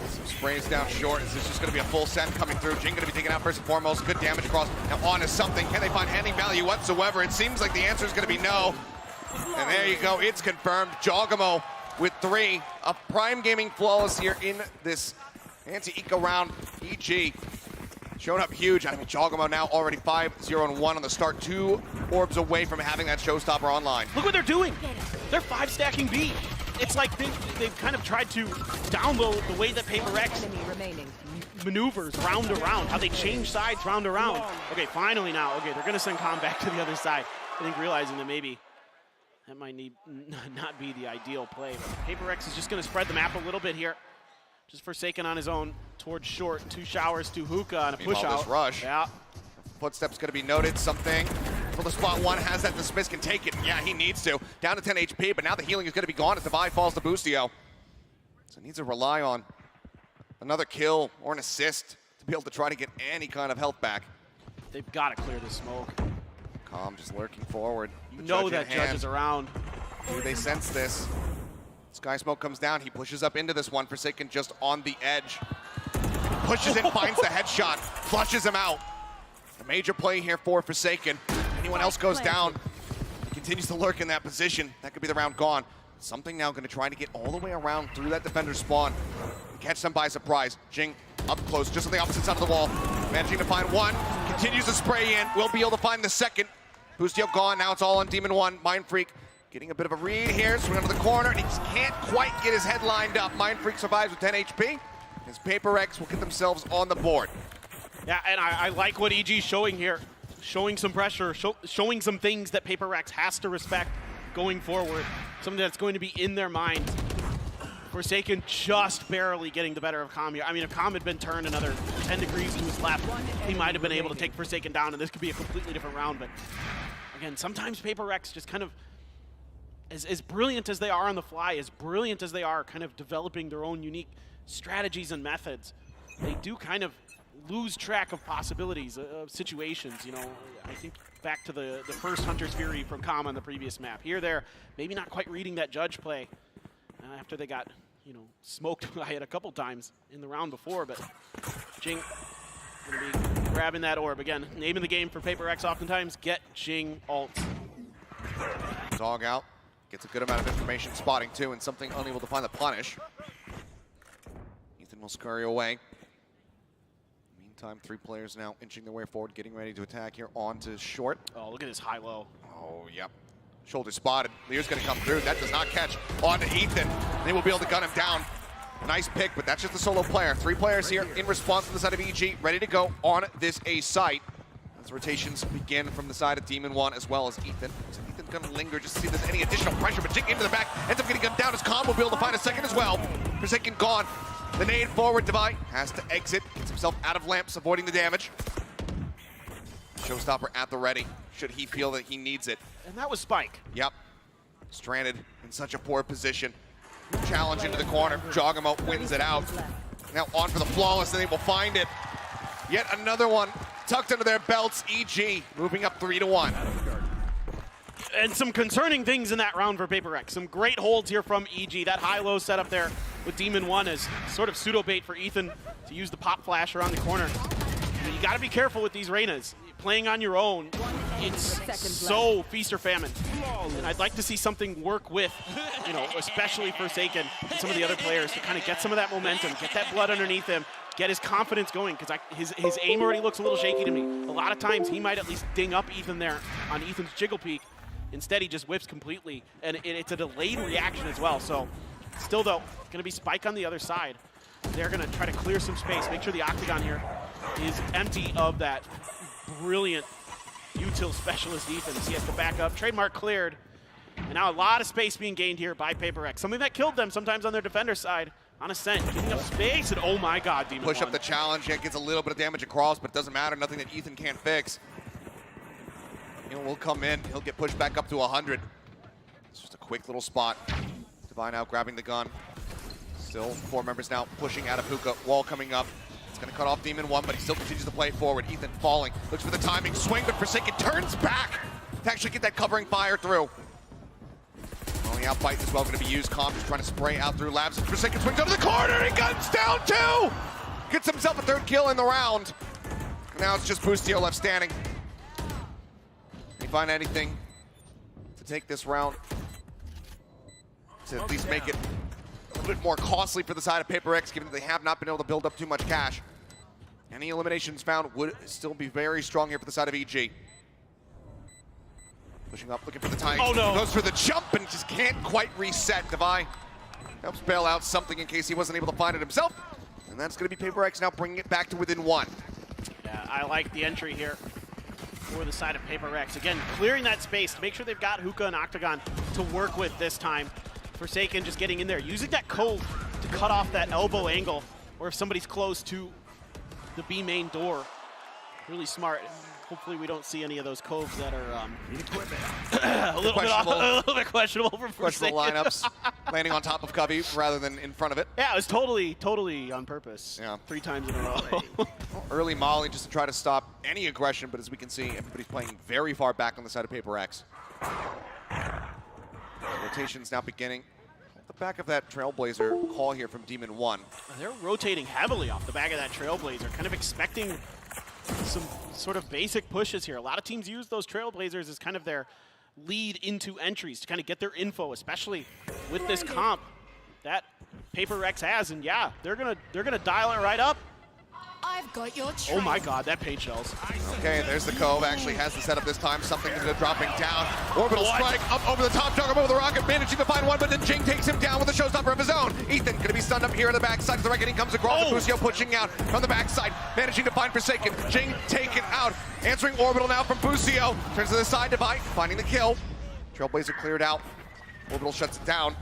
Some sprays down short. This is just going to be a full set coming through. Jing going to be taken out first and foremost. Good damage across. Now on to something. Can they find any value whatsoever? It seems like the answer is going to be no. And there you go. It's confirmed. Jogomo with 3. A Prime Gaming flawless here in this anti-eco round. EG showing up huge. I mean, Jogomo now already 5-0-1 on the start. 2 orbs away from having that showstopper online. Look what they're doing. They're 5 stacking B. It's like they've kind of tried to download the way that PRX maneuvers round to round, how they change sides round to round. Okay, finally now. Okay, they're going to send Calm back to the other side. I think realizing that maybe that might not be the ideal play. But PRX is just going to spread the map a little bit here. Just Forsaken on his own towards short. 2 showers, 2 hookah, and a push out. This rush. Yeah. Footsteps going to be noted. Something for the spot 1 has that. The Smith can take it. Yeah, he needs to. Down to 10 HP, but now the healing is going to be gone as Devi falls to Boostio. So he needs to rely on another kill or an assist to be able to try to get any kind of health back. They've got to clear the smoke. Calm just lurking forward. You know that Judge is around. Do they sense this? Sky Smoke comes down. He pushes up into this one. Forsaken just on the edge. Pushes in, finds the headshot, flushes him out. A major play here for Forsaken. Anyone else goes down, he continues to lurk in that position. That could be the round gone. Something now going to try to get all the way around through that defender's spawn. Catch them by surprise. Jing up close, just on the opposite side of the wall. Managing to find 1. Continues to spray in. Will be able to find the second. Boostio gone. Now it's all on Demon 1. Mind Freak getting a bit of a read here. Swing under the corner, and he can't quite get his head lined up. Mind Freak survives with 10 HP. His PRX will get themselves on the board. Yeah, and I like what EG's showing here. Showing some pressure, showing some things that PRX has to respect going forward. Something that's going to be in their minds. Forsaken just barely getting the better of Calm here. I mean, if Calm had been turned another 10 degrees to his left, he might have been able to take Forsaken down, and this could be a completely different round. But again, sometimes PRX just kind of as brilliant as they are on the fly, as brilliant as they are kind of developing their own unique strategies and methods, they do kind of lose track of possibilities, of situations. You know, I think back to the first Hunter's Fury from Kama on the previous map. Here, they're maybe not quite reading that judge play after they got, you know, smoked by it a couple times in the round before, but Jing gonna be grabbing that orb. Again, name of the game for PRX oftentimes, get Jing ult. Dog out, gets a good amount of information, spotting too, and something unable to find the punish. Ethan will scurry away. Meantime, 3 players now inching their way forward, getting ready to attack here onto short. Oh, look at this high-low. Oh, yep. Shoulder spotted. Lear's going to come through. That does not catch onto Ethan. They will be able to gun him down. Nice pick, but that's just a solo player. 3 players here in response to the side of EG, ready to go on this A site. As rotations begin from the side of Demon 1 as well as Ethan. So Ethan's going to linger just to see if there's any additional pressure, but Jing into the back, ends up getting gunned down. His combo will be able to find a second as well. Forsaken gone. The nade forward, Devi has to exit, gets himself out of lamps, avoiding the damage. Showstopper at the ready, should he feel that he needs it. And that was Spike. Yep. Stranded in such a poor position. Challenge into the corner, Jogamo wins it out. Now on for the flawless, and they will find it. Yet another one tucked under their belts, EG moving up 3-1. And some concerning things in that round for PRX. Some great holds here from EG. That high-low setup there with Demon 1 is sort of pseudo-bait for Ethan to use the pop flash around the corner. But you got to be careful with these Reynas. Playing on your own, it's so feast or famine. And I'd like to see something work with, you know, especially Forsaken and some of the other players to kind of get some of that momentum, get that blood underneath him, get his confidence going, because his aim already looks a little shaky to me. A lot of times he might at least ding up Ethan there on Ethan's jiggle peak. Instead, he just whips completely, and it's a delayed reaction as well. So still, though, going to be Spike on the other side. They're going to try to clear some space, make sure the Octagon here is empty of that brilliant util specialist defense. He has to back up. Trademark cleared. And now a lot of space being gained here by PRX. Something that killed them sometimes on their defender side. On Ascent, giving up space, and oh my god, Demon Push 1. up the challenge, yeah, gets a little bit of damage across, but it doesn't matter, nothing that Ethan can't fix. Will come in, he'll get pushed back up to 100. It's just a quick little spot. Divine out grabbing the gun. Still 4 members now pushing out of hookah, wall coming up. It's gonna cut off Demon 1, but he still continues to play it forward. Ethan falling, looks for the timing, swing, but Forsaken turns back to actually get that covering fire through. Only outbite as well, gonna be used. Calm just trying to spray out through Labs, and Forsaken swings over the corner, and he guns down 2! Gets himself a 3rd kill in the round. Now it's just Boostio left standing. Can you find anything to take this round to at least make it a little bit more costly for the side of PRX, given that they have not been able to build up too much cash? Any eliminations found would still be very strong here for the side of EG. Pushing up, looking for the time. Oh no! Goes for the jump and just can't quite reset. Devi helps bail out something in case he wasn't able to find it himself. And that's going to be PRX now bringing it back to within 1. Yeah, I like the entry here for the side of PRX. Again, clearing that space to make sure they've got Hookah and Octagon to work with this time. Forsaken just getting in there, using that cove to cut off that elbow angle, or if somebody's close to the B main door. Really smart. Hopefully we don't see any of those coves that are a little bit questionable for questionable lineups. Landing on top of Covey rather than in front of it. Yeah, it was totally on purpose. Yeah. 3 times in a row. Early Molly just to try to stop any aggression, but as we can see, everybody's playing very far back on the side of PRX. Rotations now beginning. Off the back of that Trailblazer call here from Demon 1. They're rotating heavily off the back of that Trailblazer, kind of expecting some sort of basic pushes here. A lot of teams use those Trailblazers as kind of their lead into entries to kind of get their info, especially with this comp that PRX has. And yeah, they're gonna dial it right up. I've got your trail. Oh my god, that paint shells. Okay, there's the Cove. Actually has the setup this time. Something is dropping down. Orbital strike up over the top. Juggernaut with the rocket, managing to find one, but then Jing takes him down with a showstopper of his own. Ethan gonna be stunned up here on the backside as the reckoning comes across. Oh. Busio pushing out from the backside, managing to find Forsaken. Jing taken out. Answering Orbital now from Busio. Turns to the side, Divide, finding the kill. Trailblazer cleared out. Orbital shuts it down.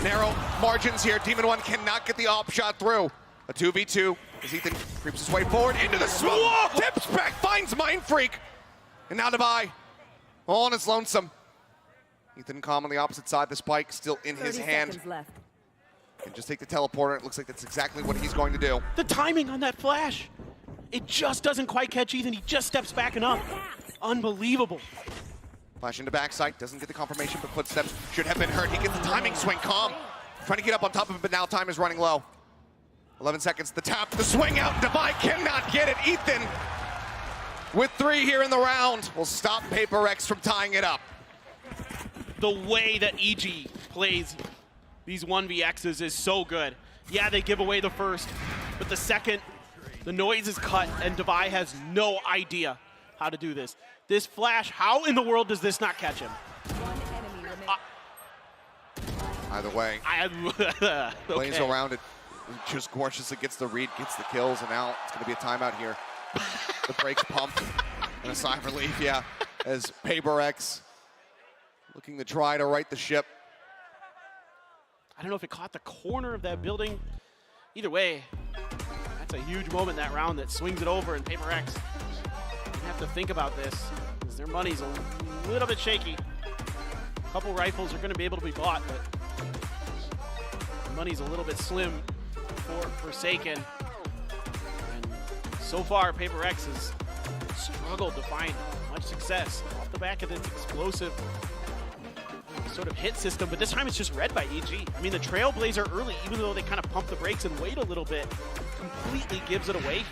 Narrow margins here. Demon 1 cannot get the op shot through. A 2v2 as Ethan creeps his way forward into the smoke. Whoa! Tips back, finds Mind Freak. And now Devi, all on his lonesome. Ethan Calm on the opposite side, the spike still in 30 his hand. seconds left. Can just take the teleporter. It looks like that's exactly what he's going to do. The timing on that flash, it just doesn't quite catch Ethan. He just steps back and up. Unbelievable. Flash into backside, doesn't get the confirmation, but footsteps should have been heard. He gets the timing swing. Calm trying to get up on top of him, but now time is running low. 11 seconds, the tap, the swing out. Devi cannot get it. Ethan, with 3 here in the round, will stop PRX from tying it up. The way that EG plays these 1vx's is so good. Yeah, they give away the first, but the second, the noise is cut, and Devi has no idea how to do this. This flash, how in the world does this not catch him? Either way, plays okay. around it. Just gorgeously gets the read, gets the kills, and now it's going to be a timeout here. The brakes pumped, and a sigh of relief, yeah, as PRX looking to try to right the ship. I don't know if it caught the corner of that building. Either way, that's a huge moment that round that swings it over, and PRX have to think about this because their money's a little bit shaky. A couple rifles are going to be able to be bought, but the money's a little bit slim for Forsaken. And so far, PRX has struggled to find much success off the back of this explosive sort of hit system, but this time it's just read by EG. I mean, the Trailblazer early, even though they kind of pump the brakes and wait a little bit, completely gives it away here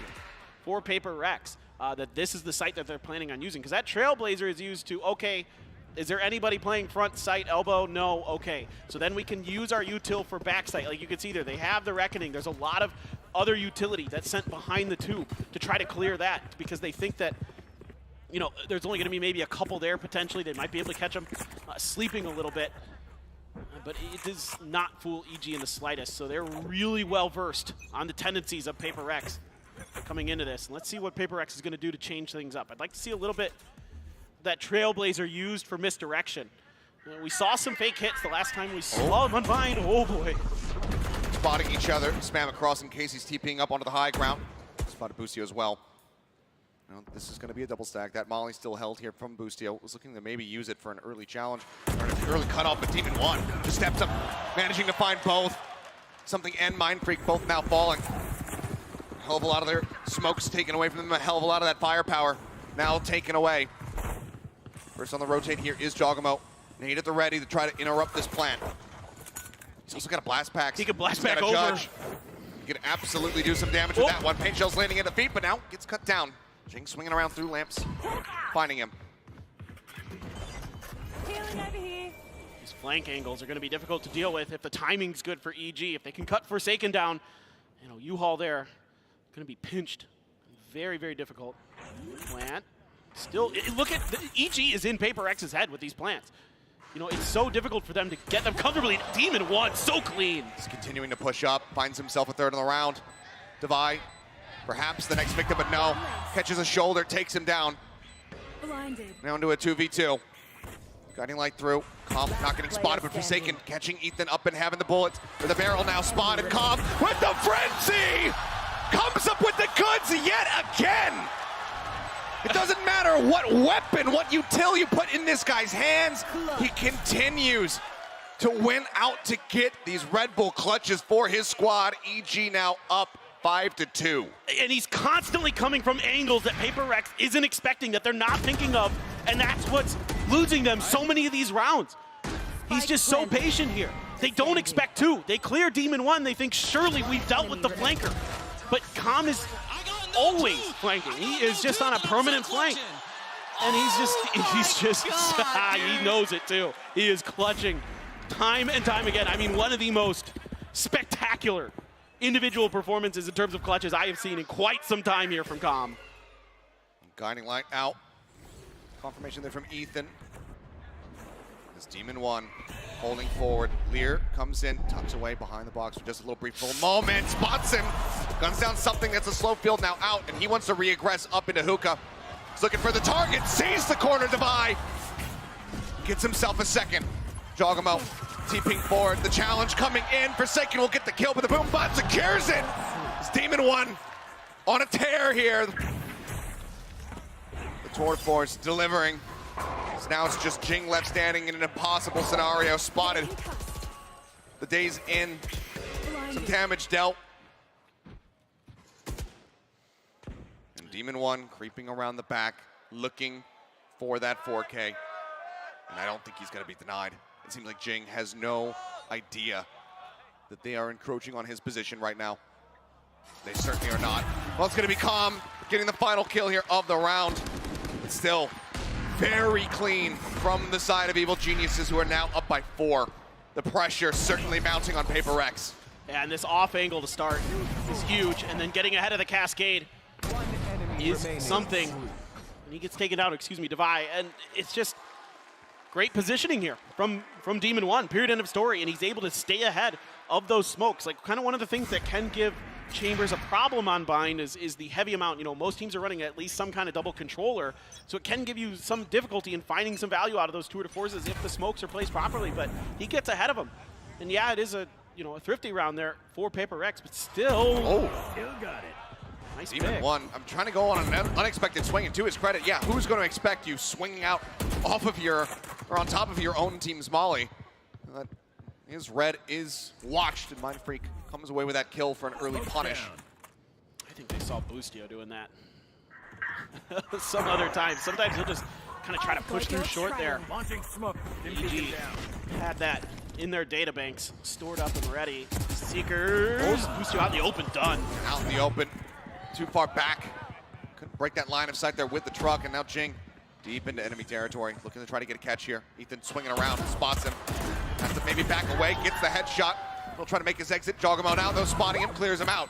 for PRX. That this is the site that they're planning on using, because that Trailblazer is used to, okay, is there anybody playing front sight, elbow? No, okay. So then we can use our util for back sight. Like you can see there, they have the Reckoning. There's a lot of other utility that's sent behind the tube to try to clear that, because they think that, you know, there's only going to be maybe a couple there potentially. They might be able to catch them sleeping a little bit. But it does not fool EG in the slightest. So they're really well versed on the tendencies of PRX coming into this. And let's see what PRX is going to do to change things up. I'd like to see a little bit that Trailblazer used for misdirection. We saw some fake hits the last time we saw them unbind. Oh boy. Spotting each other, spam across in case he's TPing up onto the high ground. Spotted Boostio as well. Now, this is going to be a double stack. That Molly still held here from Boostio. Was looking to maybe use it for an early challenge, or an early cutoff, but Demon 1 just steps up, managing to find both. Something and Mind Freak both now falling. A hell of a lot of their smokes taken away from them. A hell of a lot of that firepower now taken away. First on the rotate here is Jogamo. Nade at the ready to try to interrupt this plant. He's also got a blast pack. He can blast back over. Judge. He can absolutely do some damage with that one. Paint Shell's landing at the feet, but now gets cut down. Jing swinging around through lamps, finding him. These flank angles are going to be difficult to deal with if the timing's good for EG. If they can cut Forsaken down, you know, U-Haul there, going to be pinched. Very, very difficult. Plant. Still, look at, EG is in PRX's head with these plants. You know, it's so difficult for them to get them comfortably. Demon 1, so clean. He's continuing to push up, finds himself a third in the round. Devi, perhaps the next victim, but no. Catches a shoulder, takes him down. Blinded. Now into a 2v2. Guiding light through. Calm not getting spotted, but Forsaken catching Ethan up and having the bullets. For the barrel now spotted. Calm with the frenzy! Comes up with the goods yet again! It doesn't matter what weapon, what util you put in this guy's hands. He continues to win out to get these Red Bull clutches for his squad. EG now up 5-2. And he's constantly coming from angles that PRX isn't expecting, that they're not thinking of, and that's what's losing them so many of these rounds. He's just so patient here. They don't expect two. They clear Demon 1, they think surely we've dealt with the flanker. But Calm is always flanking. He is just on a permanent flank. And he's just, he knows it too. He is clutching time and time again. I mean, one of the most spectacular individual performances in terms of clutches I have seen in quite some time here from Calm. Guiding light out. Confirmation there from Ethan. This Demon 1 holding forward. Lear comes in, tucks away behind the box for just a little brief moment. Spots him. Guns down something that's a slow field now out, and he wants to re-aggress up into Hookah. He's looking for the target, sees the corner Devi. Gets himself a second. Jogamo TPing forward. The challenge coming in. Forsaken will get the kill, but the boom bot secures it. It's Demon 1 on a tear here. The Tour Force delivering. So now it's just Jing left standing in an impossible scenario. Spotted. The day's in. Some damage dealt. And Demon 1 creeping around the back, looking for that 4K. And I don't think he's going to be denied. It seems like Jing has no idea that they are encroaching on his position right now. They certainly are not. Well, it's going to be Calm getting the final kill here of the round. But still, very clean from the side of Evil Geniuses, who are now up by 4. The pressure certainly mounting on PRX. And this off angle to start is huge, and then getting ahead of the cascade is something. And he gets taken down, Devi, and it's just great positioning here from Demon 1, period, end of story, and he's able to stay ahead of those smokes. Like, kind of one of the things that can give Chambers a problem on Bind is the heavy amount. You know, most teams are running at least some kind of double controller, so it can give you some difficulty in finding some value out of those 2 to 4s if the smokes are placed properly, but he gets ahead of them. And yeah, it is a thrifty round there for PRX, but still. Oh, still got it. Nice Demon pick. 1, I'm trying to go on an unexpected swing, and to his credit, yeah, who's going to expect you swinging out off of your, or on top of your own team's molly? His red is watched, and Mindfreak comes away with that kill for an early punish. I think they saw Boostio doing that some other time. Sometimes he'll just kind of try to push through short there. EG had that in their databanks, stored up and ready. Seekers, Boostio out in the open, done. Out in the open, too far back. Couldn't break that line of sight there with the truck, and now Jing deep into enemy territory, looking to try to get a catch here. Ethan swinging around, spots him. Has to maybe back away, gets the headshot. He'll try to make his exit, jog him on out, though, spotting him, clears him out.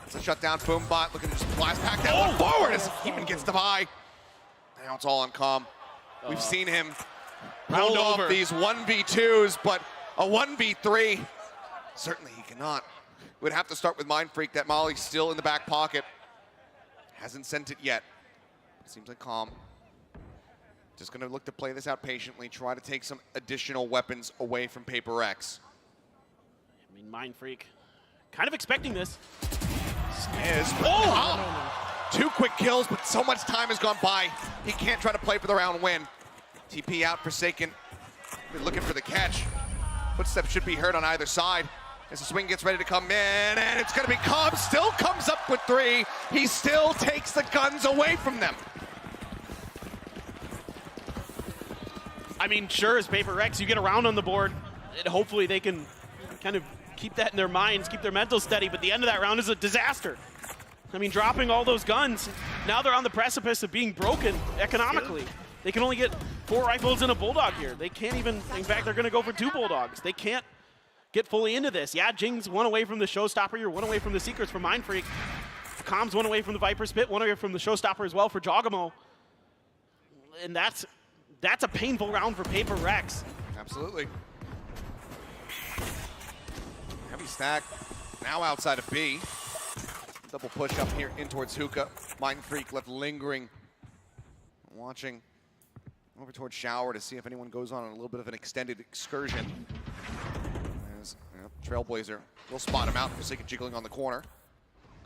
It's a shutdown, Boombot looking to just blast pack that one forward as even gets the buy. Now it's all on Calm. We've seen him round off these 1v2s, but a 1v3, certainly he cannot. Would have to start with Mindfreak. That Molly's still in the back pocket. Hasn't sent it yet. Seems like Calm just going to look to play this out patiently, try to take some additional weapons away from PRX. I mean, Mindfreak kind of expecting this. Is. Oh! 2 quick kills, but so much time has gone by. He can't try to play for the round win. TP out, Forsaken. Been looking for the catch. Footsteps should be heard on either side as the swing gets ready to come in, and it's going to be Calm. Still comes up with 3. He still takes the guns away from them. I mean, sure, as PRX, you get around on the board, and hopefully they can kind of keep that in their minds, keep their mental steady, but the end of that round is a disaster. I mean, dropping all those guns, now they're on the precipice of being broken economically. They can only get 4 rifles and a Bulldog here. They can't even, in fact, they're going to go for 2 Bulldogs. They can't get fully into this. Yeah, Jing's 1 away from the Showstopper. You're 1 away from the Secrets for Mindfreak. Calm's 1 away from the Viper Spit, 1 away from the Showstopper as well for Jogamo. And that's a painful round for PRX. Absolutely. Heavy stack now outside of B. Double push up here in towards Hookah. Mindfreak left lingering. Watching over towards Shower to see if anyone goes on a little bit of an extended excursion. As Trailblazer will spot him out for the sake of jiggling on the corner.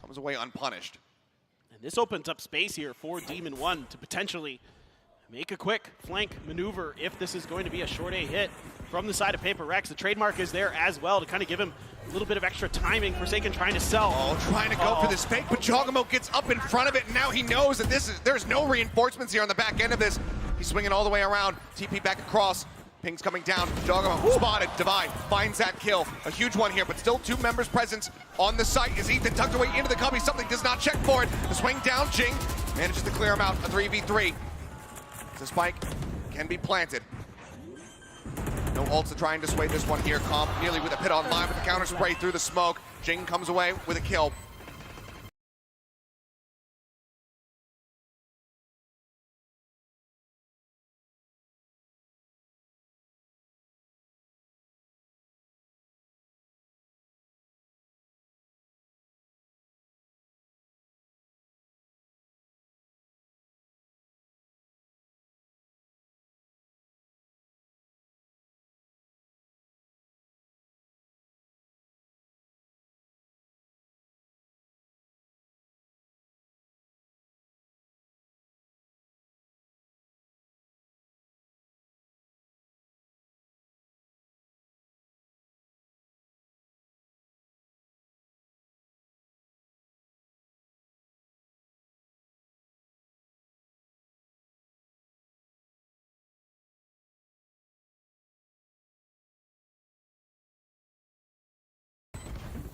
Comes away unpunished. And this opens up space here for Demon 1 to potentially make a quick flank maneuver if this is going to be a short A hit from the side of PRX. The trademark is there as well to kind of give him a little bit of extra timing. Forsaken trying to sell. Oh, trying to go for this fake, but Jogamo gets up in front of it, and now he knows that there's no reinforcements here on the back end of this. He's swinging all the way around. TP back across. Ping's coming down. Jogamo spotted. Divide finds that kill. A huge one here, but still 2 members present on the site. Is Ethan tucked away into the cubby? Something does not check for it. The swing down, Jing manages to clear him out. A 3v3. The spike can be planted. No ults to try and dissuade this one here. Calm nearly with a pit on line with the counter spray through the smoke. Jing comes away with a kill.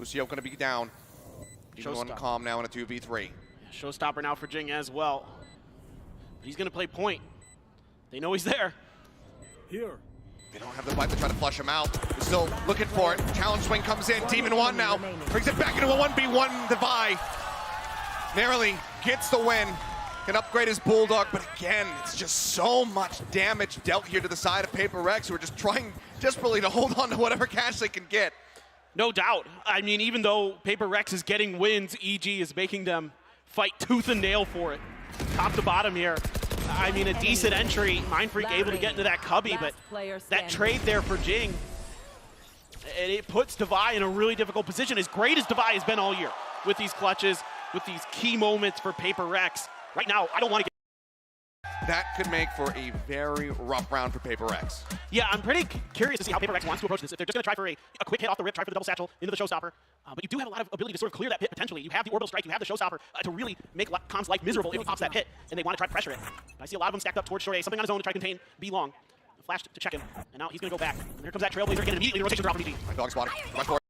Busio going to be down. Demon One calm now in a 2v3. Showstopper now for Jing as well. He's going to play point. They know he's there. Here. They don't have the fight to try to flush him out. They're still looking for it. Challenge swing comes in. Demon One now brings it back into a 1v1. Devi narrowly gets the win. Can upgrade his Bulldog, but again, it's just so much damage dealt here to the side of PRX, who are just trying desperately to hold on to whatever cash they can get. No doubt. I mean, even though PRX is getting wins, EG is making them fight tooth and nail for it. Top to bottom here. I mean, a decent entry. Mindfreak able to get into that cubby, but that trade there for Jing, and it puts Devi in a really difficult position, as great as Devi has been all year with these clutches, with these key moments for PRX. Right now, I don't want to get... That could make for a very rough round for PRX. Yeah, I'm pretty curious to see how PRX wants to approach this. If they're just going to try for a quick hit off the rip, try for the double satchel into the Showstopper. But you do have a lot of ability to sort of clear that pit potentially. You have the orbital strike, you have the Showstopper to really make Com's life miserable if he pops that pit, and they want to try to pressure it. I see a lot of them stacked up towards short A, something on his own to try to contain B long. Flash to check him, and now he's going to go back. And here comes that Trailblazer again, immediately rotation drop from EG. Dog spotted. Rush forward.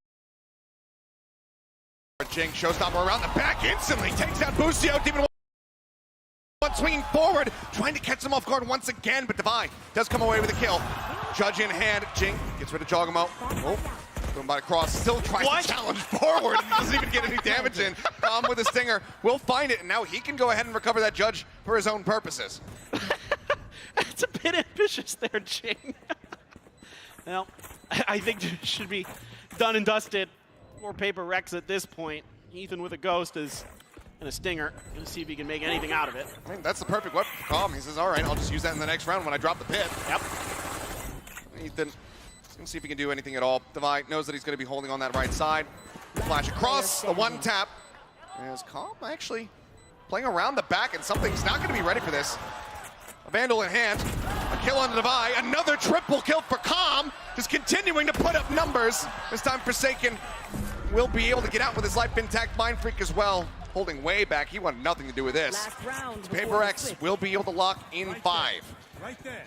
Jing, Showstopper around the back instantly takes out Busio. Demon One swinging forward, trying to catch him off guard once again, but Devi does come away with a kill. Judge in hand. Jing gets rid of Jogamo. Oh, going by across, still tries to challenge forward. He doesn't even get any damage in. With a stinger, will find it, and now he can go ahead and recover that Judge for his own purposes. It's a bit ambitious there, Jing. Well, I think it should be done and dusted for PRX at this point. Ethan with a ghost is and a stinger. Gonna see if he can make anything out of it. I mean, that's the perfect weapon for Calm. He says, all right, I'll just use that in the next round when I drop the pit. Yep. Ethan, let's see if he can do anything at all. Devi knows that he's going to be holding on that right side. Flash across, the one tap. As Calm actually playing around the back, and something's not going to be ready for this. A Vandal in hand, a kill on Devi, another triple kill for Calm, just continuing to put up numbers. This time Forsaken will be able to get out with his life intact. Mindfreak as well, holding way back. He wanted nothing to do with this. PRX will be able to lock in 5. Right there.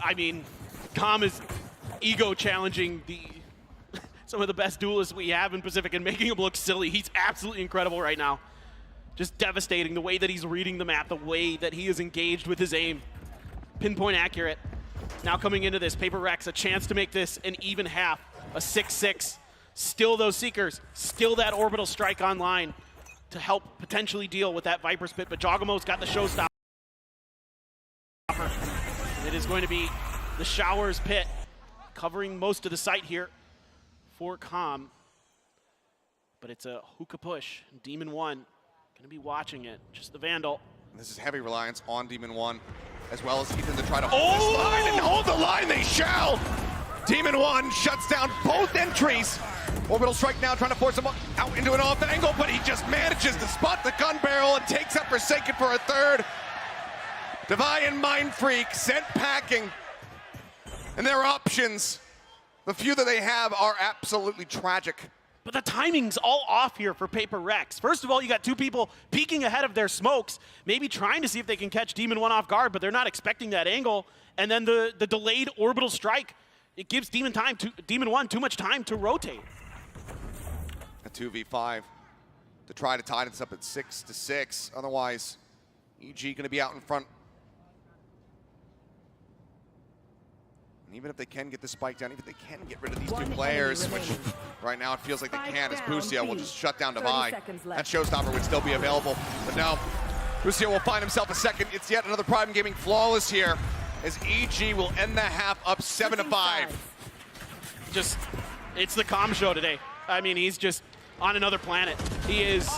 I mean, Calm is ego challenging some of the best duelists we have in Pacific and making him look silly. He's absolutely incredible right now. Just devastating, the way that he's reading the map, the way that he is engaged with his aim. Pinpoint accurate. Now coming into this, PRX, a chance to make this an even half, a 6-6. Still those Seekers, still that orbital strike online to help potentially deal with that Viper's Pit, but Jogamo's got the Showstopper. It is going to be the Shower's Pit, covering most of the site here for Calm. But it's a hookah push. Demon One going to be watching it. Just the Vandal. This is heavy reliance on Demon One, as well as Ethan to try to hold this line, and hold the line they shall! Demon One shuts down both entries. Orbital strike now trying to force him out into an off angle, but he just manages to spot the gun barrel and takes up Forsaken for a third. Devi and Mindfreak sent packing. And their options, the few that they have, are absolutely tragic. But the timing's all off here for PRX. First of all, you got two people peeking ahead of their smokes, maybe trying to see if they can catch Demon One off guard, but they're not expecting that angle. And then the delayed orbital strike, it gives Demon One too much time to rotate. A 2v5 to try to tie this up at 6-6. Otherwise, EG going to be out in front. And even if they can get the spike down, even if they can get rid of these two players, which right now it feels like they can, as Busio will just shut down Devi. That Showstopper would still be available. But no, Busio will find himself a second. It's yet another Prime Gaming flawless here, as EG will end the half up 7-5. Just, it's the Calm show today. I mean, he's just on another planet. He is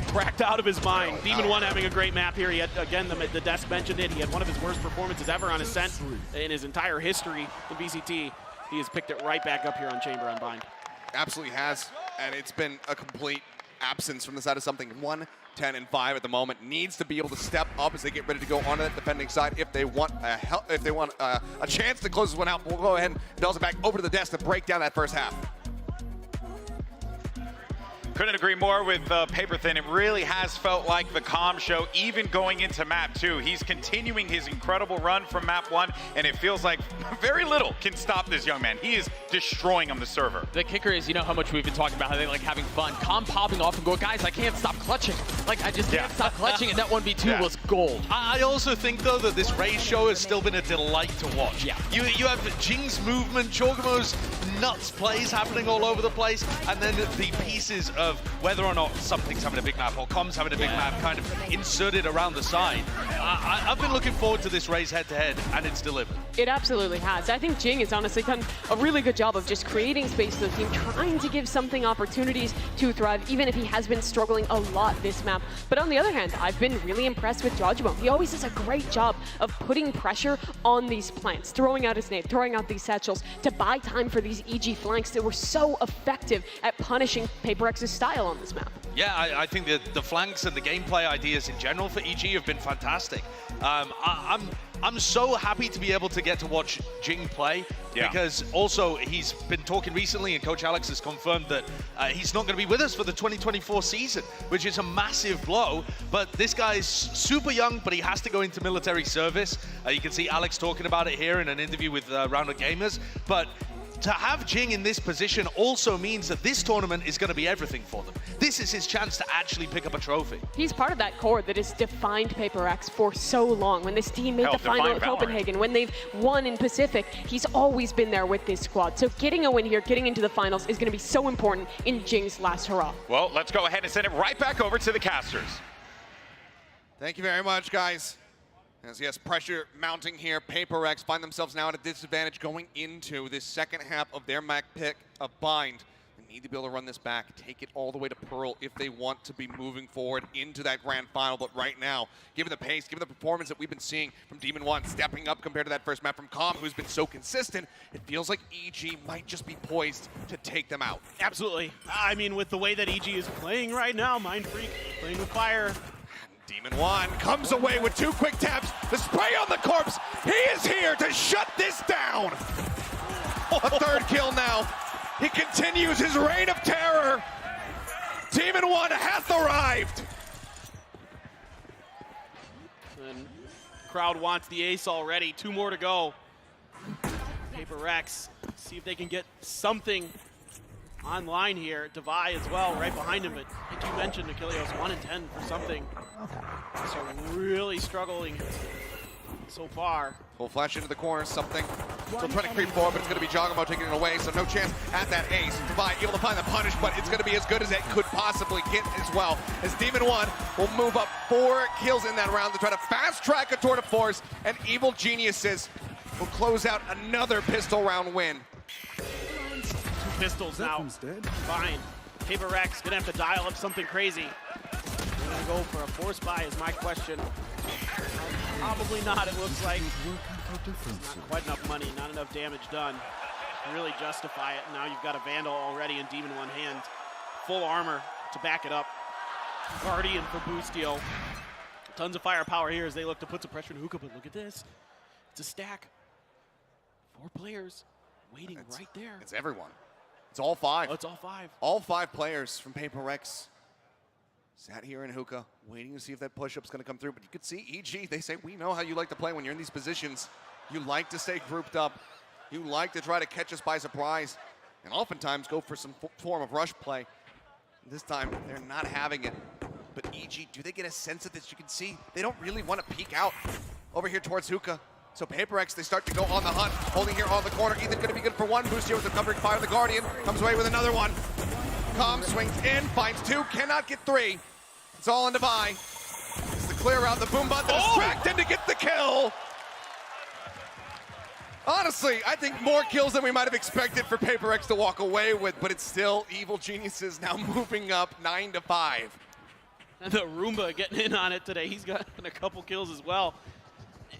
cracked out of his mind. Demon One having a great map here. He had, again, the desk mentioned it. He had one of his worst performances ever on Ascent in his entire history in VCT. He has picked it right back up here on Chamber Unbind. Absolutely has, and it's been a complete absence from the side of something. 1-10-5 at the moment. Needs to be able to step up as they get ready to go onto that defending side if they want a chance to close this one out. We'll go ahead and toss it back over to the desk to break down that first half. Couldn't agree more with Paper Thin. It really has felt like the calm show, even going into map 2. He's continuing his incredible run from map 1, and it feels like very little can stop this young man. He is destroying on the server. The kicker is, you know how much we've been talking about how they like having fun. Calm popping off and going, guys, I can't stop clutching. Like, I just can't stop clutching, and that 1v2 was gold. I also think, though, that this Raze show has still been a delight to watch. Yeah. You have Jing's movement, Chogamo's nuts plays happening all over the place, and then the pieces of whether or not something's having a big map or Com's having a big map kind of inserted around the side. I've been looking forward to this Raze head-to-head, and it's delivered. It absolutely has. I think Jing has honestly done a really good job of just creating space for the team, trying to give something opportunities to thrive, even if he has been struggling a lot this map. But on the other hand, I've been really impressed with Jojimo. He always does a great job of putting pressure on these plants, throwing out his nade, throwing out these satchels to buy time for these EG flanks that were so effective at punishing Paper X's style on this map. Yeah, I think that the flanks and the gameplay ideas in general for EG have been fantastic. I'm so happy to be able to get to watch Jing play, because also he's been talking recently, and Coach Alex has confirmed that he's not going to be with us for the 2024 season, which is a massive blow. But this guy is super young, but he has to go into military service. You can see Alex talking about it here in an interview with Round of Gamers. But to have Jing in this position also means that this tournament is going to be everything for them. This is his chance to actually pick up a trophy. He's part of that core that has defined Paper X for so long. When this team made the final at Copenhagen, when they've won in Pacific, he's always been there with this squad. So getting a win here, getting into the finals is going to be so important in Jing's last hurrah. Well, let's go ahead and send it right back over to the casters. Thank you very much, guys. As yes, pressure mounting here. Paper X find themselves now at a disadvantage going into this second half of their map pick of Bind. They need to be able to run this back, take it all the way to Pearl if they want to be moving forward into that grand final. But right now, given the pace, given the performance that we've been seeing from Demon 1, stepping up compared to that first map from Com, who's been so consistent, it feels like EG might just be poised to take them out. Absolutely. I mean, with the way that EG is playing right now, Mind Freak playing with fire. Demon 1 comes away with 2 quick taps. The spray on the corpse. He is here to shut this down. A 3rd kill now. He continues his reign of terror. Demon 1 hath arrived. And crowd wants the ace already. 2 more to go. Paper X, see if they can get something online here. Devi as well, right behind him. But like you mentioned, Achilleos, 1 in 10 for something. So really struggling so far. Full flash into the corner, something. Still trying to creep forward, but it's going to be Jogamo taking it away, so no chance at that ace. Devi able to find the punish, but it's going to be as good as it could possibly get as well. As Demon 1 will move up 4 kills in that round to try to fast track a tour de force, and Evil Geniuses will close out another pistol round win. 2 pistols now. Fine. Paper X gonna have to dial up something crazy. They're gonna go for a force buy is my question. Probably not, it looks like. Not quite enough money, not enough damage done to really justify it. Now you've got a Vandal already in Demon 1 hand. Full armor to back it up. Guardian for Boostio. Tons of firepower here as they look to put some pressure on Hookah, but look at this. It's a stack. 4 players waiting right there. It's everyone. It's all 5. Oh, it's all 5. All 5 players from Paper X sat here in Hookah, waiting to see if that push-up's going to come through. But you could see EG, they say, we know how you like to play when you're in these positions. You like to stay grouped up. You like to try to catch us by surprise. And oftentimes go for some form of rush play. This time, they're not having it. But EG, do they get a sense of this? You can see they don't really want to peek out over here towards Hookah. So Paper X, they start to go on the hunt, holding here on the corner. Ethan going to be good for 1. Boostio with the covering fire. The Guardian comes away with another one. Com swings in, finds 2, cannot get 3. It's all in Devi. It's the clear out, the Boombot that is tracked in to get the kill. Honestly, I think more kills than we might have expected for Paper X to walk away with, but it's still Evil Geniuses now moving up 9-5. And the Roomba getting in on it today. He's got a couple kills as well.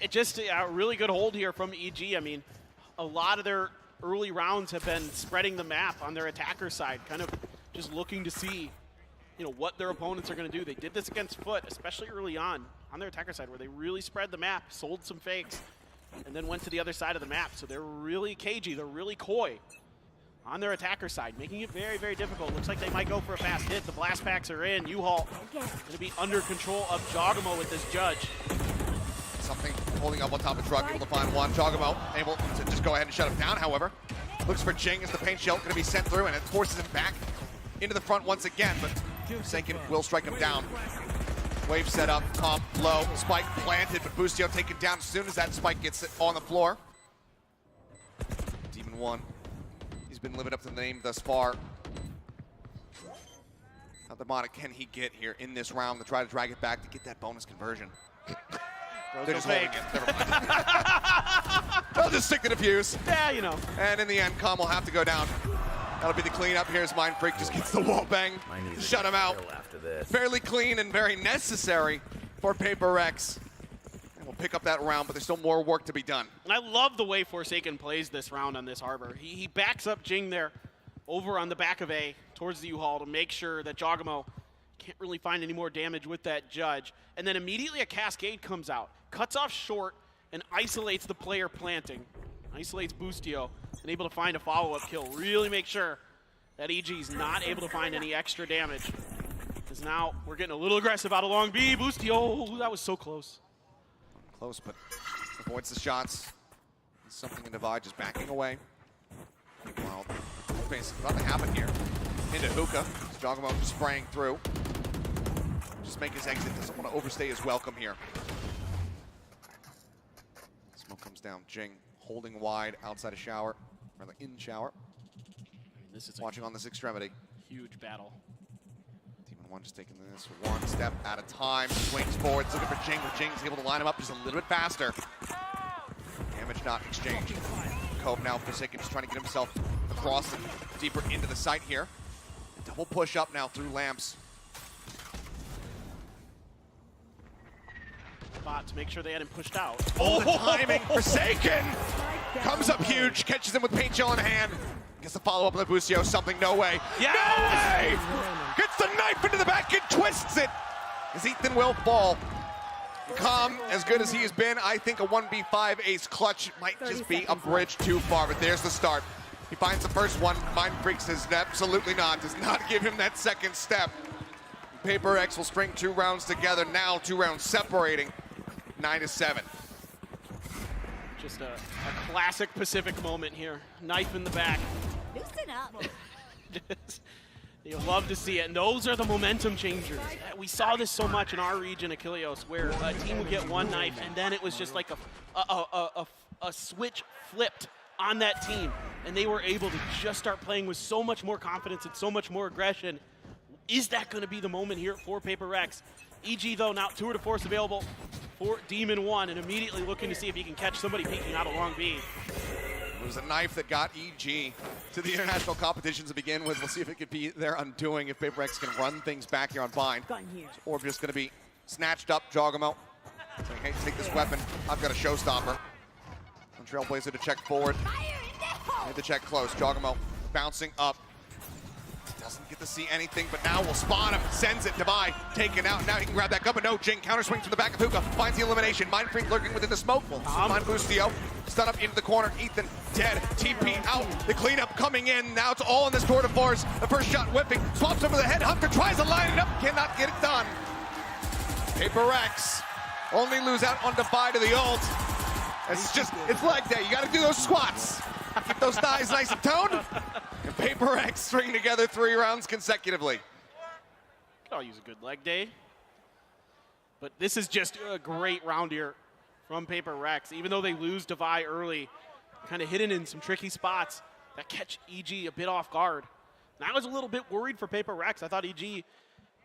It just a really good hold here from EG. I mean, a lot of their early rounds have been spreading the map on their attacker side, kind of just looking to see, you know, what their opponents are going to do. They did this against Foot, especially early on their attacker side, where they really spread the map, sold some fakes, and then went to the other side of the map. So they're really cagey. They're really coy on their attacker side, making it very, very difficult. Looks like they might go for a fast hit. The blast packs are in. U-Haul going to be under control of Jogamo with this judge. Something holding up on top of truck, able to find one. Jogamo able to just go ahead and shut him down, however. Looks for Jing as the paint shell going to be sent through, and it forces him back into the front once again, but Senkin will strike him down. Wave set up, comp, low, spike planted, but Boostio taken down as soon as that spike gets on the floor. Demon 1, he's been living up to the name thus far. How demonic can he get here in this round to try to drag it back to get that bonus conversion? They're just holding it. Never mind. They'll just stick to the fuse. Yeah, you know. And in the end, Com will have to go down. That'll be the cleanup. Here's Mindfreak, just gets the wall bang. Shut him out. Fairly clean and very necessary for PRX. And we'll pick up that round, but there's still more work to be done. And I love the way Forsaken plays this round on this Harbor. He backs up Jing there over on the back of A towards the U-Haul to make sure that Jogamo can't really find any more damage with that judge. And then immediately a cascade comes out, cuts off short, and isolates the player planting. Isolates Boostio, and able to find a follow-up kill. Really make sure that EG's not able to find any extra damage. Because now we're getting a little aggressive out of long B. Boostio, that was so close. Close, but avoids the shots. Something in Divide just backing away. Meanwhile, basically about to happen here. Into Hookah. Jogamo just spraying through. Just make his exit. Doesn't want to overstay his welcome here. Smoke comes down. Jing holding wide outside of shower, rather in shower. This is watching on this extremity. Huge battle. Demon 1 just taking this one step at a time. Swings forward, looking for Jing, but Jing's able to line him up just a little bit faster. Damage not exchanged. Cove now Forsaken, just trying to get himself across and deeper into the site here. Double push up now through lamps. Spot to make sure they hadn't pushed out. Oh, the timing. Forsaken comes up huge, catches him with paint gel in hand. Gets the follow-up on the Boostio, something, no way. Yes! No way! Gets the knife into the back and twists it. As Ethan will fall. Com, as good as he has been, I think a 1v5 ace clutch might just be a bridge too far, but there's the start. He finds the first one. Mindfreak says absolutely not, does not give him that second step. PRX will string 2 rounds together, now 2 rounds separating, 9-7. Just a classic Pacific moment here. Knife in the back. Loosen up. You love to see it, and those are the momentum changers. We saw this so much in our region, Achilleos, where a team would get one knife, and then it was just like a switch flipped on that team, and they were able to just start playing with so much more confidence and so much more aggression. Is that going to be the moment here for PRX? EG, though, now tour de force available for Demon 1, and immediately looking to see if he can catch somebody peeking out of long B. It was a knife that got EG to the international competitions to begin with. We'll see if it could be their undoing, if PRX can run things back here on Bind. Or just going to be snatched up. Jogamo saying, hey, take this weapon. I've got a showstopper. And Trailblazer to check forward. And to check close. Jogamo bouncing up. Doesn't get to see anything, but now will spawn him. Sends it. Divide taken out. Now he can grab that gun, but no. Jing counter swings from the back of Hookah. Finds the elimination. Mindfreak lurking within the smoke. Find Boostio. Stun up into the corner. Ethan dead. TP out. The cleanup coming in. Now it's all in this tour de force. The first shot whipping. Swaps over the head. Hunter tries to line it up. Cannot get it done. PRX only lose out on Divide to the ult. It's leg day. You got to do those squats. Keep those thighs nice and toned. And PRX string together 3 rounds consecutively. Could all use a good leg day. But this is just a great round here from PRX. Even though they lose Divide early, kind of hidden in some tricky spots that catch EG a bit off guard. And I was a little bit worried for PRX. I thought EG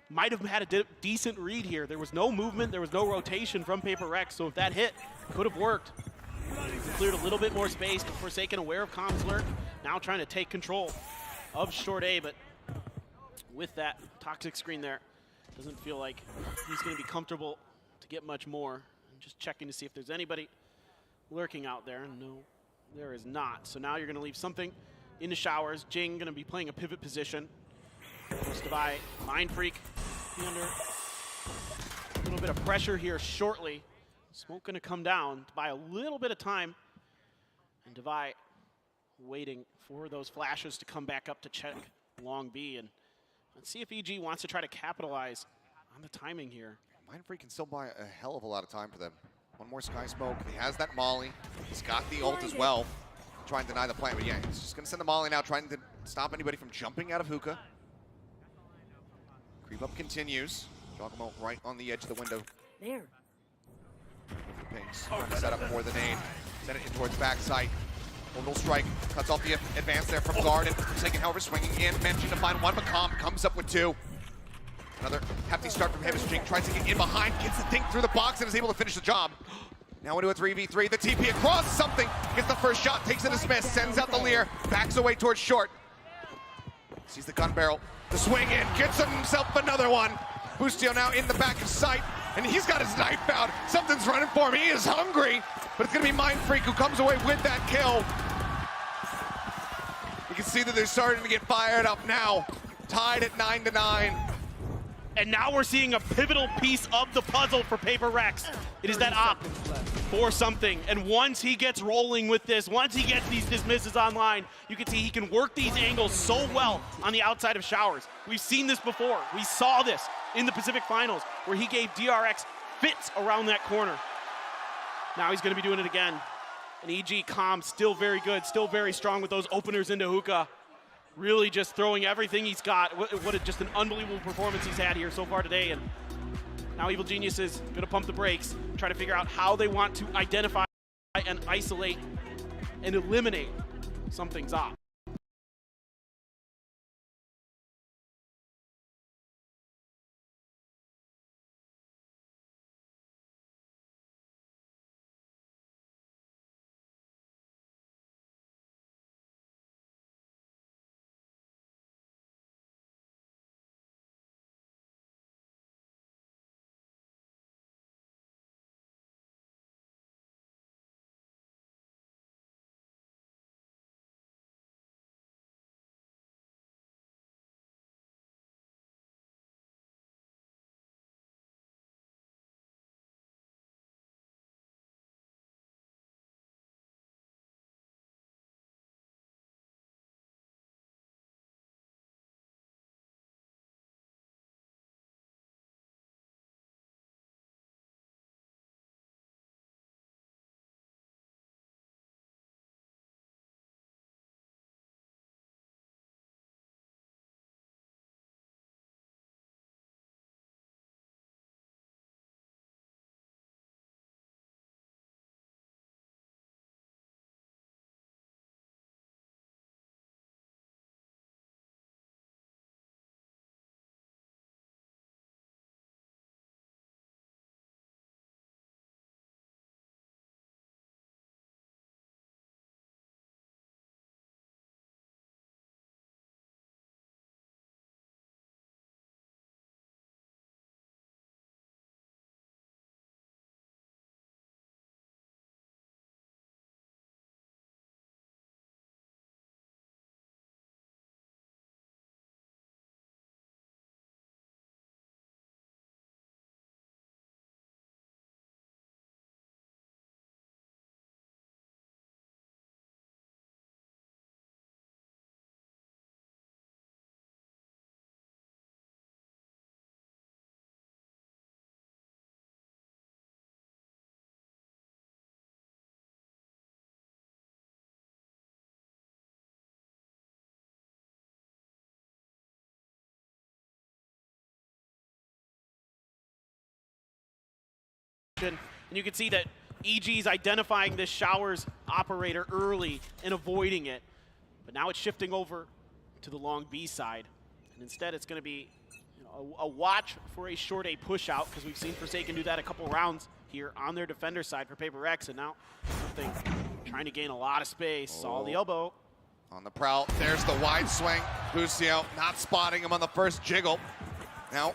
might have had a decent read here. There was no movement, there was no rotation from PRX, so if that hit, could have worked. Cleared a little bit more space, but Forsaken aware of Com's lurk. Now trying to take control of short A, but with that toxic screen there, doesn't feel like he's going to be comfortable to get much more. I'm just checking to see if there's anybody lurking out there. No, there is not. So now you're going to leave something in the showers. Jing going to be playing a pivot position. Just by Mindfreak be under a little bit of pressure here shortly. Smoke going to come down to buy a little bit of time. And Divide waiting for those flashes to come back up to check long B. And let's see if EG wants to try to capitalize on the timing here. Mindfreak can still buy a hell of a lot of time for them. One more Sky Smoke. He has that Molly. He's got the ult as well. Try and deny the plan, but yeah, he's just going to send the Molly now, trying to stop anybody from jumping out of hookah. Creep up continues. Giacomo right on the edge of the window. There. Pinks trying to set up for the nade. Send it in towards backside. Orbital strike cuts off the advance there from Guard. And Forsaken, however, swinging in, managing to find one. McComb comes up with two. Another hefty start from him as Jing tries to get in behind, gets the dink through the box, and is able to finish the job. Now into a 3v3, the TP across something, gets the first shot, takes a dismiss, sends out the leer, backs away towards short. Sees the gun barrel, the swing in, gets himself another one. Bustio now in the back of sight, and he's got his knife out. Something's running for him, he is hungry, but it's gonna be Mindfreak who comes away with that kill. You can see that they're starting to get fired up now, tied at 9-9. And now we're seeing a pivotal piece of the puzzle for PRX. It is that op for something. And once he gets rolling with this, once he gets these dismisses online, you can see he can work these angles so well on the outside of Showers. We've seen this before. We saw this in the Pacific Finals where he gave DRX fits around that corner. Now he's gonna be doing it again. And EG Comm still very good, still very strong with those openers into hookah. Really just throwing everything he's got. Just an unbelievable performance he's had here so far today. And now Evil Genius is gonna pump the brakes, try to figure out how they want to identify and isolate and eliminate something's op. And you can see that EG's identifying this Showers operator early and avoiding it. But now it's shifting over to the long B side. And instead it's going to be a watch for a short A push out, because we've seen Forsaken do that a couple rounds here on their defender side for PRX. And now something trying to gain a lot of space. Saw the elbow. On the prowl, there's the wide swing. Bustio not spotting him on the first jiggle. Now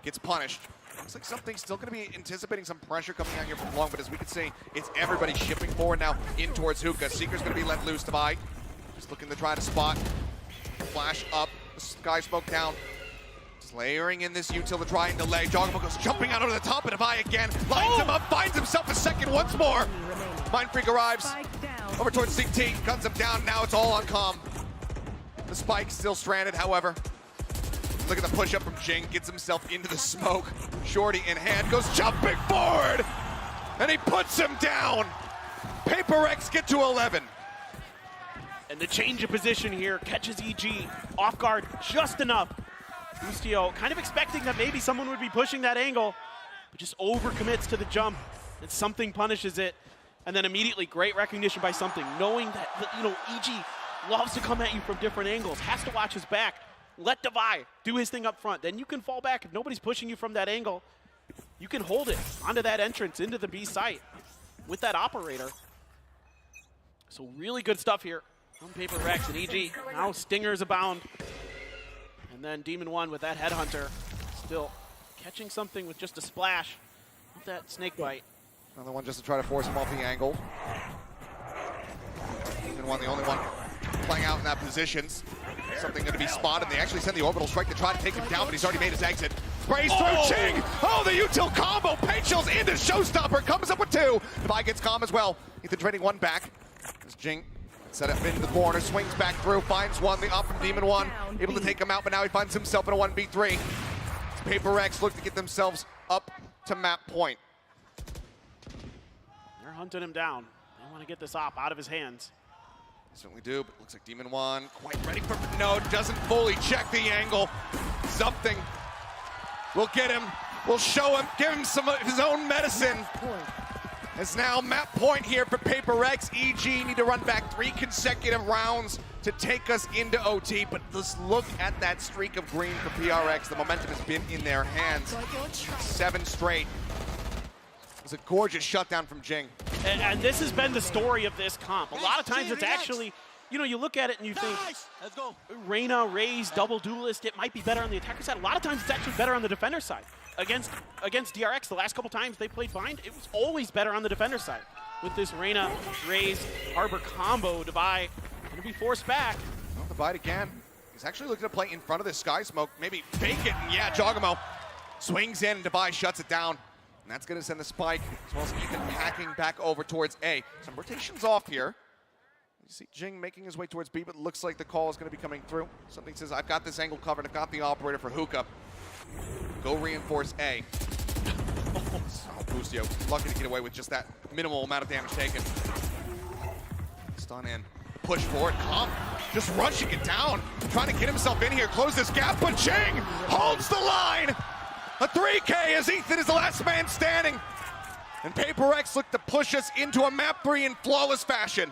gets punished. Looks like something's still going to be anticipating some pressure coming out here from long, but as we can see, it's everybody shipping forward now in towards hookah. Seeker's going to be let loose to buy. Just looking to try to spot. Flash up, Sky Smoke down. Layering in this util to try and delay. Giacomo goes jumping out over the top, and Avai again lines him up, finds himself a second once more. Mindfreak arrives. Over towards CT, guns him down. Now it's all on Calm. The spike still stranded, however. Look at the push up from Jing. Gets himself into the smoke. Shorty in hand, goes jumping forward. And he puts him down. PRX get to 11. And the change of position here catches EG off guard just enough. Ustio kind of expecting that maybe someone would be pushing that angle, but just overcommits to the jump, and something punishes it. And then immediately great recognition by something, knowing that, you know, EG loves to come at you from different angles, has to watch his back. Let Devi do his thing up front. Then you can fall back. If nobody's pushing you from that angle, you can hold it onto that entrance into the B site with that operator. So really good stuff here from PRX and EG. Now stingers abound. And then Demon 1 with that headhunter, still catching something with just a splash of that snake bite. Another one just to try to force him off the angle. Demon 1, the only one playing out in that position. Something going to be spotted. They actually send the orbital strike to try to take him down, but he's already made his exit. Sprays through Ching! Oh, the util combo! Paint Chills into Showstopper, comes up with 2. Devi gets Calm as well. Ethan trading 1 back. As Jing set up into the corner, swings back through, finds 1, the up from Demon 1. Able to take him out, but now he finds himself in a 1v3. PRX look to get themselves up to map point. They're hunting him down. They want to get this op out of his hands. Certainly do, but looks like Demon 1 quite ready for no, doesn't fully check the angle. Something will get him, will show him, give him some of his own medicine. It's now map point here for PRX. EG need to run back 3 consecutive rounds to take us into OT, but let's look at that streak of green for PRX. The momentum has been in their hands. 7 straight. It was a gorgeous shutdown from Jing. And this has been the story of this comp. A lot of times it's actually, you know, you look at it and you think, let's go. Reyna, Raze, double duelist, it might be better on the attacker side. A lot of times it's actually better on the defender side. Against DRX, the last couple times they played Bind, it was always better on the defender side. With this Reyna, Raze, Harbor combo, Devi gonna be forced back. Well, the bite again. He's actually looking to play in front of this Sky Smoke, maybe fake it, and yeah, Jogamo swings in and Devi shuts it down. And that's gonna send the spike, as well as Ethan packing back over towards A. Some rotations off here. You see Jing making his way towards B, but it looks like the call is gonna be coming through. Something says, I've got this angle covered, I've got the operator for Hookah. Go reinforce A. Oh, Bustio, lucky to get away with just that minimal amount of damage taken. Stun in, push forward, Calm, just rushing it down, trying to get himself in here, close this gap, but Jing holds the line! A 3K as Ethan is the last man standing. And PRX look to push us into a map 3 in flawless fashion.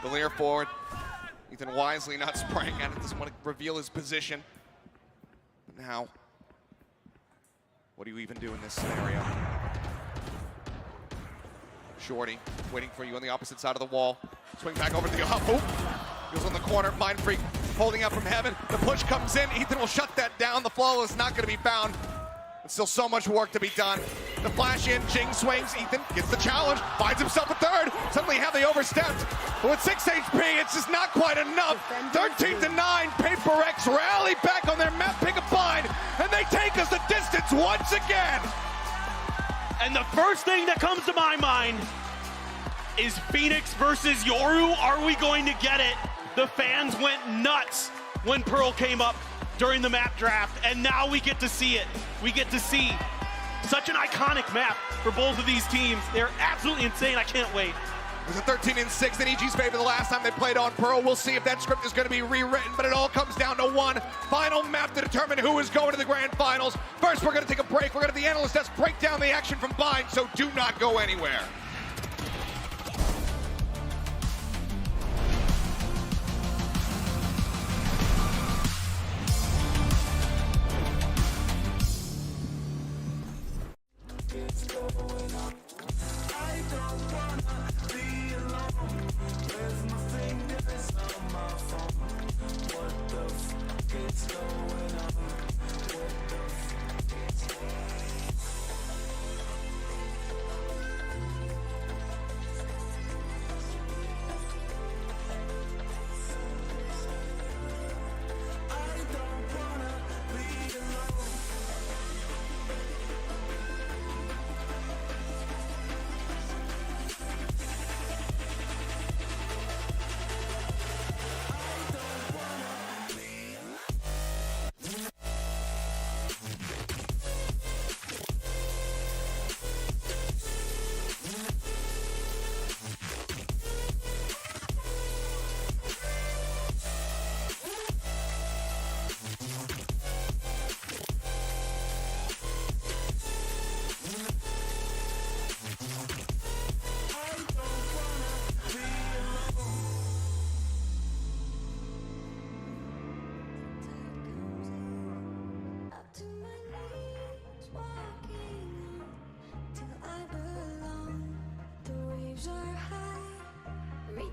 Delaire forward. Ethan wisely not spraying at it, doesn't want to reveal his position. But now, what do you even do in this scenario? Shorty, waiting for you on the opposite side of the wall. Swing back over to the up. Goes on the corner, Mind Freak holding out from heaven. The push comes in, Ethan will shut that down. The flawless not gonna be bound. But still so much work to be done. The flash in, Jing swings, Ethan gets the challenge, finds himself a 3rd. Suddenly have they overstepped. But with 6 HP, it's just not quite enough. 13-9, PRX rally back on their map, pick a bind, and they take us the distance once again. And the first thing that comes to my mind is Phoenix versus Yoru. Are we going to get it? The fans went nuts when Pearl came up during the map draft, and now we get to see it. We get to see such an iconic map for both of these teams. They're absolutely insane. I can't wait. It was a 13-6 in EG's favor the last time they played on Pearl. We'll see if that script is going to be rewritten, but it all comes down to one final map to determine who is going to the grand finals. First, we're going to take a break. We're going to have the analyst desk break down the action from Bind, so do not go anywhere.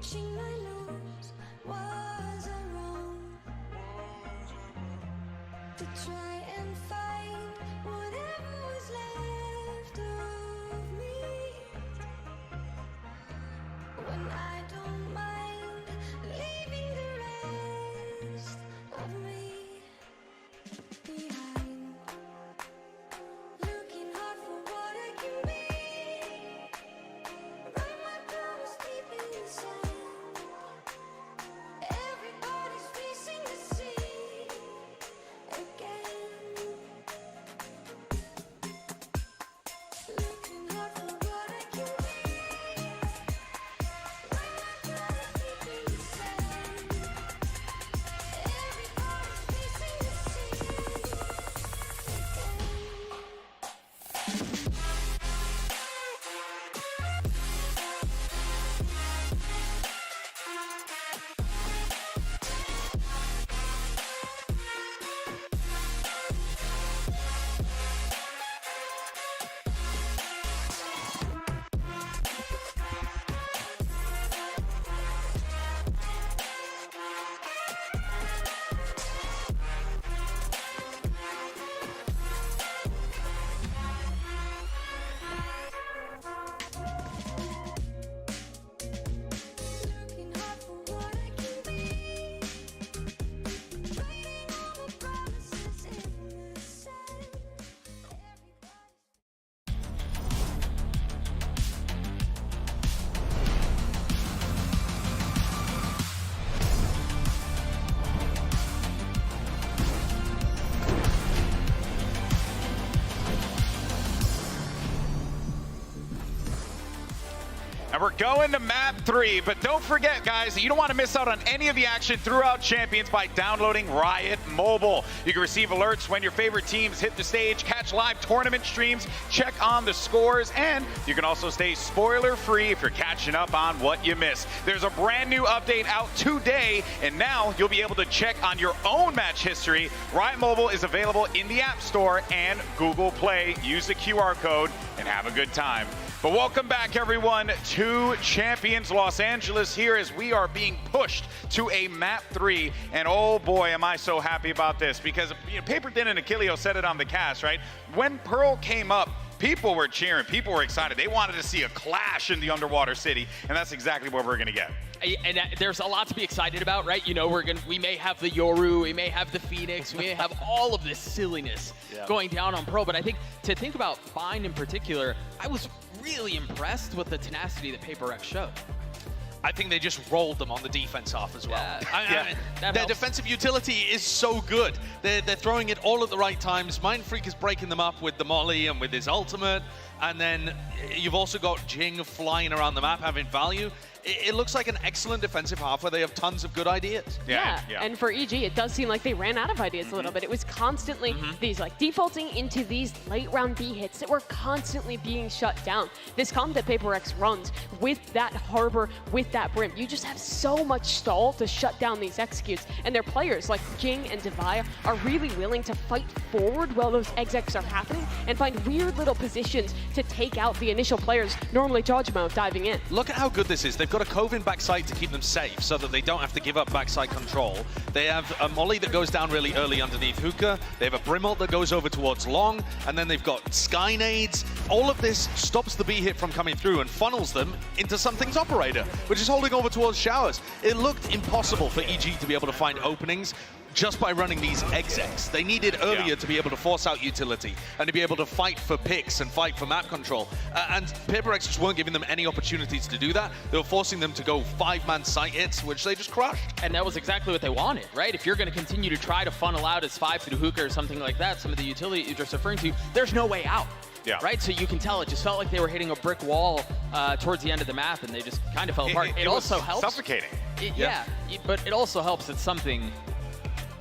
Reaching my lows, was I wrong to try and find whatever was left of me? When I don't mind leaving the rest of me behind, looking hard for what I can be. Write my promise deep in the sand. Everybody's facing the sea again. Looking hard for what I can be. Write my promise deep in the sand. Everybody's facing the sea again. Looking hard for what I can be. Writing all my promises in the sand. And we're going to map 3, but don't forget, guys, you don't want to miss out on any of the action throughout Champions by downloading Riot Mobile. You can receive alerts when your favorite teams hit the stage, catch live tournament streams, check on the scores, and you can also stay spoiler-free if you're catching up on what you missed. There's a brand new update out today, and now you'll be able to check on your own match history. Riot Mobile is available in the App Store and Google Play. Use the QR code and have a good time. But welcome back, everyone, to Champions Los Angeles here as we are being pushed to a map 3. And oh boy, am I so happy about this, because Paper Din and Achilleo said it on the cast, right? When Pearl came up, people were cheering, people were excited. They wanted to see a clash in the underwater city, and that's exactly what we're gonna get. And there's a lot to be excited about, right? You know, we may have the Yoru, we may have the Phoenix, we may have all of this silliness going down on Pro, but I think to think about Bind in particular, I was really impressed with the tenacity that PRX showed. I think they just rolled them on the defense half as well. Their helps. defensive utility is so good. They're throwing it all at the right times. Mind Freak is breaking them up with the Molly and with his ultimate. And then you've also got Jing flying around the map, having value. It looks like an excellent defensive half where they have tons of good ideas. Yeah, and for EG, it does seem like they ran out of ideas a little bit. It was constantly these like defaulting into these late round B hits that were constantly being shut down. This comp that PRX runs with that harbor, with that brim, you just have so much stall to shut down these executes. And their players like Jing and Devaya are really willing to fight forward while those execs are happening and find weird little positions to take out the initial players, normally dodge mode, diving in. Look at how good this is. They've got a Cove-in backside to keep them safe so that they don't have to give up backside control. They have a Molly that goes down really early underneath Hookah. They have a Brim ult that goes over towards Long, and then they've got Sky Nades. All of this stops the B hit from coming through and funnels them into something's operator, which is holding over towards Showers. It looked impossible for EG to be able to find openings just by running these execs. They needed earlier to be able to force out utility and to be able to fight for picks and fight for map control. And PRX just weren't giving them any opportunities to do that. They were forcing them to go 5-man site hits, which they just crushed. And that was exactly what they wanted, right? If you're going to continue to try to funnel out as 5 through Hookah or something like that, some of the utility you're just referring to, there's no way out. Right? So you can tell it just felt like they were hitting a brick wall towards the end of the map, and they just kind of fell apart. It also helps. Suffocating. But it also helps that something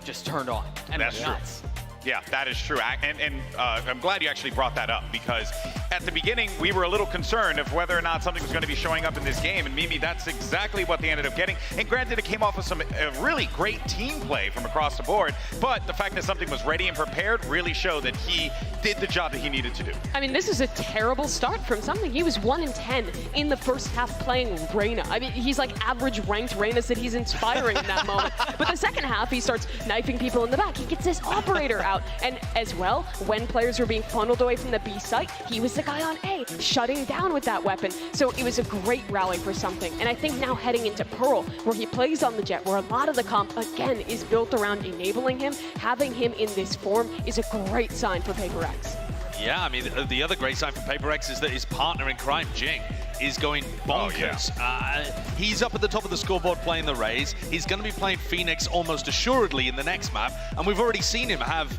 just turned on and That's went nuts. Yeah, that is true. And I'm glad you actually brought that up, because at the beginning, we were a little concerned of whether or not something was going to be showing up in this game. And Mimi, that's exactly what they ended up getting. And granted, it came off of some really great team play from across the board. But the fact that something was ready and prepared really showed that he did the job that he needed to do. I mean, this is a terrible start from something. He was 1-10 in the first half playing Reyna. I mean, he's like average ranked Reyna that he's inspiring in that moment. But the second half, he starts knifing people in the back. He gets this operator out. And as well, when players were being funneled away from the B site, he was the guy on A, shutting down with that weapon. So it was a great rally for something. And I think now heading into Pearl, where he plays on the Jet, where a lot of the comp, again, is built around enabling him, having him in this form is a great sign for PRX. Yeah, I mean, the other great sign for PRX is that his partner in crime, Jing, is going bonkers. He's up at the top of the scoreboard playing the Rays. He's going to be playing Phoenix almost assuredly in the next map, and we've already seen him have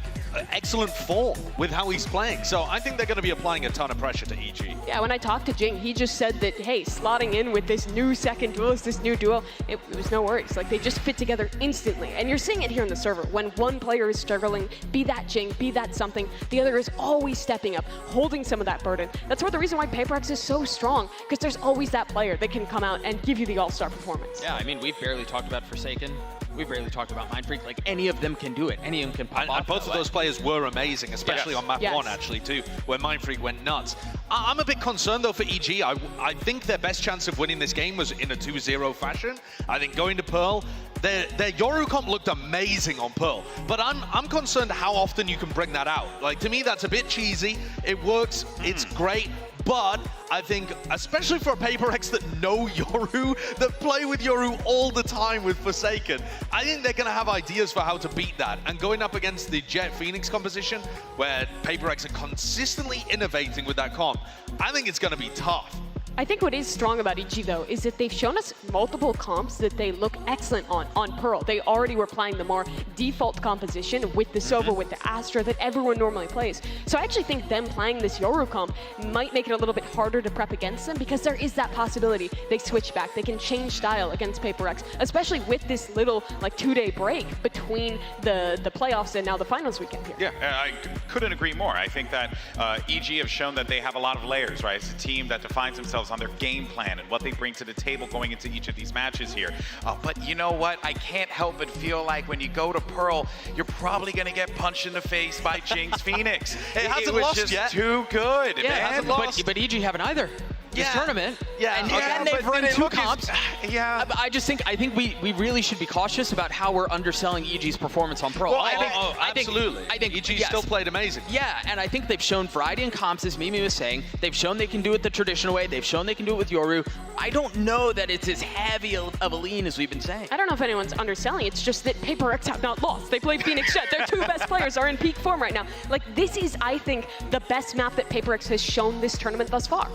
excellent form with how he's playing. So I think they're going to be applying a ton of pressure to EG. Yeah, when I talked to Jing, he just said that, hey, slotting in with this new second duelist, this new duo, it was no worries. Like, they just fit together instantly. And you're seeing it here in the server. When one player is struggling, be that Jing, be that something, the other is always stepping up, holding some of that burden. That's the reason why PRX is so strong, because there's always that player that can come out and give you the all-star performance. Yeah, I mean, we've barely talked about Forsaken. We've barely talked about Mindfreak. Like, any of them can do it. Any of them can pop off. And both of those players were amazing, especially on map 1, actually, too, where Mindfreak went nuts. I'm a bit concerned, though, for EG. I think their best chance of winning this game was in a 2-0 fashion. I think going to Pearl, their Yoru comp looked amazing on Pearl, but I'm concerned how often you can bring that out. Like, to me, that's a bit cheesy. It works. It's great. But I think, especially for a PRX that know Yoru, that play with Yoru all the time with Forsaken, I think they're going to have ideas for how to beat that. And going up against the Jet Phoenix composition, where PRX are consistently innovating with that comp, I think it's going to be tough. I think what is strong about EG, though, is that they've shown us multiple comps that they look excellent on Pearl. They already were playing the more default composition with the Sova, with the Astra that everyone normally plays. So I actually think them playing this Yoru comp might make it a little bit harder to prep against them, because there is that possibility they switch back. They can change style against PRX, especially with this little like 2-day break between the playoffs and now the finals weekend here. Yeah, I couldn't agree more. I think that EG have shown that they have a lot of layers, right? It's a team that defines themselves on their game plan and what they bring to the table going into each of these matches here. But you know what? I can't help but feel like when you go to Pearl, you're probably going to get punched in the face by Jing's Phoenix. It was lost just yet. too good, Yeah, man. it hasn't lost. But EG haven't either. This tournament. Yeah. And they've run two comps. Yeah. I think we really should be cautious about how we're underselling EG's performance on Pearl. Well, absolutely. I think EG still played amazing. Yeah, and I think they've shown variety in comps, as Mimi was saying. They've shown they can do it the traditional way. They've shown they can do it with Yoru. I don't know that it's as heavy of a lean as we've been saying. I don't know if anyone's underselling. It's just that PRX have not lost. They played Phoenix Jet. Their two best players are in peak form right now. Like, this is, I think, the best map that PRX has shown this tournament thus far.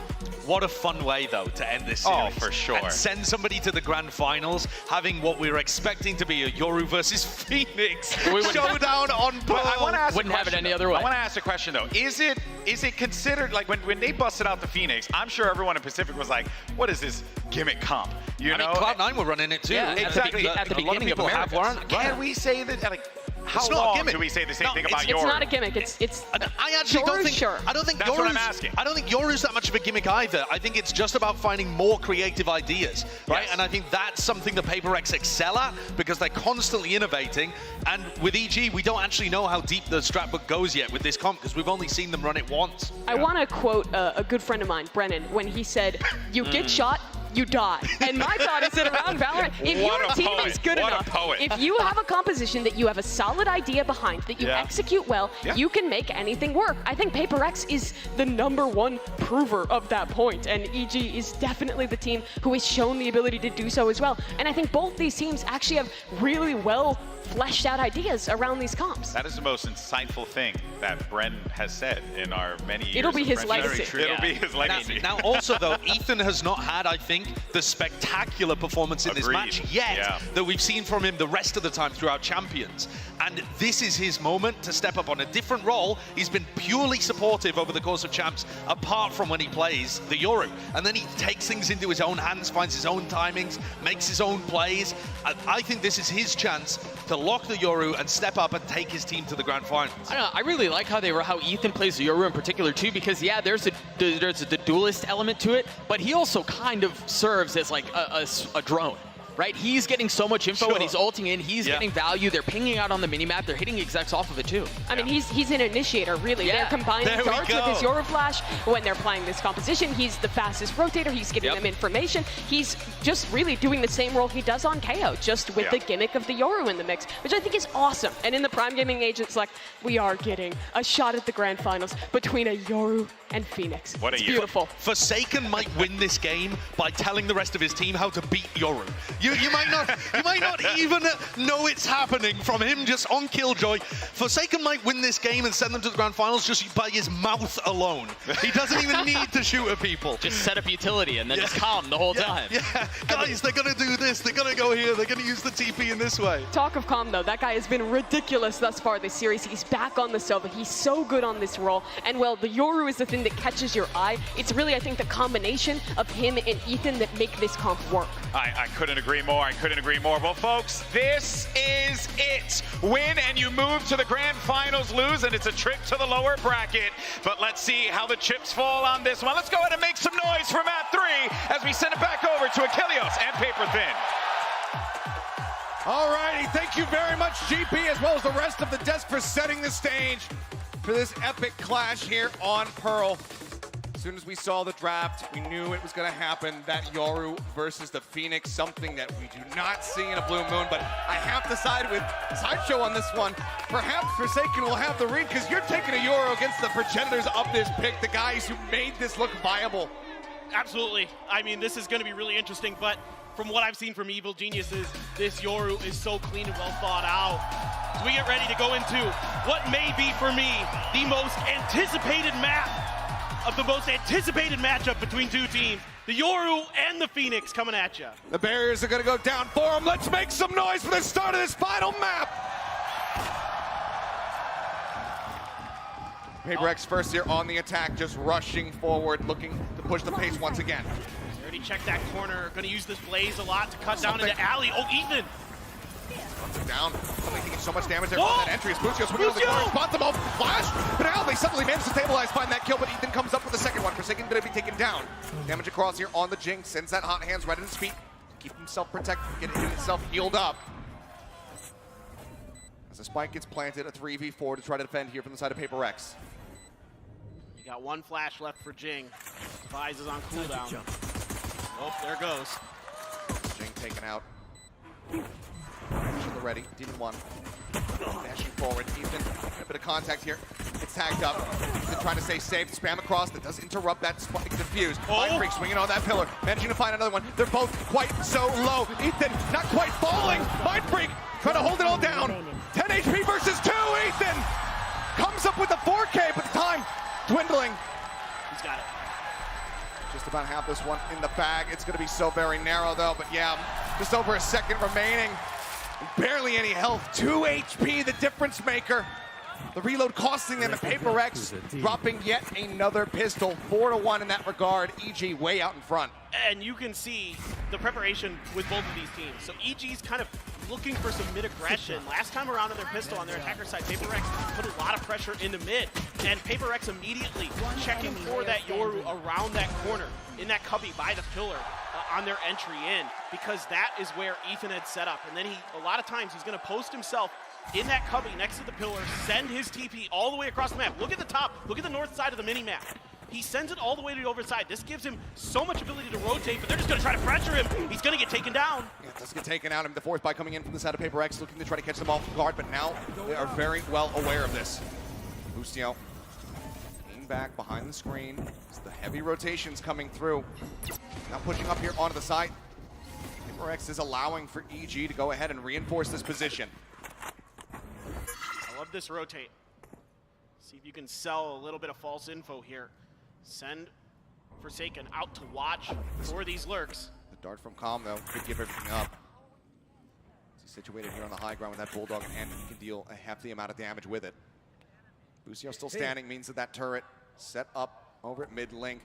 What a fun way, though, to end this series. Oh, for sure. And send somebody to the grand finals, having what we were expecting to be a Yoru versus Phoenix showdown on Pearl. I want to ask Wouldn't have it any other way. I want to ask a question, though. Is it considered, like, when they busted out the Phoenix, I'm sure everyone in Pacific was like, what is this gimmick comp? You know? mean, Cloud9 were running it, too. Yeah, exactly. At the beginning of Americas. Can we say that, like, how It's not a long gimmick. do we say the same thing about It's Yoru? not a gimmick. It's I actually don't think. Sure. I don't think That's Yoru's, what I'm asking. I don't think Yoru's that much of a gimmick either. I think it's just about finding more creative ideas, right? Yes. And I think that's something the PRX excel at, because they're constantly innovating. And with EG, we don't actually know how deep the strat book goes yet with this comp, because we've only seen them run it once. I want to quote a good friend of mine, Brennan, when he said, you get shot, you die. And my thought is that around Valorant, if What your a team poet. is good What a enough, poet. if you have a composition that you have a solid idea behind, that you execute well, you can make anything work. I think PRX is the #1 prover of that point, and EG is definitely the team who has shown the ability to do so as well. And I think both these teams actually have really well fleshed out ideas around these comps. That is the most insightful thing that Bren has said in our many years. It'll be of his friendship. legacy. It'll be his legacy. Now, also, though, Ethan has not had, I think, the spectacular performance in this match yet that we've seen from him the rest of the time throughout Champions. And this is his moment to step up on a different role. He's been purely supportive over the course of Champs, apart from when he plays the Yoru. And then he takes things into his own hands, finds his own timings, makes his own plays. I think this is his chance to lock the Yoru and step up and take his team to the grand finals. I don't know, I really like how Ethan plays the Yoru in particular too, because yeah, there's the duelist element to it, but he also kind of serves as like a drone. Right, he's getting so much info when he's ulting in. He's getting value. They're pinging out on the minimap. They're hitting execs off of it too. I mean, he's an initiator, really. They're combining darts with his Yoru Flash. When they're playing this composition, he's the fastest rotator. He's giving them information. He's just really doing the same role he does on KO, just with the gimmick of the Yoru in the mix, which I think is awesome. And in the Prime Gaming Age, it's like, we are getting a shot at the grand finals between a Yoru and Phoenix. What it's beautiful. Forsaken might win this game by telling the rest of his team how to beat Yoru. You might not even know it's happening from him just on Killjoy. Forsaken might win this game and send them to the grand finals just by his mouth alone. He doesn't even need to shoot at people. Just set up utility and then just calm the whole time. Yeah, guys, they're gonna do this. They're gonna go here. They're gonna use the TP in this way. Talk of calm, though. That guy has been ridiculous thus far this series. He's back on the Sova. He's so good on this role. And well, the Yoru is the thing that catches your eye. It's really, I think, the combination of him and Ethan that make this comp work. I couldn't agree more. I couldn't agree more. Well, folks, this is it. Win and you move to the grand finals, lose, and it's a trip to the lower bracket. But let's see how the chips fall on this one. Let's go ahead and make some noise for Map 3 as we send it back over to Achilles and Paper Thin. All righty, thank you very much, GP, as well as the rest of the desk for setting the stage for this epic clash here on Pearl. As soon as we saw the draft, we knew it was going to happen, that Yoru versus the Phoenix, something that we do not see in a Blue Moon, but I have to side with Sideshow on this one. Perhaps Forsaken will have the read, because you're taking a Yoru against the progenitors of this pick, the guys who made this look viable. Absolutely. I mean, this is going to be really interesting, but from what I've seen from Evil Geniuses, this Yoru is so clean and well thought out. So we get ready to go into what may be, for me, the most anticipated map of the most anticipated matchup between two teams. The Yoru and the Phoenix coming at you. The barriers are going to go down for them. Let's make some noise for the start of this final map. PRX first here on the attack, just rushing forward, looking to push the pace once again. They already checked that corner. Going to use this Blaze a lot to cut down into Alley. Oh, Ethan. Down, suddenly taking so much damage there from that entry. As Bucio's swinging on the corner, spots them all, flash, but now they suddenly manage to stabilize, find that kill, but Ethan comes up with the second one. Forsaken gonna be taken down. Damage across here on the Jinx, sends that hot hands right at his feet, keep himself protected, getting himself healed up. As the spike gets planted, a 3v4 to try to defend here from the side of PRX. You got one flash left for Jing. Vise is on cooldown. Oh, there goes. Jing taken out. To the ready, Demon 1. Dashing forward, Ethan, a bit of contact here. It's tagged up. Ethan trying to stay safe, spam across, that does interrupt that spike defuse. Mind Freak swinging on that pillar, managing to find another one. They're both quite so low. Ethan not quite falling. Mind Freak trying to hold it all down. 10 HP versus 2, Ethan comes up with the 4K, but the time dwindling. He's got it. Just about half this one in the bag. It's going to be so very narrow, though. But yeah, just over a second remaining. Barely any health. 2 HP, the difference maker. The reload costing them, and PRX dropping yet another pistol. 4-1 in that regard. EG way out in front. And you can see the preparation with both of these teams. So EG's kind of looking for some mid-aggression. Last time around on their pistol on their attacker side, PRX put a lot of pressure into mid. And PRX immediately checking for that Yoru around that corner, in that cubby by the pillar, on their entry in, because that is where Ethan had set up. And then a lot of times he's going to post himself in that cubby next to the pillar, send his TP all the way across the map. Look at the top, look at the north side of the mini-map. He sends it all the way to the overside. This gives him so much ability to rotate, but they're just going to try to pressure him. He's going to get taken down. Yeah, it does get taken out. And the fourth by coming in from the side of PRX, looking to try to catch them off guard, but now they are very well aware of this. Lucio being back behind the screen. The heavy rotations coming through. Now pushing up here onto the side. PRX is allowing for EG to go ahead and reinforce this position. I love this rotate. See if you can sell a little bit of false info here. Send Forsaken out to watch for these lurks. The dart from Calm, though, could give everything up. He's situated here on the high ground with that Bulldog, and he can deal a hefty amount of damage with it. Busio still standing, means that turret set up over at mid link.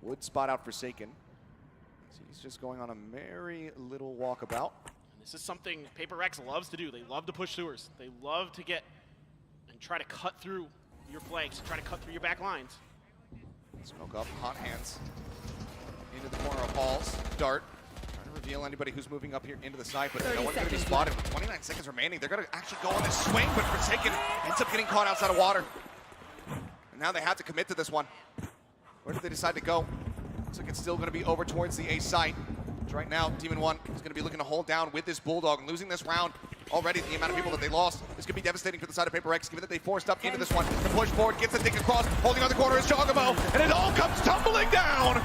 Would spot out Forsaken. So he's just going on a merry little walkabout. This is something PRX loves to do. They love to push sewers. They love to get and try to cut through your flanks, try to cut through your back lines. Smoke up, hot hands into the corner of Halls. Dart trying to reveal anybody who's moving up here into the side, but no one's going to be spotted. With 29 seconds remaining, they're going to actually go on this swing, but Forsaken ends up getting caught outside of water. And now they have to commit to this one. Where did they decide to go? Looks like it's still going to be over towards the A site. Right now, Demon 1 is going to be looking to hold down with this Bulldog, and losing this round already, the amount of people that they lost, is going to be devastating for the side of PRX, given that they forced up into this one. The push forward, gets the thing across, holding on the corner is Jogamo, and it all comes tumbling down!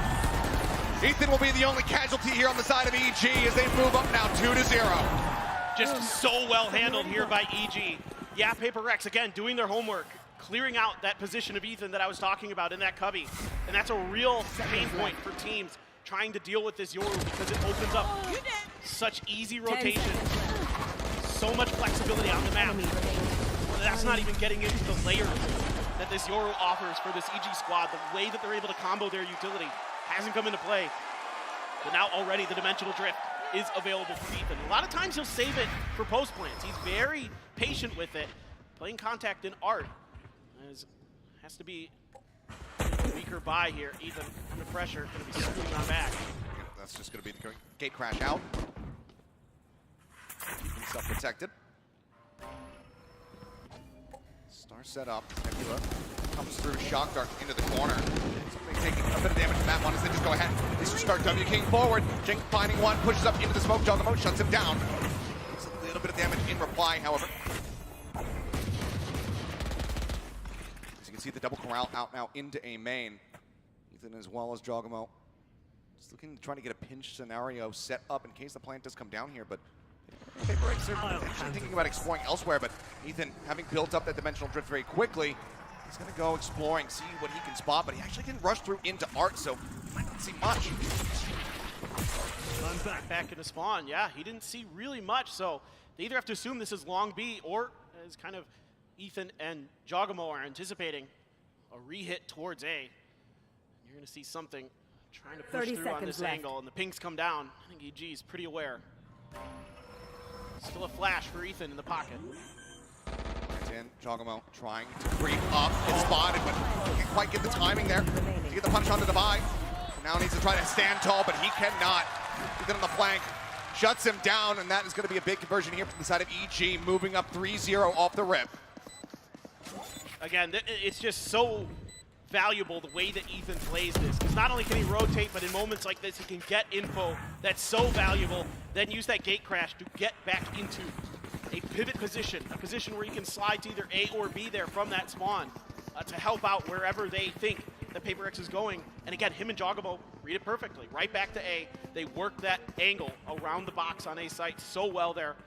Ethan will be the only casualty here on the side of EG as they move up now 2-0. Just so well handled here by EG. Yeah, PRX, again, doing their homework, clearing out that position of Ethan that I was talking about in that cubby. And that's a real pain point for teams trying to deal with this Yoru, because it opens up such easy rotation, so much flexibility on the map. That's not even getting into the layers that this Yoru offers for this EG squad. The way that they're able to combo their utility hasn't come into play. But now already the dimensional drift is available for Ethan. A lot of times he'll save it for post plants. He's very patient with it. Playing contact in art has to be a weaker buy here. Ethan under pressure, going to be screwing on back. That's just going to be the gate crash out. Keep himself protected. Star set up. Nebula comes through, shock dart into the corner. Something taking a bit of damage from that one as they just go ahead. They just start W King forward. Jink finding one, pushes up into the smoke. Jogamo shuts him down. Takes a little bit of damage in reply, however. As you can see, the double corral out now into a main. Ethan as well as Jogamo. Just looking to try to get a pinch scenario set up in case the plant does come down here, but PRX are actually thinking about exploring elsewhere, but Ethan, having built up that dimensional drift very quickly, he's going to go exploring, see what he can spot, but he actually didn't rush through into art, so he might not see much. Back into spawn, yeah, he didn't see really much, so they either have to assume this is long B, or as kind of Ethan and Jogamo are anticipating, a re-hit towards A. You're going to see something trying to push through on this angle, and the pings come down. I think EG is pretty aware. Still a flash for Ethan in the pocket. Right in, Jogamo trying to creep up. It's spotted, but can't quite get the timing there to get the punish on the divide. Now needs to try to stand tall, but he cannot. Ethan on the flank shuts him down, and that is going to be a big conversion here from the side of EG, moving up 3-0 off the rip. Again, it's just so valuable the way that Ethan plays this, because not only can he rotate, but in moments like this he can get info that's so valuable, then use that gate crash to get back into a pivot position, a position where you can slide to either A or B there from that spawn to help out wherever they think that PRX is going. And again, him and Jogamo read it perfectly, right back to A. They work that angle around the box on A site so well there,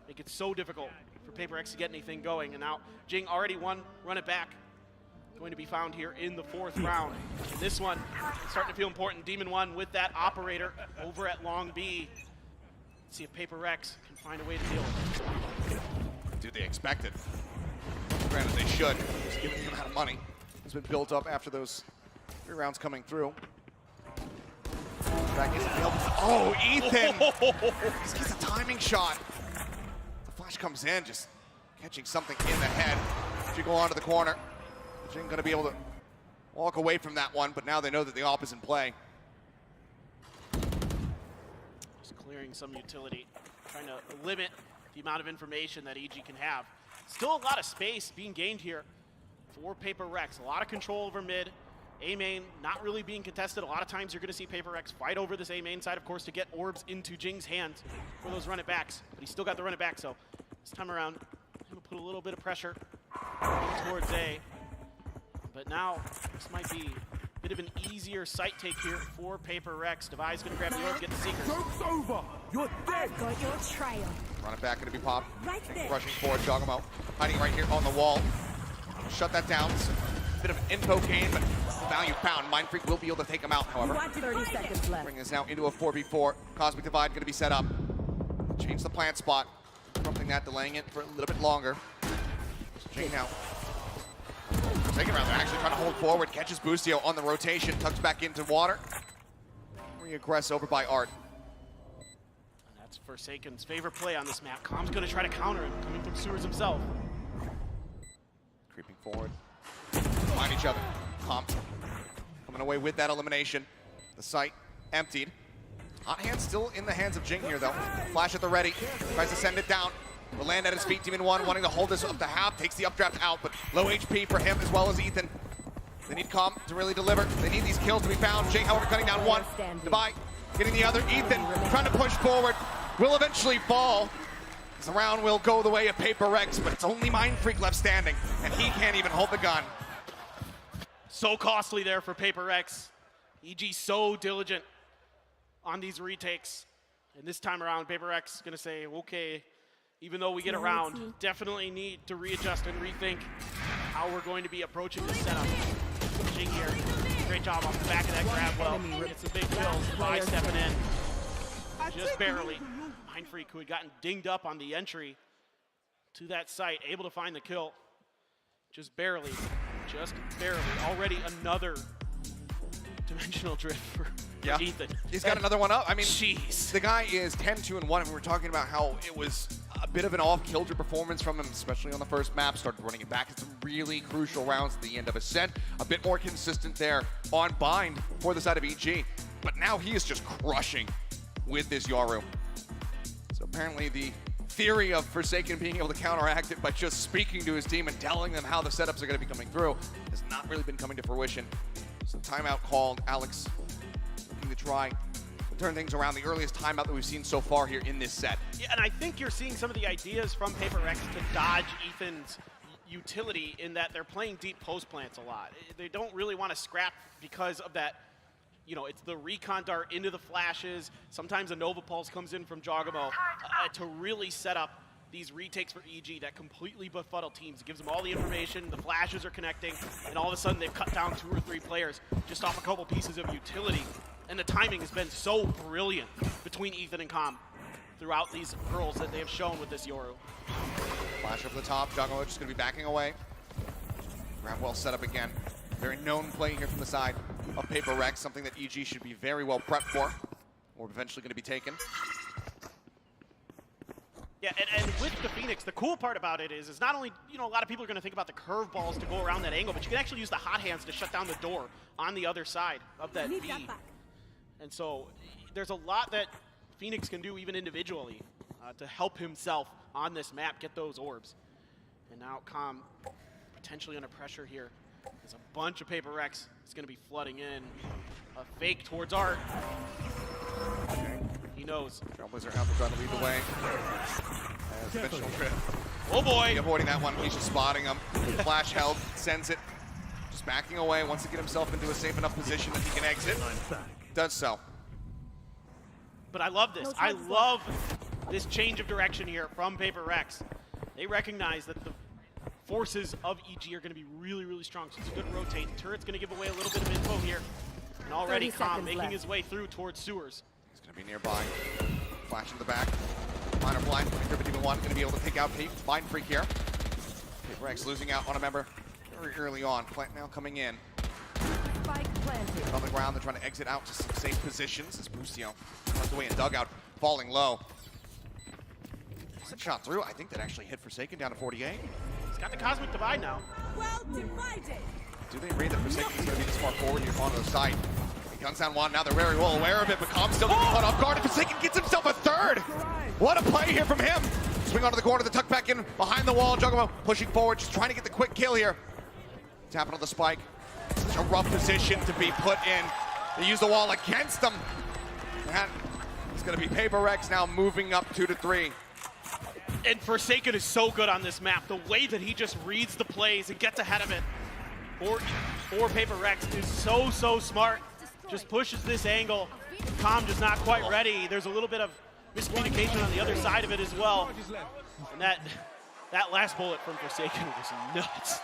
make it so difficult for PRX to get anything going. And now Jing already won, run it back. Going to be found here in the 4th round. And this one starting to feel important. Demon 1 with that operator over at long B. Let's see if PRX can find a way to deal with it. Do they expect it? Granted, they should, just given the amount of money has been built up after those 3 rounds coming through. Back is oh, Ethan! This gets a timing shot. The flash comes in, just catching something in the head. Jiggle onto the corner. Jing going to be able to walk away from that one, but now they know that the op is in play. Just clearing some utility, trying to limit the amount of information that EG can have. Still a lot of space being gained here for PRX. A lot of control over mid. A main not really being contested. A lot of times you're going to see PRX fight over this A main side, of course, to get orbs into Jing's hands for those run it backs. But he's still got the run it back, so this time around, he'll put a little bit of pressure towards A. But now, this might be a bit of an easier sight take here for PRX. Devi's going to grab the orb, get the secret. Joke's over! You're dead! I've got your trail. Run it back, going to be popped. Right there. Rushing forward, Jogamo hiding right here on the wall. Shut that down. Bit of an info gain, but value found. Mind Freak will be able to take him out, however. 30 seconds left. Bring this now into a 4v4. Cosmic Divide going to be set up. Change the plant spot. Something that, delaying it for a little bit longer. Jing now. Second round, they're actually trying to hold forward. Catches Boostio on the rotation. Tucks back into water. Reaggress over by Art. And that's Forsaken's favorite play on this map. Com's going to try to counter him, coming from Sewers himself. Creeping forward. Find each other. Com coming away with that elimination. The site emptied. Hot hand still in the hands of Jing here, though. Flash at the ready. Tries to send it down. Will land at his feet. Demon 1 wanting to hold this up to half. Takes the updraft out, but low HP for him as well as Ethan. They need Com to really deliver. They need these kills to be found. Jing, however, cutting down one. Divide getting the other. Ethan trying to push forward. Will eventually fall. The round will go the way of PRX, but it's only Mind Freak left standing, and he can't even hold the gun. So costly there for PRX. EG so diligent on these retakes. And this time around, PRX is going to say, okay, even though we get around, definitely need to readjust and rethink how we're going to be approaching this setup. Jing here, great job off the back of that grab well. Gets the big kills, Divide stepping in. Just barely. Mind Freak, who had gotten dinged up on the entry to that site, able to find the kill. Just barely. Already another dimensional drift for Ethan. He's got another one up. I mean, jeez. The guy is 10-2-1, and we were talking about how it was a bit of an off-kilter performance from him, especially on the first map. Started running it back in some really crucial rounds at the end of a set. A bit more consistent there on Bind for the side of EG. But now he is just crushing with this Yoru. So apparently the theory of Forsaken being able to counteract it by just speaking to his team and telling them how the setups are going to be coming through has not really been coming to fruition. So timeout called. Alex looking to try to turn things around. The earliest timeout that we've seen so far here in this set. Yeah, and I think you're seeing some of the ideas from PRX to dodge Ethan's utility in that they're playing deep post plants a lot. They don't really want to scrap because of that. You know, it's the recon dart into the flashes. Sometimes a Nova Pulse comes in from Jogamo to really set up these retakes for EG that completely befuddle teams. It gives them all the information, the flashes are connecting, and all of a sudden they've cut down 2 or 3 players just off a couple pieces of utility. And the timing has been so brilliant between Ethan and Com throughout these hurls that they have shown with this Yoru. Flash over the top. Jogamo just going to be backing away. Grab well set up again. Very known play here from the side of PRX, something that EG should be very well prepped for, or eventually going to be taken. Yeah, and with the Phoenix, the cool part about it is not only, you know, a lot of people are going to think about the curveballs to go around that angle, but you can actually use the hot hands to shut down the door on the other side of that V. And so there's a lot that Phoenix can do even individually to help himself on this map get those orbs. And now Com potentially under pressure here. There's a bunch of PRX is going to be flooding in. A fake towards Art. He knows. Trailblazer out to try to lead the way. As dimensional drift. Oh boy! Avoiding that one. He's just spotting him. Flash held, sends it. Just backing away, wants to get himself into a safe enough position that he can exit. Does so. But I love this. I love this change of direction here from PRX. They recognize that the forces of EG are going to be really, really strong. So it's a good rotate. Turret's going to give away a little bit of info here. And already Com making his way through towards Sewers. He's going to be nearby. Flash in the back. Minor blind. Even one going to be able to take out Mind Freak here. PRX losing out on a member very early on. Plant now coming in. On the ground, they're trying to exit out to some safe positions as Boostio runs away in dugout, falling low. Shot through. I think that actually hit Forsaken down to 48. He's got the Cosmic Divide now. Well divided. Do they read that Forsaken is going to be this far forward here onto the side? He guns down one. Now they're very well aware of it, but Com's still going to be caught off guard. And Forsaken gets himself a third. What a play here from him. Swing onto the corner, the tuck back in behind the wall. Jogamo pushing forward, just trying to get the quick kill here. Tapping on the spike. Such a rough position to be put in. They use the wall against them. That is going to be PRX now moving up 2-3. And Forsaken is so good on this map. The way that he just reads the plays and gets ahead of it for PRX is so smart. Just pushes this angle. Com just not quite ready. There's a little bit of miscommunication on the other side of it as well. And that last bullet from Forsaken was nuts.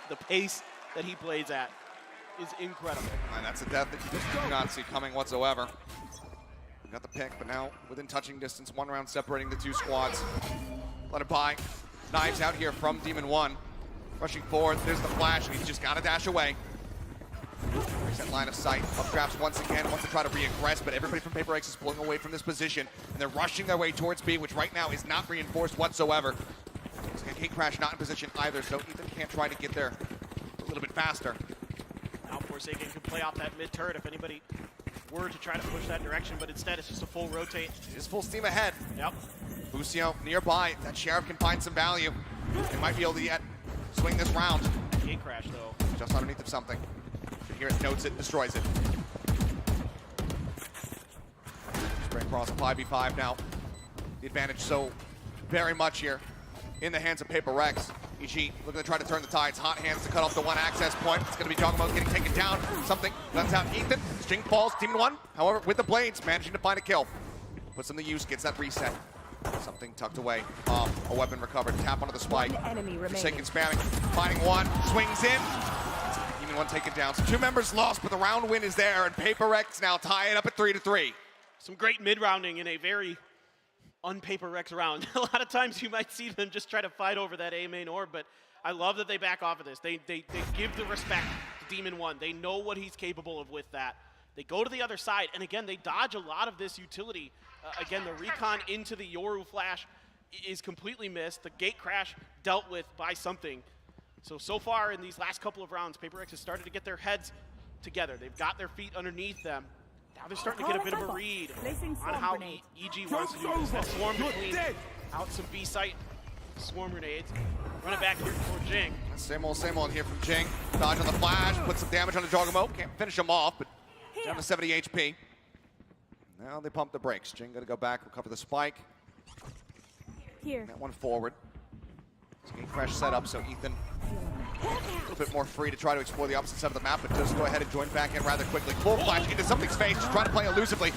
The pace that he plays at. is incredible. And that's a death that you just do not see coming whatsoever. Got the pick, but now within touching distance, 1 round separating the 2 squads. Let it by. Knives out here from Demon 1. Rushing forward, there's the flash, and he's just got to dash away. Breaks that line of sight. Up traps once again, wants to try to re-aggress, but everybody from PRX is pulling away from this position, and they're rushing their way towards B, which right now is not reinforced whatsoever. Gate Crash not in position either, so Ethan can't try to get there a little bit faster. Now Forsaken can play off that mid turret if anybody were to try to push that direction, but instead it's just a full rotate. It is full steam ahead. Yep. Lucio nearby. That Sheriff can find some value. They might be able to yet swing this round. Gate Crash though. Just underneath of something. Here it notes it, destroys it. Spray across 5v5 now. The advantage so very much here in the hands of PRX. EG looking to try to turn the tides. Hot hands to cut off the 1 access point. It's going to be Jogamo getting taken down. Something guns out Ethan. String falls, Demon 1. However, with the blades, managing to find a kill. Puts them to use, gets that reset. Something tucked away. A weapon recovered. Tap onto the spike. Forsaken spamming. Finding one. Swings in. Demon 1 taken down. So 2 members lost, but the round win is there, and PRX now tie it up at 3-3. Some great mid-rounding in a very un-PRX round. A lot of times you might see them just try to fight over that A main orb, but I love that they back off of this. They give the respect to Demon 1. They know what he's capable of with that. They go to the other side, and again, they dodge a lot of this utility. Again, the recon into the Yoru flash is completely missed. The gate crash dealt with by something. So far in these last couple of rounds, PRX has started to get their heads together. They've got their feet underneath them. Now they're starting to get a bit of a read on how EG wants to do this. That swarm between out some B site swarm grenades. Run it back here for Jing. Same old here from Jing. Dodge on the flash, put some damage on the Jogamo. Can't finish him off, but down to 70 HP. Now they pump the brakes. Jing gonna go back, recover the spike. Here. That one forward. Gate crash set up, so Ethan a little bit more free to try to explore the opposite side of the map, but just go ahead and join back in rather quickly. Full flash into something's face, just trying to play elusively.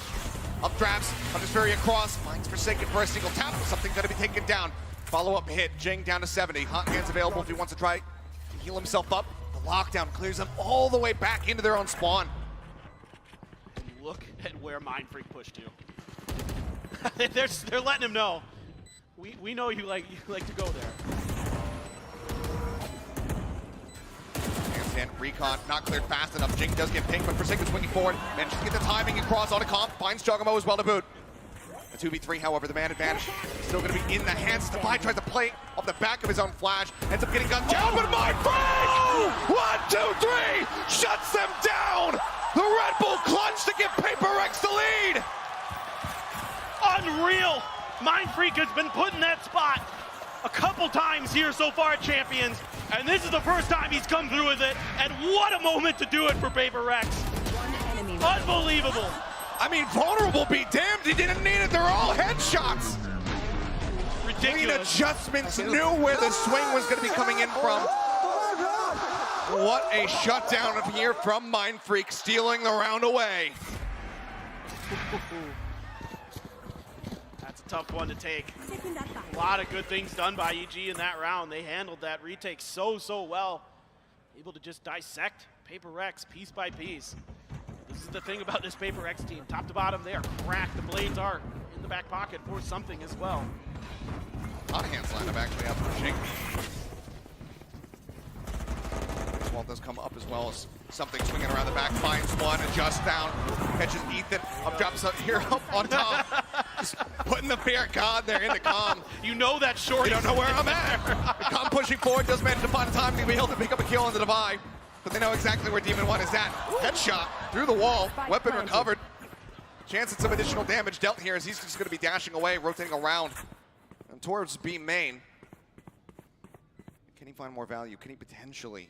Up drafts, Fury across, finds Forsaken for a single tap. Something gonna be taken down. Follow-up hit, Jing down to 70. Hot hands available if he wants to try to heal himself up. The lockdown clears them all the way back into their own spawn. Look at where Mindfreak pushed you. They're letting him know. We know you like to go there. And recon not cleared fast enough. Jing does get pinged, but Forsaken swinging forward. Manages to get the timing across on a comp. Finds Jogamo as well to boot. A 2v3, however, the man advantage still going to be in the hands. Defy tries to play off the back of his own flash. Ends up getting gunned down, but Mindfreak! 1, 2, 3! Shuts them down! The Red Bull clutch to give PRX the lead! Unreal! Mindfreak has been put in that spot a couple times here so far at Champions, and this is the first time he's come through with it, and what a moment to do it for PRX. Unbelievable. I mean, vulnerable be damned, he didn't need it, they're all headshots. Ridiculous. Clean adjustments, knew where the swing was going to be coming in from. What a shutdown of here from Mindfreak, stealing the round away. That's a tough one to take. A lot of good things done by EG in that round. They handled that retake so well. Able to just dissect PRX piece by piece. This is the thing about this PRX team. Top to bottom, they are cracked. The blades are in the back pocket for something as well. Hot hands lineup actually up for Jing. Wall does come up as well as something swinging around the back, finds one, adjusts down, catches Ethan, up drops up here, up on top. Just putting the fear of God there in the comm. You know that short. You don't know where I'm at. The comm pushing forward, does manage to find a time to be able to pick up a kill on the Divide, but they know exactly where Demon 1 is at. Headshot through the wall, weapon recovered. Chance at some additional damage dealt here as he's just going to be dashing away, rotating around and towards B main. Can he find more value? Can he potentially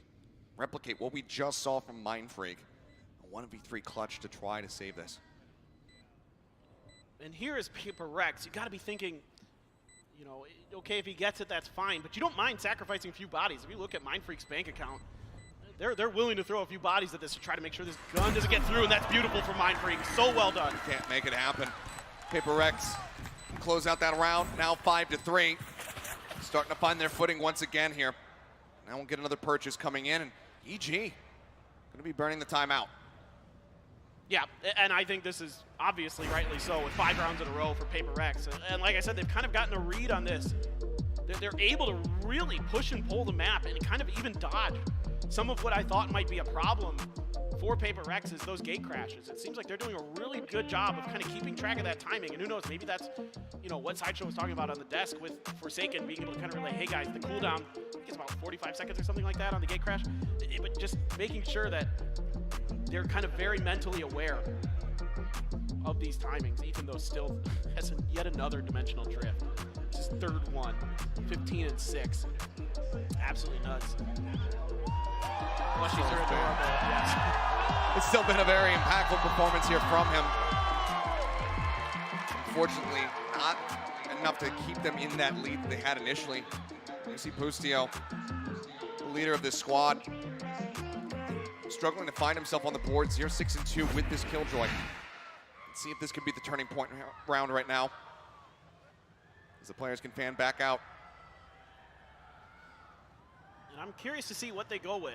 replicate what we just saw from Mindfreak? A 1v3 clutch to try to save this. And here is PRX. You got to be thinking, you know, okay, if he gets it, that's fine, but you don't mind sacrificing a few bodies. If you look at Mindfreak's bank account, they're willing to throw a few bodies at this to try to make sure this gun doesn't get through, and that's beautiful for Mindfreak. So well done. Can't make it happen. PRX close out that round, now 5-3. Starting to find their footing once again here. Now we'll get another purchase coming in, and EG Gonna be burning the timeout. Yeah, and I think this is obviously rightly so with 5 rounds in a row for PRX. And like I said, they've kind of gotten a read on this. They're able to really push and pull the map and kind of even dodge some of what I thought might be a problem for PRX is those gate crashes. It seems like they're doing a really good job of kind of keeping track of that timing. And who knows, maybe that's, you know, what Sideshow was talking about on the desk with Forsaken being able to kind of relay, hey guys, the cooldown, I think it's about 45 seconds or something like that on the gate crash. But just making sure that they're kind of very mentally aware of these timings, even though still has yet another dimensional drift. This is third one, 15 and 6. Absolutely nuts. Plushies are adorable, yes. It's still been a very impactful performance here from him. Unfortunately, not enough to keep them in that lead that they had initially. You see Bustio, the leader of this squad, struggling to find himself on the boards here, 6-2 with this Killjoy. Let's see if this could be the turning point round right now, as the players can fan back out. And I'm curious to see what they go with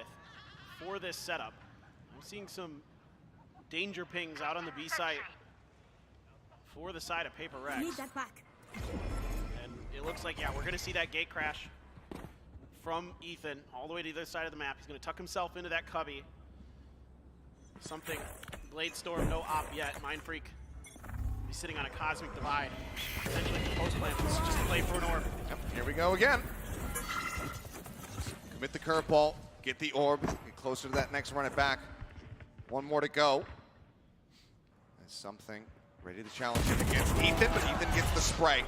for this setup. I'm seeing some danger pings out on the B site for the side of PRX. Need that back. And it looks like, yeah, we're going to see that gate crash from Ethan all the way to the other side of the map. He's going to tuck himself into that cubby. Something. Bladestorm, no op yet. Mindfreak. He's sitting on a Cosmic Divide. Potentially the post plan. This is just a play for an orb. Yep, here we go again. Commit the curveball, get the orb, get closer to that next run it back. One more to go. There's something ready to challenge him against Ethan, but Ethan gets the spray.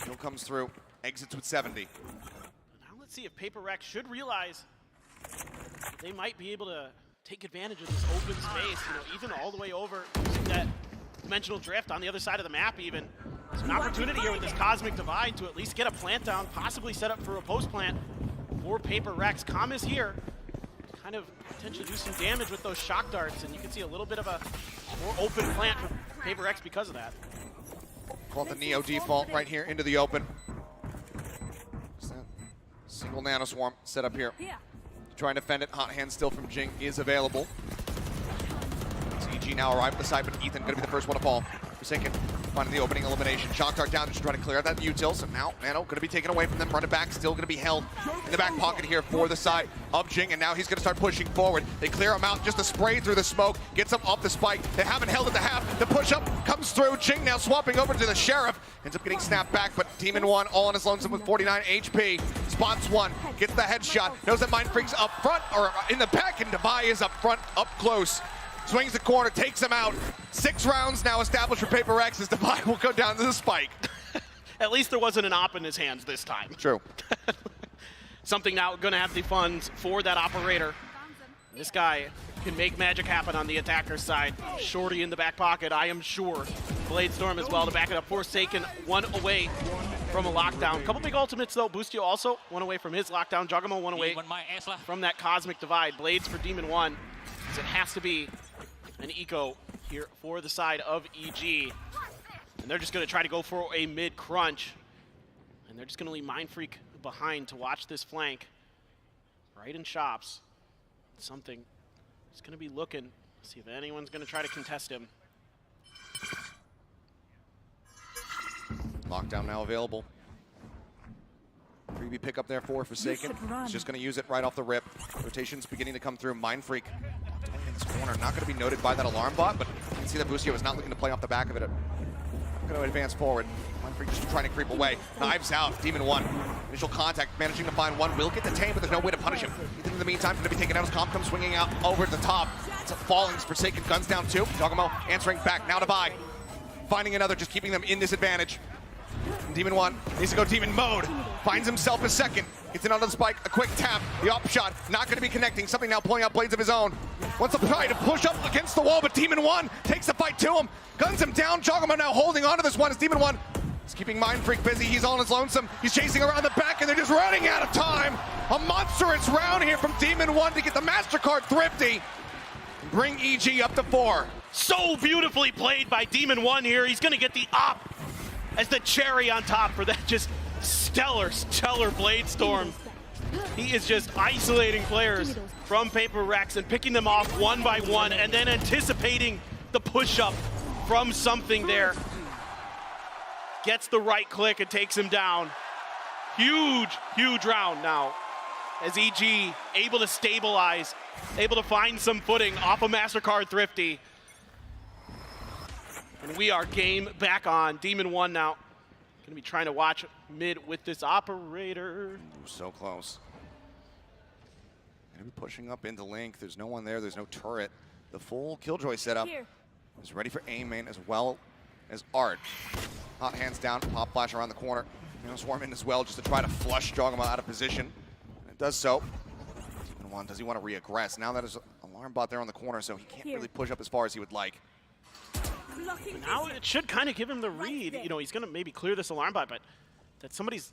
Hill comes through, exits with 70. Now let's see if PRX should realize they might be able to take advantage of this open space. You know, Ethan all the way over using that dimensional drift on the other side of the map even. There's an opportunity here with this Cosmic Divide to at least get a plant down, possibly set up for a post plant for PRX. Calm is here, kind of potentially do some damage with those shock darts, and you can see a little bit of a more open plant for PRX because of that. Call it the Neo default right here into the open. Single Nano Swarm set up here. Trying to defend it. Hot hand still from Jing is available. CG now arrived at the side, but Ethan going to be the first one to fall. Forsaken finding the opening elimination. Shock dart down, just trying to clear out that util. So now Nano going to be taken away from them. Run it back, still going to be held in the back pocket here for the side of Jing, and now he's going to start pushing forward. They clear him out, just a spray through the smoke, gets him off the spike. They haven't held at the half. The push up comes through. Jing now swapping over to the Sheriff. Ends up getting snapped back, but Demon 1 all on his lonesome with 49 HP. Spots one, gets the headshot, knows that Mindfreak's up front, or in the back, and Devi is up front, up close. Swings the corner, takes him out. 6 rounds now established for PRX as Devi will go down to the spike. At least there wasn't an op in his hands this time. True. Something now going to have the funds for that operator. This guy can make magic happen on the attacker's side. Shorty in the back pocket, I am sure. Bladestorm as well to back it up. Forsaken, one away from a lockdown. Couple big ultimates though. Bustio also one away from his lockdown. Jugamo one away from that Cosmic Divide. Blades for Demon 1. So it has to be an eco here for the side of EG. And they're just going to try to go for a mid crunch. And they're just going to leave Mindfreak behind to watch this flank. Right in shops. Something. He's going to be looking. See if anyone's going to try to contest him. Lockdown now available. Freebie pickup there for Forsaken. He's just going to use it right off the rip. Rotation's beginning to come through. Mindfreak in this corner. Not going to be noted by that alarm bot, but you can see that Bustio is not looking to play off the back of it. Going to advance forward. Mindfreak just trying to creep away. Knives out. Demon 1. Initial contact. Managing to find one. Will get the tame, but there's no way to punish him. Ethan in the meantime going to be taken out as Comp comes swinging out over the top. It's a falling. Forsaken guns down 2. Jogamo answering back. Now Devi. Finding another, just keeping them in disadvantage. Demon 1 needs to go demon mode. Finds himself a second. Gets in onto the spike. A quick tap. The up shot. Not going to be connecting. Something now pulling out blades of his own. Wants to try to push up against the wall, but Demon 1 takes the fight to him. Guns him down. Jogamo now holding onto this one as Demon 1 is keeping Mindfreak busy. He's all on his lonesome. He's chasing around the back, and they're just running out of time. A monstrous round here from Demon 1 to get the MasterCard thrifty. Bring EG up to 4. So beautifully played by Demon 1 here. He's going to get the op as the cherry on top for that just stellar Bladestorm. He is just isolating players from PRX and picking them off one by one and then anticipating the push-up from something there. Gets the right click and takes him down. Huge, huge round now as EG able to stabilize, able to find some footing off of MasterCard Thrifty. And we are game back on. Demon 1 now. Gonna be trying to watch mid with this operator. Ooh, so close. Gonna be pushing up into Link. There's no one there. There's no turret. The full Killjoy setup is ready for aim main as well as Art. Hot hands down, pop flash around the corner. You know, swarm in as well just to try to flush Jogama out of position. And it does so. Demon 1, does he want to re-aggress? Now that is alarm bot there on the corner, so he can't really push up as far as he would like. Now it should kind of give him the read. You know, he's going to maybe clear this alarm bot, but that somebody's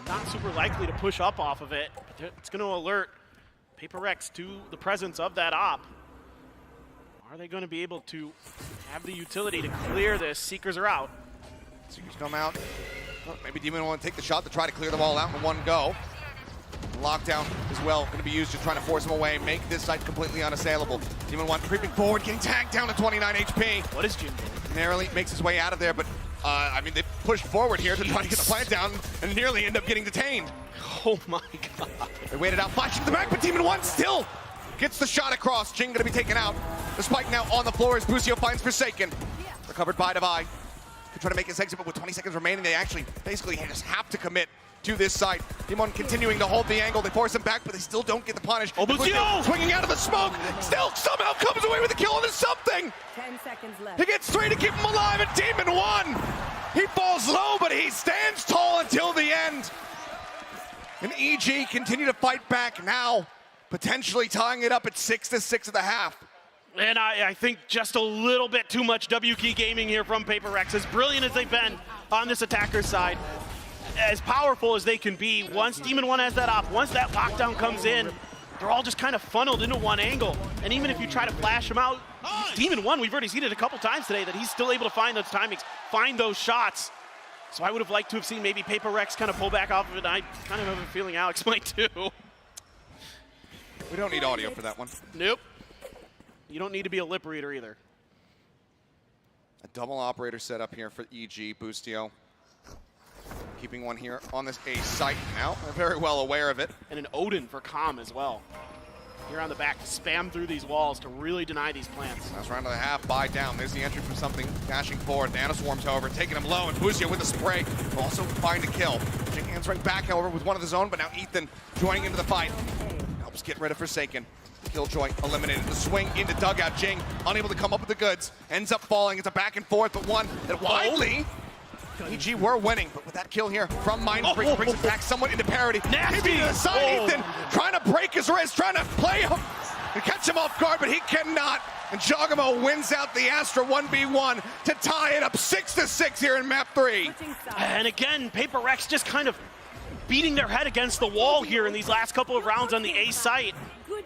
not super likely to push up off of it. It's going to alert PRX to the presence of that op. Are they going to be able to have the utility to clear this? Seekers are out. Seekers come out. Oh, maybe Demon want to take the shot to try to clear them all out in one go. Lockdown as well going to be used, just trying to force him away, make this site completely unassailable. Demon 1 creeping forward, getting tagged down to 29 HP. What is Jim doing? Narrowly makes his way out of there, but I mean, they pushed forward here to try to get the plant down and nearly end up getting detained. Oh my god. They waited out, flashing to the back, but Demon 1 still gets the shot across. Jing gonna be taken out. The spike now on the floor as Busio finds Forsaken. Recovered by Divide. Could try to make his exit, but with 20 seconds remaining, they actually basically just have to commit to this side. Demon continuing to hold the angle. They force him back, but they still don't get the punish. Oh, Busio! Swinging out of the smoke, still somehow comes away with the kill, and there's something. 10 seconds left. He gets 3 to keep him alive, and Demon 1! He falls low, but he stands tall until the end. And EG continue to fight back now, potentially tying it up at 6-6 at the half. And I think just a little bit too much W key gaming here from PRX. As brilliant as they've been on this attacker side, as powerful as they can be, once Demon 1 has that op, once that lockdown comes in, they're all just kind of funneled into one angle. And even if you try to flash them out, Demon 1, we've already seen it a couple times today, that he's still able to find those timings, find those shots. So I would have liked to have seen maybe PRX kind of pull back off of it. I kind of have a feeling Alex might too. We don't need audio for that one. Nope. You don't need to be a lip reader either. A double operator set up here for EG. Boostio keeping one here on this A site now. They're very well aware of it. And an Odin for Calm as well. Here on the back, spam through these walls to really deny these plants. Last round of the half, buy down. There's the entry from something, dashing forward. Nanoswarms, however, taking him low, and Boostio with the spray will also find a kill. Jing answering back, however, with one of his own, but now Ethan joining into the fight. Helps get rid of Forsaken. Killjoy eliminated. The swing into dugout. Jing unable to come up with the goods. Ends up falling. It's a back and forth, but one that widely EG were winning. But with that kill here from Mindfreak, brings it back somewhat into parity. Nasty! To the side, Ethan trying to break his wrist, trying to play him and catch him off guard, but he cannot. And Jogamo wins out the Astra 1v1 to tie it up 6-6 here in map 3. And again, PRX just kind of beating their head against the wall here in these last couple of rounds on the A site.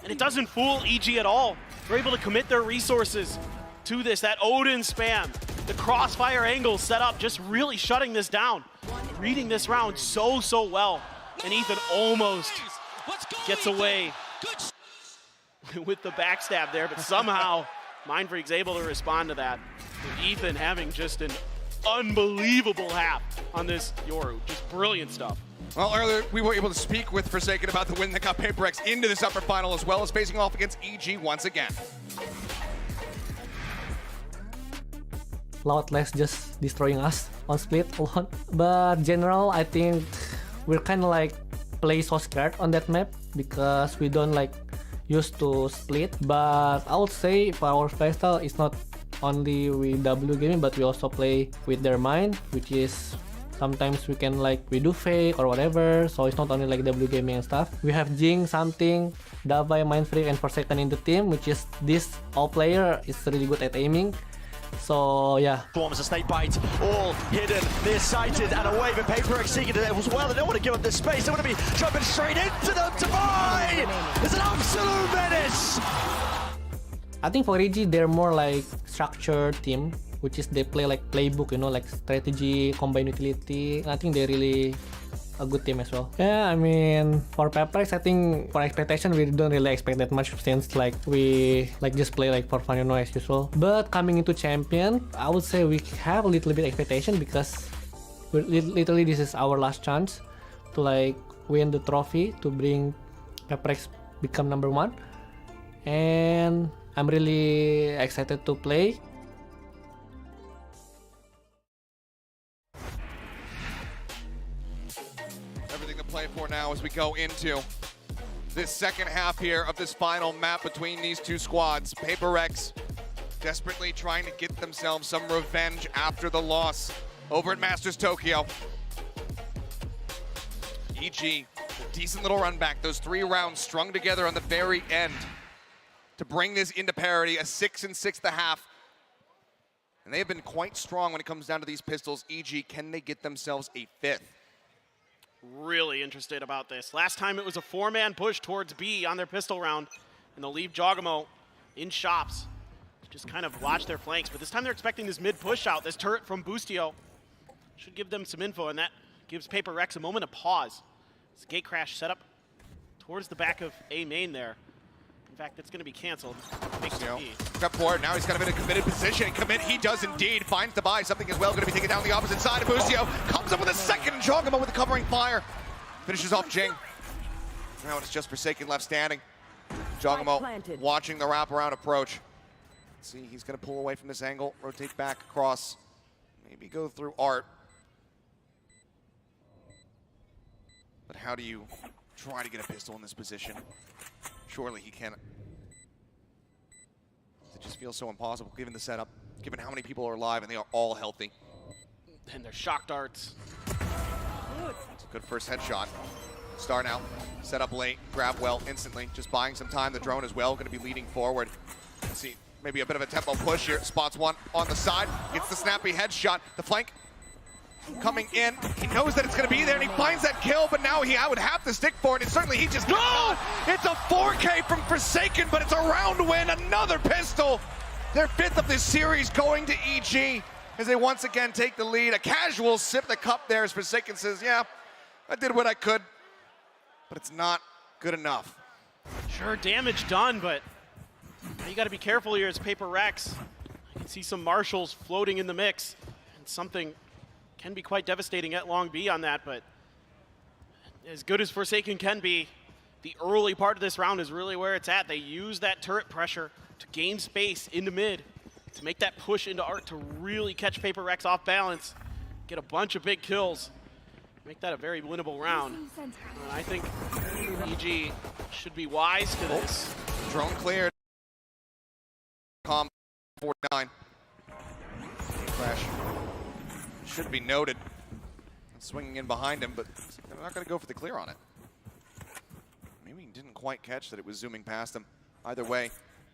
And it doesn't fool EG at all. They're able to commit their resources to this. That Odin spam, the crossfire angles set up, just really shutting this down. Reading this round so well. And Ethan almost gets away with the backstab there, but somehow Mindfreak's able to respond to that. With Ethan having just an unbelievable half on this Yoru. Just brilliant stuff. Well, earlier we were able to speak with Forsaken about the win that got PRX into this upper final, as well as facing off against EG once again. Loudless just destroying us on split alone. But general, I think we're kind of like play so scared on that map because we don't like used to split. But I would say for our playstyle, it's not only with W gaming, but we also play with their mind, which is sometimes we can like we do fake or whatever, so it's not only like W gaming and stuff. We have Jing, something, Davai, Mindfreak, and Forsaken in the team, which is this all player is really good at aiming. So yeah. Forms a snake bite, all hidden, nearsighted, and away with PRX seeking it as well. They don't want to give up this space. They want to be jumping straight into them. Davai is an absolute menace. I think for EG, they're more like structured team, which is they play like playbook, you know, like strategy, combine utility. I think they really a good team as well. Yeah, I mean, for PRX, I think for expectation, we don't really expect that much since like we like just play like for fun, as usual. But coming into champion, I would say we have a little bit expectation because literally this is our last chance to like win the trophy to bring PRX become #1, and I'm really excited to play. Everything to play for now as we go into this second half here of this final map between these two squads. PRX desperately trying to get themselves some revenge after the loss over at Masters Tokyo. EG, a decent little run back. Those 3 rounds strung together on the very end to bring this into parity, a 6 and 6.5. And they have been quite strong when it comes down to these pistols. EG, can they get themselves a 5th? Really interested about this. Last time it was a 4-man push towards B on their pistol round, and they'll leave Jogamo in shops to just kind of watch their flanks. But this time they're expecting this mid push out. This turret from Boostio should give them some info, and that gives PRX a moment of pause. This gate crash set up towards the back of A main there. In fact, it's going to be canceled. Got forward. Now he's got him in a committed position. Commit, he does indeed. Finds the buy. Something as well going to be taken down the opposite side of Boostio. Comes up with a second. Jogamo with the covering fire. Finishes off Jing. Now it's just Forsaken left standing. Jogamo watching the wraparound approach. Let's see, he's going to pull away from this angle. Rotate back across. Maybe go through Art. But how do you try to get a pistol in this position? Surely he can. It just feels so impossible given the setup, given how many people are alive and they are all healthy. And their shock darts. It's a good first headshot. Star now, set up late, grab well instantly, just buying some time. The drone as well, going to be leading forward. Let's see, maybe a bit of a tempo push here. Spots one on the side, gets the snappy headshot. The flank coming in. He knows that it's going to be there, and he finds that kill, but now I would have to stick for it, and certainly he just no! It's a 4K from Forsaken, but it's a round win. Another pistol. Their 5th of this series going to EG as they once again take the lead. A casual sip of the cup there as Forsaken says, yeah, I did what I could, but it's not good enough. Sure, damage done, but you got to be careful here as PRX. I can see some marshals floating in the mix, and something can be quite devastating at Long B on that, but as good as Forsaken can be, the early part of this round is really where it's at. They use that turret pressure to gain space into mid, to make that push into Art to really catch PRX off balance, get a bunch of big kills, make that a very winnable round. And I think EG should be wise to this. Drone cleared. Com 49. Crash. Should be noted. Swinging in behind him, but they're not going to go for the clear on it. Maybe he didn't quite catch that it was zooming past him. Either way,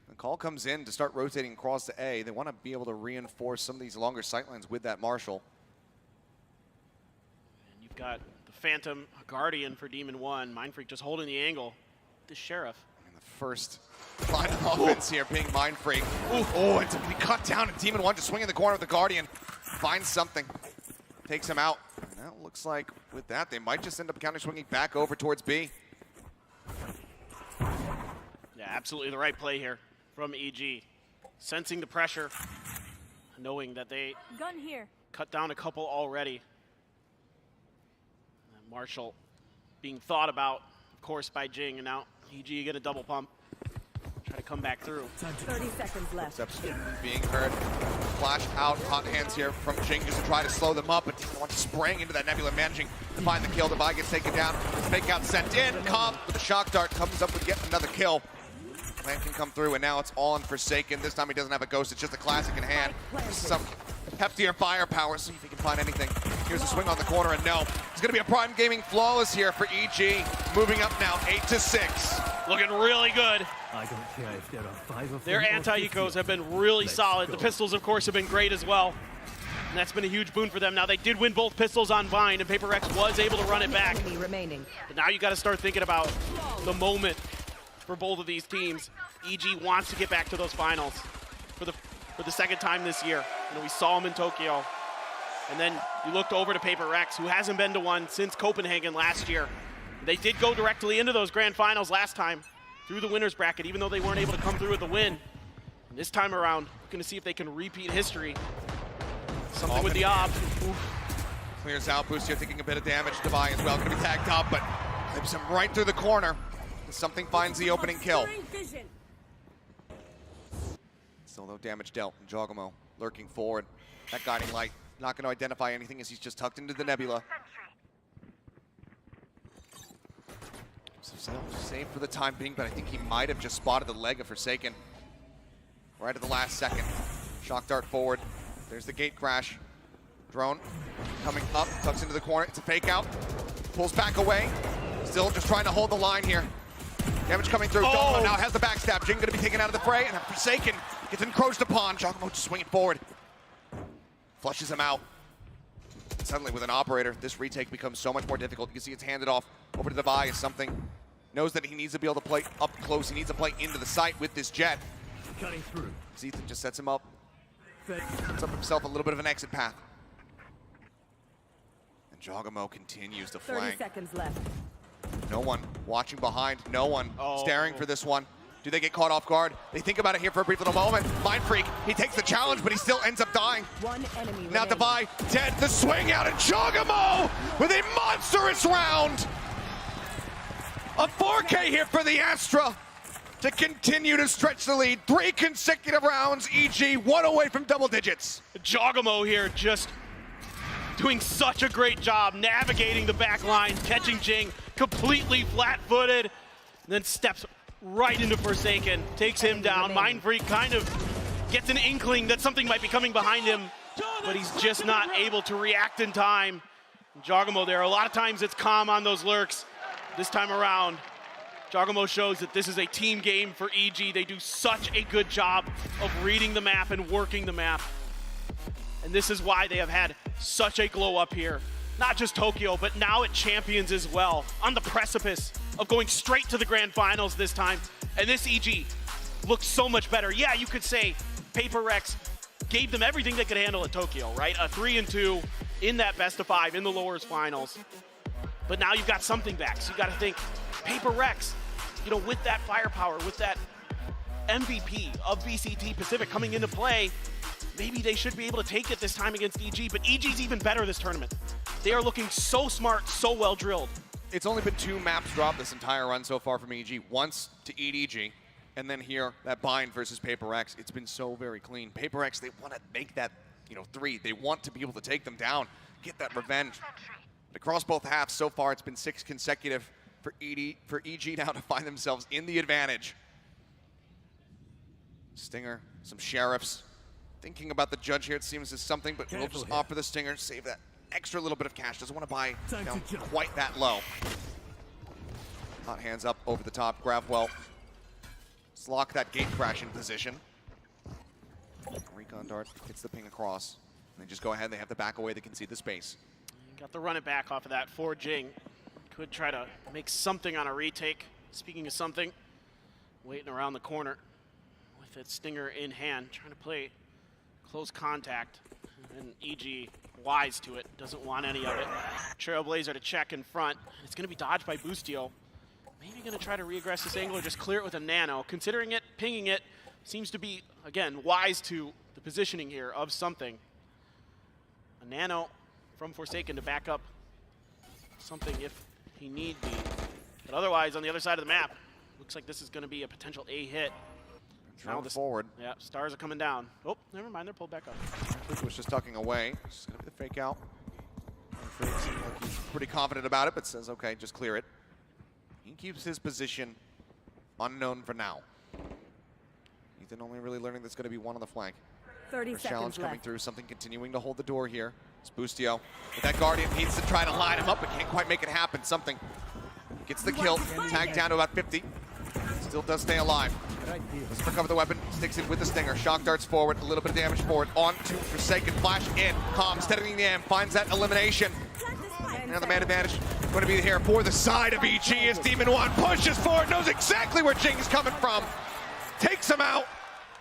the call comes in to start rotating across to A. They want to be able to reinforce some of these longer sightlines with that Marshal. And you've got the Phantom Guardian for Demon 1. Mindfreak just holding the angle. The Sheriff. And the first line of offense here being Mindfreak. Oh, it's going to be cut down, and Demon 1 just swinging the corner with the Guardian. Finds something. Takes him out. And that looks like with that, they might just end up counter swinging back over towards B. Yeah, absolutely the right play here from EG. Sensing the pressure, knowing that they Gun here. cut down a couple already. And Marshall being thought about, of course, by Jing, and now EG get a double pump. Try to come back through. 30 seconds left. Steps being heard. Flash out, hot hands here from Jing just to try to slow them up, but Demon 1 spraying into that Nebula, managing to find the kill. The buy gets taken down. Fake out sent in. Cobb with a shock dart comes up with yet another kill. Plan can come through, and now it's all on Forsaken. This time he doesn't have a ghost, it's just a classic in hand. Some heftier firepower, see if he can find anything. Here's a swing on the corner, and no. It's going to be a Prime Gaming flawless here for EG. Moving up now, 8-6. Looking really good. I don't care if there are 5 of Their anti-ecos have been really solid. The pistols, of course, have been great as well. And that's been a huge boon for them. Now, they did win both pistols on Vine, and PRX was able to run it back. But now you got to start thinking about the moment for both of these teams. EG wants to get back to those finals for the second time this year. You know, we saw them in Tokyo. And then you looked over to PRX, who hasn't been to one since Copenhagen last year. They did go directly into those grand finals last time through the winner's bracket, even though they weren't able to come through with the win. And this time around, we're going to see if they can repeat history. Something with the op. Clears out, Boostio taking a bit of damage. Devi as well, going to be tagged up, but lips him right through the corner. Something finds the opening kill. Still no damage dealt. And Jogamo lurking forward. That guiding light not going to identify anything as he's just tucked into the nebula. So safe for the time being, but I think he might have just spotted the leg of Forsaken right at the last second. Shock dart forward. There's the gate crash. Drone coming up, tucks into the corner. It's a fake out. Pulls back away. Still just trying to hold the line here. Damage coming through. Jogamo now has the backstab. Jing going to be taken out of the fray, and Forsaken gets encroached upon. Jogamo just swinging forward. Flushes him out. And suddenly with an operator, this retake becomes so much more difficult. You can see it's handed off over to Devi as something. Knows that he needs to be able to play up close. He needs to play into the site with this jet. Cutting through. Ethan just sets him up. Sets up himself a little bit of an exit path. And Jogamo continues to flank. 30 seconds left. No one watching behind. No one staring for this one. Do they get caught off guard? They think about it here for a brief little moment. Mind Freak, he takes the challenge, but he still ends up dying. One enemy Now Devi dead. The swing out, and Jogamo with a monstrous round. A 4K here for the Astra to continue to stretch the lead. 3 consecutive rounds, EG, 1 away from double digits. Jogamo here just doing such a great job navigating the back line, catching Jing completely flat-footed, then steps right into Forsaken, takes him down. Mind Freak kind of gets an inkling that something might be coming behind him, but he's just not able to react in time. Jogamo there, a lot of times it's calm on those lurks. This time around, Jogamo shows that this is a team game for EG. They do such a good job of reading the map and working the map. And this is why they have had such a glow up here. Not just Tokyo, but now at Champions as well. On the precipice of going straight to the grand finals this time. And this EG looks so much better. Yeah, you could say PRX gave them everything they could handle at Tokyo, right? A 3-2 in that best of 5 in the lowers finals. But now you've got something back. So you got to think PRX, you know, with that firepower, with that MVP of VCT Pacific coming into play, maybe they should be able to take it this time against EG, but EG's even better this tournament. They are looking so smart, so well drilled. It's only been 2 maps dropped this entire run so far from EG. Once to EDG, and then here, that bind versus PRX. It's been so very clean. PRX, they want to make that, 3. They want to be able to take them down, get that revenge. But across both halves, so far, it's been 6 consecutive for EG now to find themselves in the advantage. Stinger, some sheriffs. Thinking about the judge here, it seems, is something, but we'll just offer the Stinger, save that extra little bit of cash. Doesn't want to buy down quite that low. Hot hands up over the top. Gravwell. Let's lock that gate crash in position. Recon dart hits the ping across. And they just go ahead. They have to back away. They can see the space. Got the run it back off of that for Jing. Could try to make something on a retake. Speaking of something, waiting around the corner with that Stinger in hand, trying to play close contact. And EG wise to it, doesn't want any of it. Trailblazer to check in front. It's going to be dodged by Boostio. Maybe going to try to reaggress this angle or just clear it with a nano. Considering it, pinging it, seems to be, again, wise to the positioning here of something. A nano from Forsaken to back up something if he need be. But otherwise, on the other side of the map, looks like this is going to be a potential A hit. Now forward. Yeah, stars are coming down. Oh, never mind, they're pulled back up. Freak was just tucking away. Just going to be the fake out. Freak seems like he's pretty confident about it, but says, okay, just clear it. He keeps his position unknown for now. Ethan only really learning that's going to be one on the flank. 30 First seconds challenge coming left. through, something continuing to hold the door here. It's Boostio. But that Guardian needs to try to line him up, but can't quite make it happen. Something gets the kill, tagged down to about 50. Still does stay alive. Doesn't recover the weapon, sticks it with the Stinger. Shock darts forward, a little bit of damage forward. On to Forsaken, flash in. Calm, steadying the M, finds that elimination. Now the man advantage going to be here for the side of EG as Demon One pushes forward, knows exactly where Jing is coming from. Takes him out.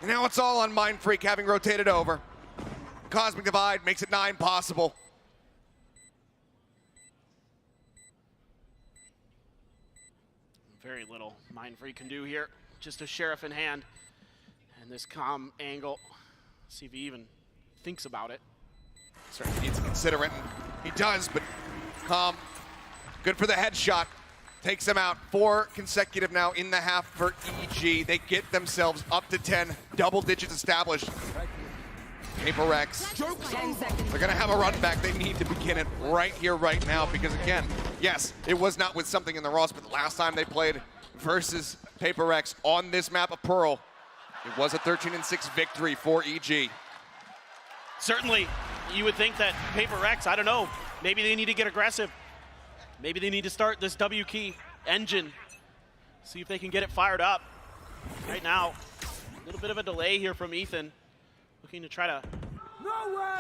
And now it's all on Mind Freak having rotated over. Cosmic Divide makes it 9 possible. Very little Mindfreak can do here. Just a Sheriff in hand. And this calm angle. See if he even thinks about it. Certainly needs to consider it. He does, but calm. Good for the headshot. Takes him out. 4 consecutive now in the half for EG. They get themselves up to 10. Double digits established. PRX. They're going to have a run back. They need to begin it right here, right now, because again, yes, it was not with something in the Ross, but the last time they played versus PRX on this map of Pearl, it was a 13-6 victory for EG. Certainly, you would think that PRX, I don't know, maybe they need to get aggressive. Maybe they need to start this W key engine. See if they can get it fired up. Right now, a little bit of a delay here from Ethan. Looking to try to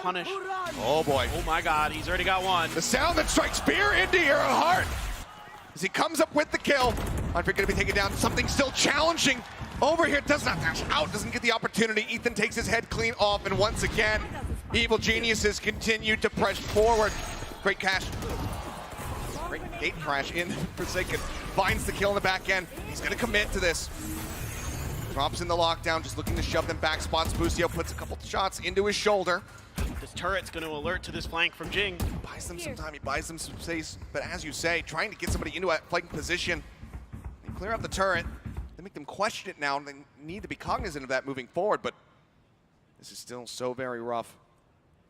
punish. Oh boy. Oh my God, he's already got one. The sound that strikes fear into your heart as he comes up with the kill. Mindfreak going to be taken down. Something still challenging over here. Does not dash out, doesn't get the opportunity. Ethan takes his head clean off, and once again, Evil Geniuses continue to press forward. Great cash. Great gate crash in Forsaken. Finds the kill in the back end. He's going to commit to this. Drops in the lockdown, just looking to shove them back spots. Busio puts a couple shots into his shoulder. This turret's going to alert to this flank from Jing. Buys them some time, he buys them some space. But as you say, trying to get somebody into a fighting position. They clear up the turret. They make them question it now, and they need to be cognizant of that moving forward. But this is still so very rough,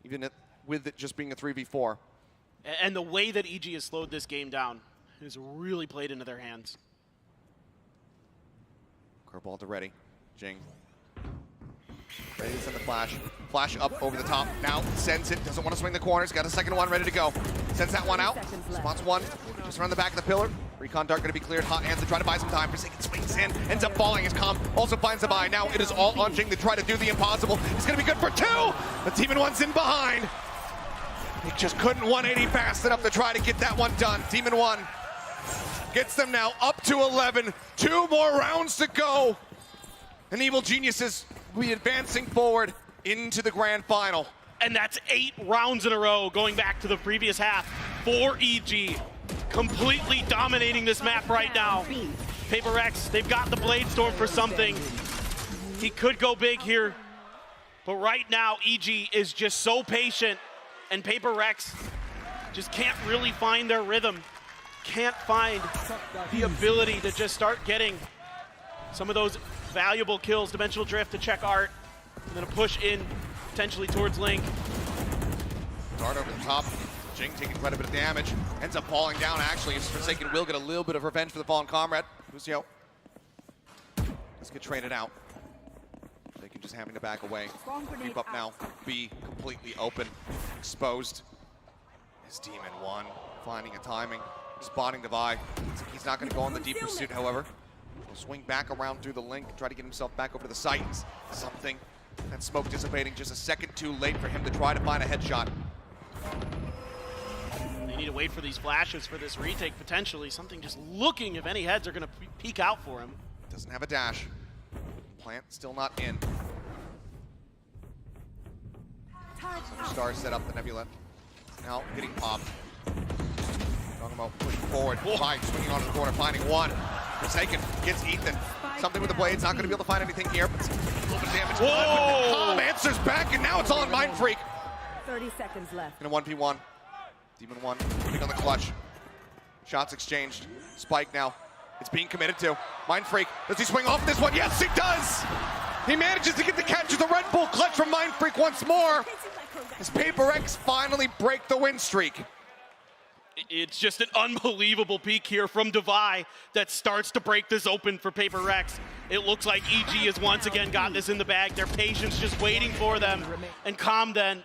even with it just being a 3v4. And the way that EG has slowed this game down has really played into their hands. Curveball to ready. Jing. Ready to send the flash. Flash up over the top. Now sends it. Doesn't want to swing the corners. Got a second one ready to go. Sends that one out. Spots one. Just around the back of the pillar. Recon Dart going to be cleared. Hot hands to try to buy some time. Forsaken swings in. Ends up falling as Calm also finds the buy. Now it is all on Jing to try to do the impossible. It's going to be good for 2. The Demon One's in behind. He just couldn't 180 fast enough to try to get that one done. Demon One gets them now up to 11. 2 more rounds to go. And Evil Geniuses will be advancing forward into the grand final. And that's 8 rounds in a row going back to the previous half for EG. Completely dominating this map right now. PRX, they've got the Blade Storm for something. He could go big here. But right now, EG is just so patient. And PRX just can't really find their rhythm. Can't find the ability to just start getting some of those valuable kills. Dimensional Drift to check Art, and then a push in potentially towards Link. Dart over the top. Jing taking quite a bit of damage. Ends up falling down actually. Forsaken will get a little bit of revenge for the fallen comrade. Busio. Let's get traded out. Forsaken just having to back away. Keep up now. Be completely open. Exposed. His Demon One finding a timing. Spotting the Vi. Looks like he's not going to go on the deep pursuit, however. He'll swing back around through the Link, try to get himself back over to the site. Something. That smoke dissipating just a second too late for him to try to find a headshot. They need to wait for these flashes for this retake, potentially. Something just looking if any heads are going to peek out for him. Doesn't have a dash. Plant still not in. Star set up the Nebula. Now getting popped. Talking about pushing forward. Fine, swinging onto the corner, finding one. Forsaken gets Ethan. Something with the blades. Not going to be able to find anything here, but a little bit of damage. Whoa! Calm answers back, and now it's all on Mindfreak. 30 seconds left. In a 1v1. Demon One putting on the clutch. Shots exchanged. Spike now. It's being committed to. Mindfreak, does he swing off this one? Yes, he does! He manages to get the catch with the Red Bull clutch from Mindfreak once more. As PRX finally break the win streak. It's just an unbelievable peak here from Devi that starts to break this open for PRX. It looks like EG has once again got this in the bag. Their patience just waiting for them. And Calm then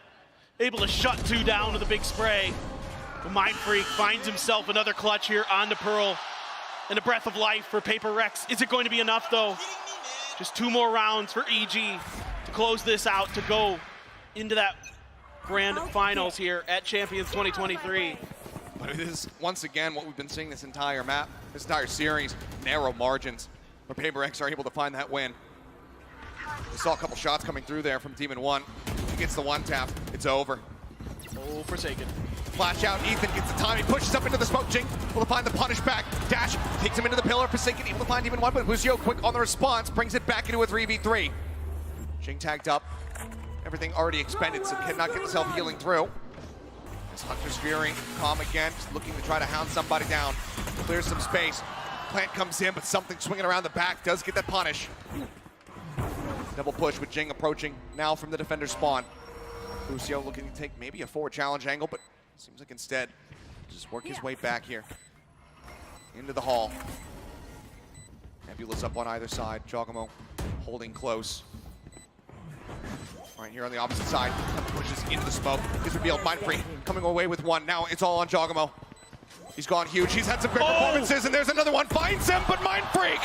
able to shut 2 down with a big spray. But Mindfreak finds himself another clutch here on the Pearl. And a breath of life for PRX. Is it going to be enough though? Just 2 more rounds for EG to close this out, to go into that grand finals here at Champions 2023. But it is, once again, what we've been seeing this entire map, this entire series, narrow margins, where PRX are able to find that win. We saw a couple shots coming through there from Demon One. He gets the one tap. It's over. Oh, Forsaken. Flash out. Ethan gets the time. He pushes up into the smoke. Jing able to find the punish back. Dash takes him into the pillar. Forsaken able to find even one, but Lucio quick on the response. Brings it back into a 3v3. Jing tagged up. Everything already expended, so cannot get himself healing through. As Hunter's Fury, calm again, just looking to try to hound somebody down. Clears some space. Plant comes in, but something swinging around the back does get that punish. Double push with Jing approaching now from the defender spawn. Lucio looking to take maybe a forward challenge angle, but seems like instead just work his way back here into the hall. Nebula's up on either side. Jogamo holding close. Right here on the opposite side, pushes into the smoke. He's revealed. Mindfreak coming away with one. Now it's all on Jogamo. He's gone huge. He's had some great performances, and there's another one. Finds him, but Mindfreak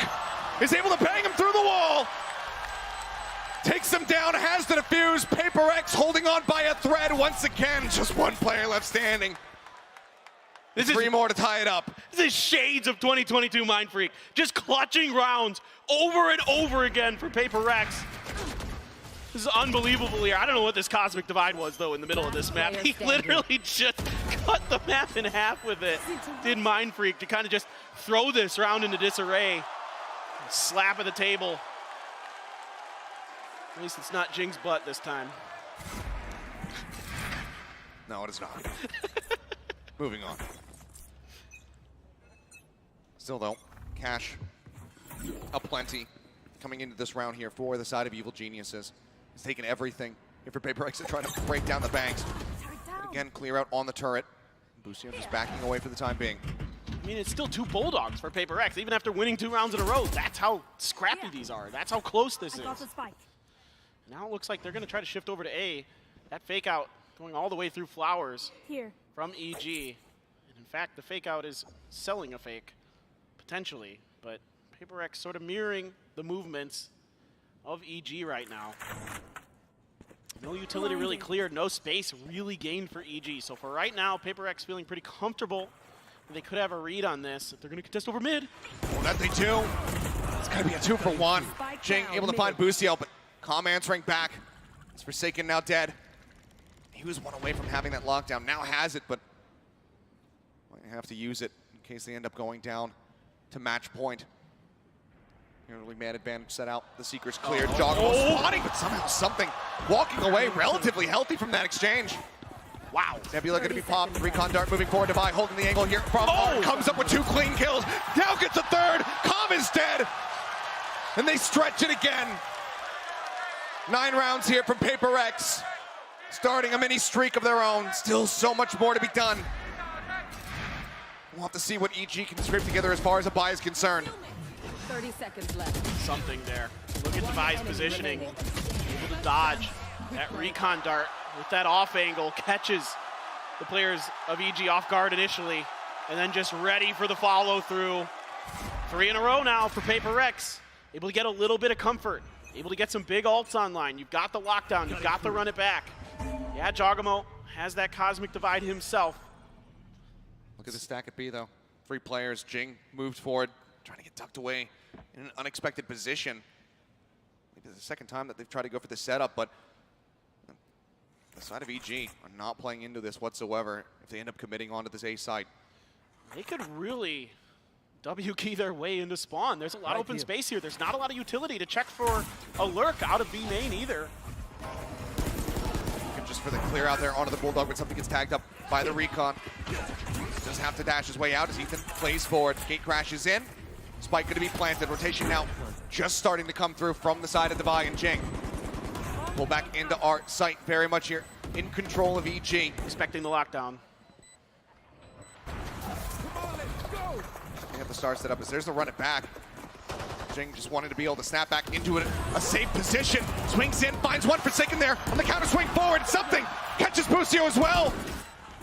is able to bang him through the wall. Takes him down, has the defuse. PRX holding on by a thread once again. Just one player left standing. Three more to tie it up. This is shades of 2022 Mindfreak. Just clutching rounds over and over again for PRX. This is unbelievable here. I don't know what this Cosmic Divide was, though, in the middle of this map. He literally just cut the map in half with it. Did Mindfreak to kind of just throw this round into disarray. Slap at the table. At least it's not Jing's butt this time. No, it is not. Moving on. Still though, cash aplenty coming into this round here for the side of Evil Geniuses. He's taken everything here for PRX to try to break down the banks. But again, clear out on the turret. Bucio just backing away for the time being. I mean, it's still 2 Bulldogs for PRX, even after winning 2 rounds in a row. That's how scrappy these are. That's how close this is. Now it looks like they're going to try to shift over to A. That fake out going all the way through Flowers Here. from EG. And in fact, the fake out is selling a fake, potentially. But PRX sort of mirroring the movements of EG right now. No utility really cleared, no space really gained for EG. So for right now, PRX feeling pretty comfortable. They could have a read on this if they're going to contest over mid. Oh, that they do. It's going to be a 2 for 1. Jing able to find Bucio, but Calm answering back. It's Forsaken now dead. He was one away from having that lockdown. Now has it, but might have to use it in case they end up going down to match point. Early man advantage set out. The Seeker's cleared. Joggle spotting, but somehow something walking away relatively healthy from that exchange. Wow. Nebula going to be popped. Recon Dart moving forward to buy, holding the angle here from Art. Comes up with 2 clean kills. Now gets a 3rd. Calm is dead. And they stretch it again. 9 rounds here from PRX. Starting a mini streak of their own. Still so much more to be done. We'll have to see what EG can scrape together as far as a buy is concerned. 30 seconds left. Something there. Look at Devi's positioning. Able to dodge that recon dart with that off angle. Catches the players of EG off guard initially, and then just ready for the follow through. 3 in a row now for PRX. Able to get a little bit of comfort. Able to get some big ults online. You've got the lockdown. You've got the run it back. Yeah, Jogamo has that Cosmic Divide himself. Look at the stack at B, though. 3 players. Jing moved forward, trying to get tucked away in an unexpected position. Maybe it's the second time that they've tried to go for the setup, but the side of EG are not playing into this whatsoever if they end up committing onto this A site. They could really W-key their way into spawn. There's a lot of open space here. There's not a lot of utility to check for a lurk out of B main either. Just for the clear out there onto the Bulldog when something gets tagged up by the recon. Does have to dash his way out as Ethan plays forward. Gate crashes in. Spike going to be planted. Rotation now just starting to come through from the side of Devi and Jing. Pull back into Art. Sight very much here in control of EG. Expecting the lockdown. They have the star set up as there's the run it back. Jing just wanted to be able to snap back into it. A safe position. Swings in, finds one Forsaken there. On the counter swing forward, something. Catches Bucio as well.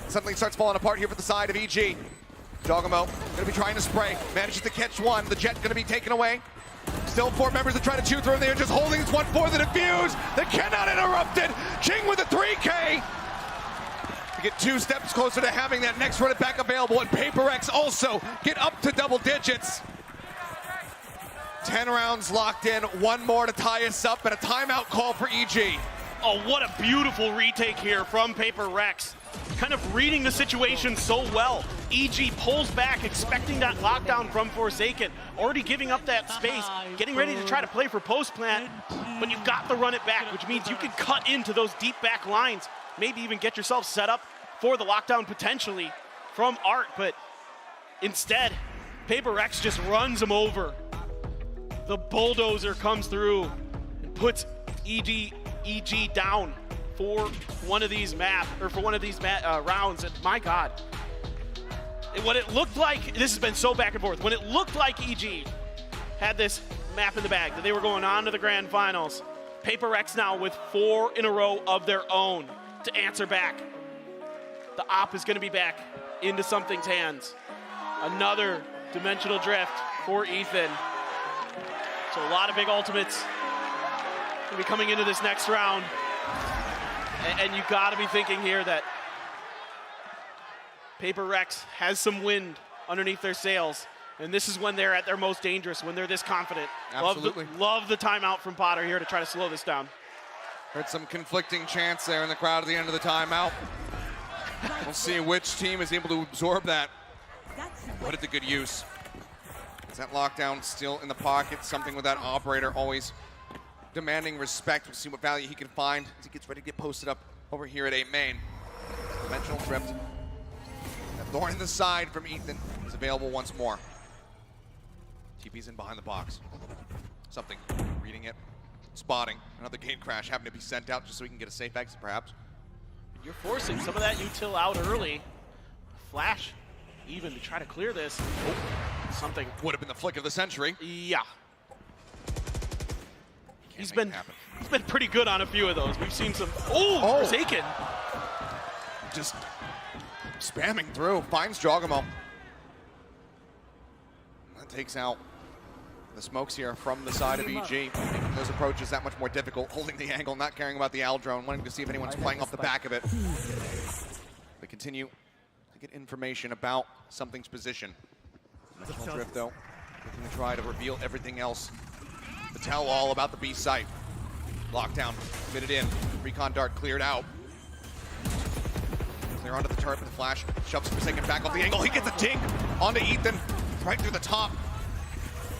Suddenly starts falling apart here for the side of EG. Jogamo going to be trying to spray. Manages to catch one. The Jet going to be taken away. Still 4 members that try to chew through him. They're just holding this one for the defuse. They cannot interrupt it. Jing with a 3K. To get 2 steps closer to having that next run it back available. And PRX also get up to double digits. 10 rounds locked in, 1 more to tie us up, and a timeout call for EG. Oh, what a beautiful retake here from PRX. Kind of reading the situation so well. EG pulls back, expecting that lockdown from Forsaken, already giving up that space, getting ready to try to play for post plant, but you've got to run it back, which means you can cut into those deep back lines, maybe even get yourself set up for the lockdown potentially from Art, but instead, PRX just runs him over. The bulldozer comes through and puts EG down for one of these rounds, and my God, what it looked like, this has been so back and forth, when it looked like EG had this map in the bag, that they were going on to the grand finals, PRX now with 4 in a row of their own to answer back. The op is gonna be back into something's hands. Another dimensional drift for Ethan. So a lot of big ultimates gonna be coming into this next round. And you gotta be thinking here that PRX has some wind underneath their sails. And this is when they're at their most dangerous, when they're this confident. Absolutely. Love the timeout from Potter here to try to slow this down. Heard some conflicting chants there in the crowd at the end of the timeout. We'll see which team is able to absorb that. Put it to good use. Is that lockdown still in the pocket? Something with that operator always demanding respect. We'll see what value he can find as he gets ready to get posted up over here at 8 main. Dimensional drift. That thorn in the side from Ethan is available once more. TP's in behind the box. Something, reading it, spotting. Another gate crash having to be sent out just so we can get a safe exit perhaps. You're forcing some of that util out early. Flash even to try to clear this. Oh, something. Would have been the flick of the century. Yeah. He's been pretty good on a few of those. We've seen some. Oh, Forsaken. Just spamming through. Finds Jogamo. That takes out the smokes here from the side of EG. Making those approaches that much more difficult. Holding the angle, not caring about the Al drone, wanting to see if anyone's playing off the back of it. They continue to get information about something's position. Dimensional drift though, looking to try to reveal everything else. To tell all about the B site. Lockdown, fitted in. Recon dart cleared out. Clear onto the turret with the flash. Shoves Forsaken back off the angle. He gets a dink onto Ethan. Right through the top.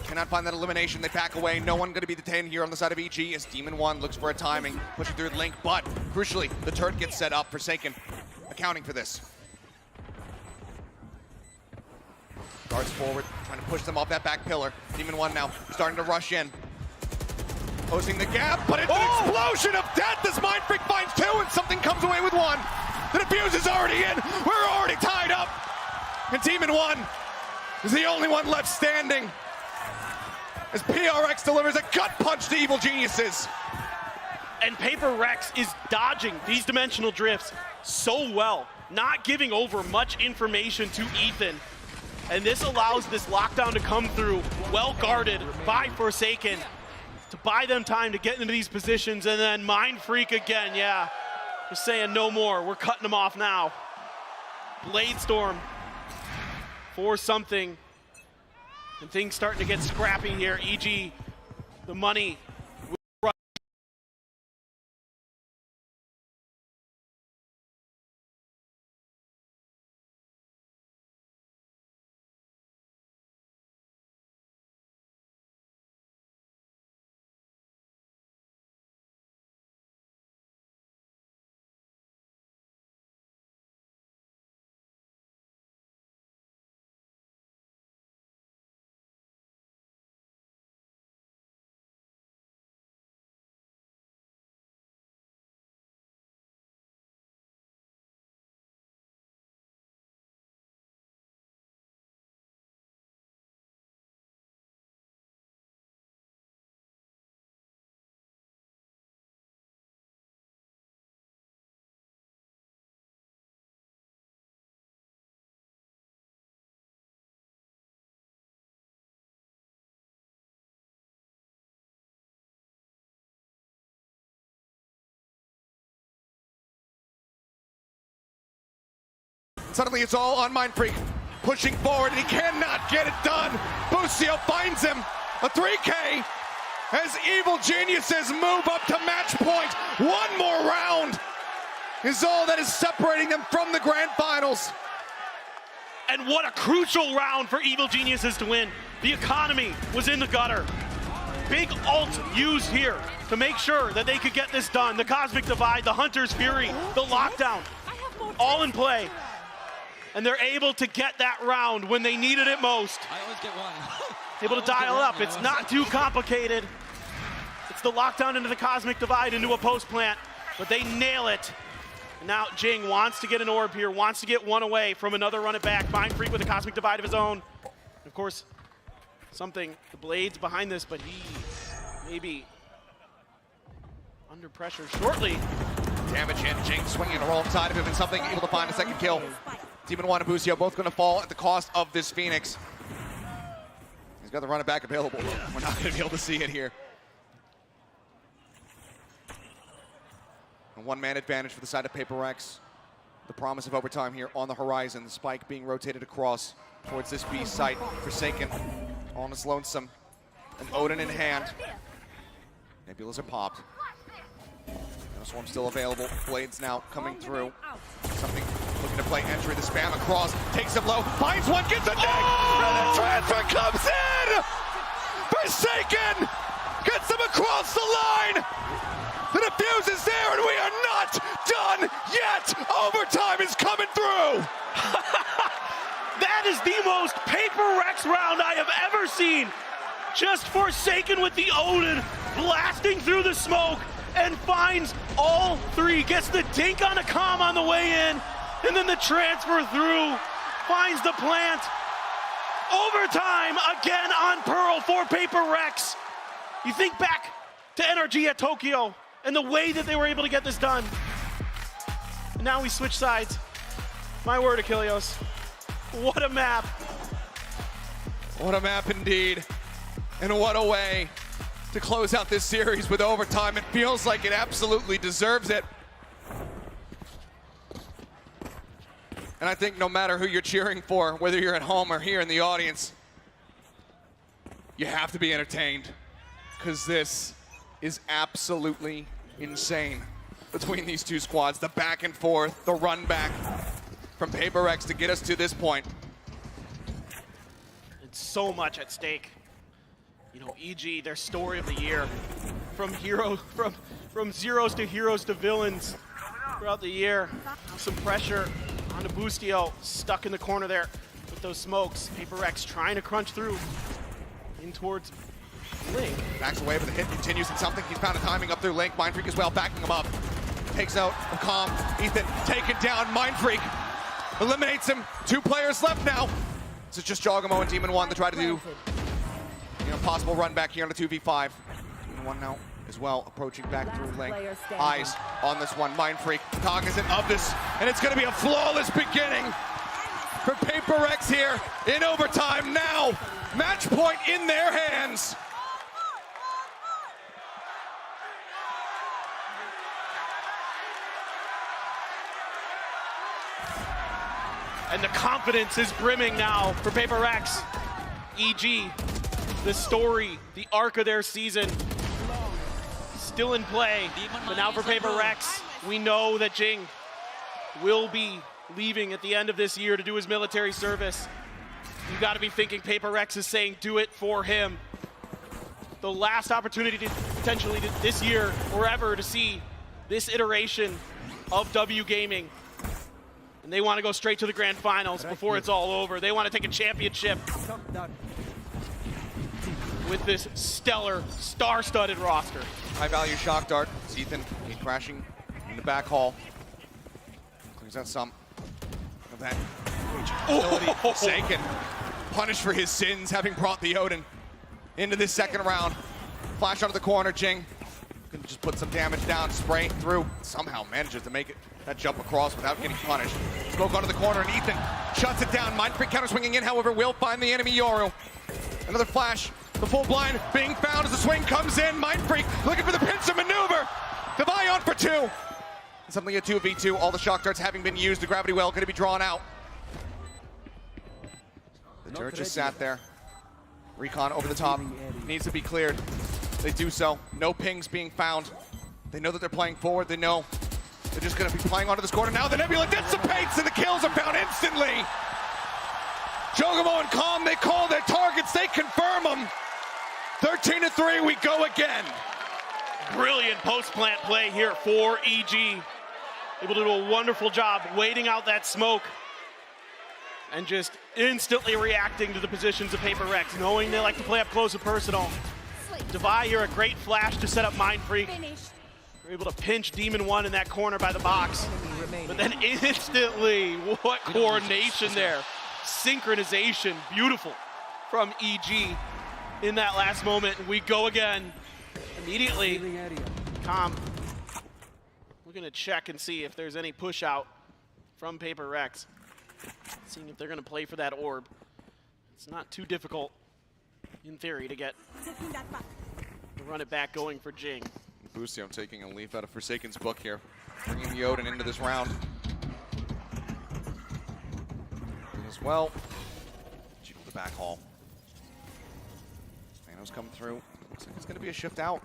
Cannot find that elimination. They back away. No one going to be detained here on the side of EG as Demon 1 looks for a timing. Pushing through the link, but crucially, the turret gets set up. Forsaken accounting for this. Darts forward, trying to push them off that back pillar. Demon 1 now starting to rush in. Closing the gap, but it's an explosion of death as Mindfreak finds 2 and something comes away with 1. The defuse is already in. We're already tied up. And Demon 1 is the only one left standing as PRX delivers a gut punch to Evil Geniuses. And PRX is dodging these dimensional drifts so well, not giving over much information to Ethan. And this allows this lockdown to come through, well guarded by Forsaken, to buy them time to get into these positions, and then Mindfreak again, yeah. Just saying no more, we're cutting them off now. Blade Storm for something. And things starting to get scrappy here. EG, the money. Suddenly it's all on Mindfreak. Pushing forward and he cannot get it done. Busio finds him. A 3K. as Evil Geniuses move up to match point. One more round is all that is separating them from the grand finals. And what a crucial round for Evil Geniuses to win. The economy was in the gutter. Big ult used here to make sure that they could get this done. The Cosmic Divide, the Hunter's Fury, the Lockdown, all in play. And they're able to get that round when they needed it most. I always get one. Able to dial up. It's not too complicated. It's the lockdown into the Cosmic Divide into a post plant, but they nail it. Now Jing wants to get an orb here, wants to get one away from another run it back. Mind Freak with a Cosmic Divide of his own. Of course, the Blades behind this, but he maybe under pressure shortly. Damage in, Jing swinging alongside of him and something able to find a second kill. Demon 1 and Busio both going to fall at the cost of this Phoenix. He's got the run it back available. We're not going to be able to see it here. A one-man advantage for the side of PRX. The promise of overtime here on the horizon. The spike being rotated across towards this B site. Forsaken on his lonesome. And Odin in hand. Nebulas are popped. Swarm still available. Blades now coming through. Something looking to play entry. The spam across. Takes him low. Finds one. Gets a dig. And the transfer comes in. Forsaken gets him across the line. The defuse is there, and we are not done yet. Overtime is coming through. That is the most PRX round I have ever seen. Just Forsaken with the Odin blasting through the smoke and finds all three. Gets the dink on the comm on the way in, and then the transfer through. Finds the plant. Overtime again on Pearl for PRX. You think back to NRG at Tokyo and the way that they were able to get this done. And now we switch sides. My word, Achilleos. What a map. What a map indeed. And what a way to close out this series with overtime. It feels like it absolutely deserves it. And I think no matter who you're cheering for, whether you're at home or here in the audience, you have to be entertained, because this is absolutely insane between these two squads. The back and forth, the run back from PRX to get us to this point. It's so much at stake. You know, EG, their story of the year, from zeros to heroes to villains throughout the year. Some pressure on the Bustio, stuck in the corner there with those smokes. PRX trying to crunch through in towards Link. Backs away, but the hit continues, and something he's found a timing up through Link. Mind Freak as well, backing him up. Takes out Calm. Ethan taken down. Mind Freak eliminates him. 2 players left now. So it's just Jogamo and Demon 1 to try to do possible run back here on the 2v5. Demon 1 now as well, approaching back through Link. Eyes on this one. Mind Freak cognizant of this, and it's going to be a flawless beginning for PRX here in overtime. Now, match point in their hands. And the confidence is brimming now for PRX. EG, the story, the arc of their season, still in play. But now for PRX, we know that Jing will be leaving at the end of this year to do his military service. You got to be thinking PRX is saying do it for him. The last opportunity to potentially this year or ever to see this iteration of W Gaming. And they want to go straight to the grand finals before it's all over. They want to take a championship with this stellar, star-studded roster. High value shock dart. Ethan crashing in the back hall. Cleans out some of that ability. Forsaken, punished for his sins, having brought the Odin into this second round. Flash onto the corner, Jing. Can just put some damage down, spray through. Somehow manages to make it that jump across without getting punished. Smoke onto the corner, and Ethan shuts it down. Mind Freak counter swinging in, however, will find the enemy Yoru. Another flash. The full blind being found as the swing comes in. Mind Freak looking for the pincer maneuver. Divide on for 2. And suddenly a 2v2. All the shock darts having been used. The gravity well going to be drawn out. The turret just sat there. Recon over the top. Needs to be cleared. They do so. No pings being found. They know that they're playing forward. They know they're just going to be playing onto this corner. Now the Nebula dissipates and the kills are found instantly. Jogomo and Calm, they call their targets. They confirm them. 13-3, we go again. Brilliant post-plant play here for EG. Able to do a wonderful job waiting out that smoke and just instantly reacting to the positions of PRX, knowing they like to play up close and personal. Devi here, a great flash to set up Mind Freak. We're able to pinch Demon 1 in that corner by the box. But then instantly, what coordination there. Synchronization, beautiful from EG in that last moment. We go again. Immediately, Calm. We're gonna check and see if there's any push out from PRX. Seeing if they're gonna play for that orb. It's not too difficult, in theory, to get the run it back going for Jing. Busio taking a leaf out of Forsaken's book here, bringing Yoden into this round. As well, the back haul. Thanos coming through. Looks like it's going to be a shift out.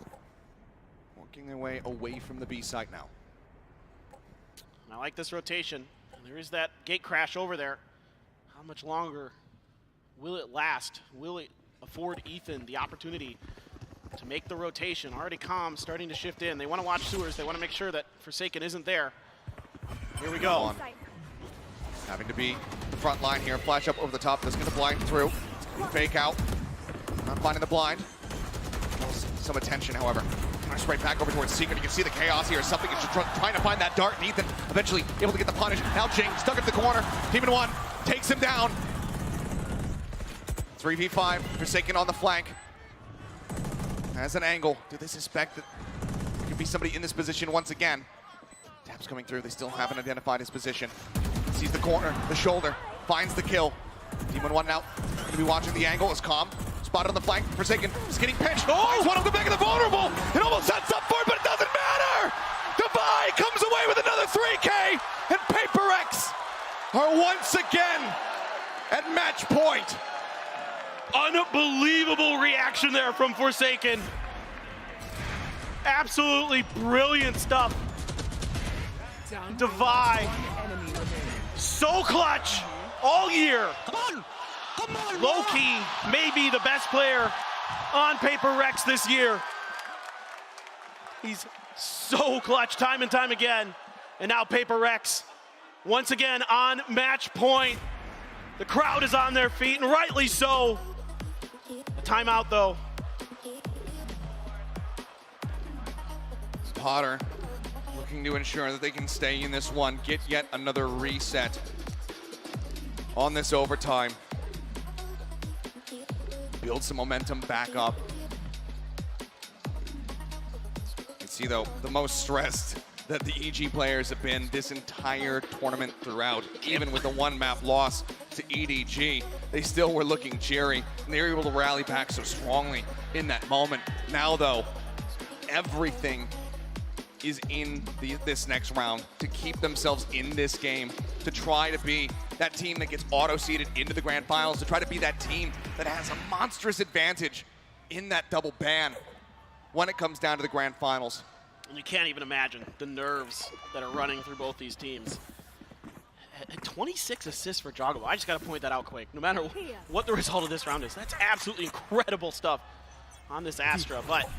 Working their way away from the B site now. I like this rotation. There is that gate crash over there. How much longer will it last? Will it afford Ethan the opportunity to make the rotation? Already Calm starting to shift in. They want to watch sewers. They want to make sure that Forsaken isn't there. Here we go. Having to be front line here. Flash up over the top. That's going to blind through. Fake out. Not finding the blind. Some attention, however. Nice right back over towards Secret. You can see the chaos here. Something is just trying to find that dart. And Ethan eventually able to get the punish. Now Jing stuck at the corner. Demon 1 takes him down. 3v5. Forsaken on the flank. Has an angle. Do they suspect that there could be somebody in this position once again? Taps coming through. They still haven't identified his position. Sees the corner, the shoulder, finds the kill. Demon 1 now going to be watching the angle. Is Calm. Spotted on the flank. Forsaken is getting pinched. Finds one of the back of the vulnerable. It almost sets up for it, but it doesn't matter. Devi comes away with another 3K, and PRX are once again at match point. Unbelievable reaction there from Forsaken. Absolutely brilliant stuff. Devi, so clutch all year. Low-key, maybe the best player on PRX this year. He's so clutch time and time again. And now PRX, once again on match point. The crowd is on their feet, and rightly so. A timeout, though. Potter looking to ensure that they can stay in this one, get yet another reset on this overtime. Build some momentum back up. You can see, though, the most stressed that the EG players have been this entire tournament throughout. Even with the one map loss to EDG, they still were looking cheery, and they were able to rally back so strongly in that moment. Now, though, everything is in this next round to keep themselves in this game, to try to be that team that gets auto-seeded into the grand finals, to try to be that team that has a monstrous advantage in that double ban when it comes down to the grand finals. And you can't even imagine the nerves that are running through both these teams. 26 assists for Jogomo. I just got to point that out quick. No matter what the result of this round is, that's absolutely incredible stuff on this Astra. But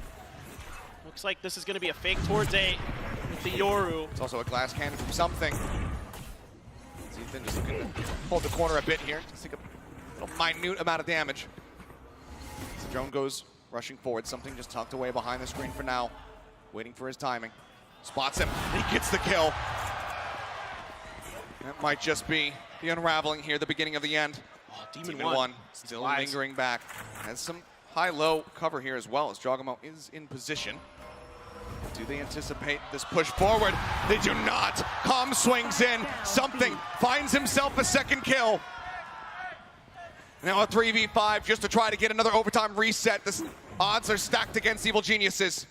looks like this is going to be a fake towards A with the Yoru. It's also a glass cannon from something. Ethan just looking to hold the corner a bit here. Just take a little minute amount of damage. As the drone goes rushing forward. Something just tucked away behind the screen for now. Waiting for his timing. Spots him. He gets the kill. That might just be the unraveling here, the beginning of the end. Oh, Demon 1 still lingering back. Has some high-low cover here as well as Jogomo is in position. Do they anticipate this push forward? They do not. Calm swings in. Something finds himself a second kill. Now a 3v5 just to try to get another overtime reset. The odds are stacked against Evil Geniuses.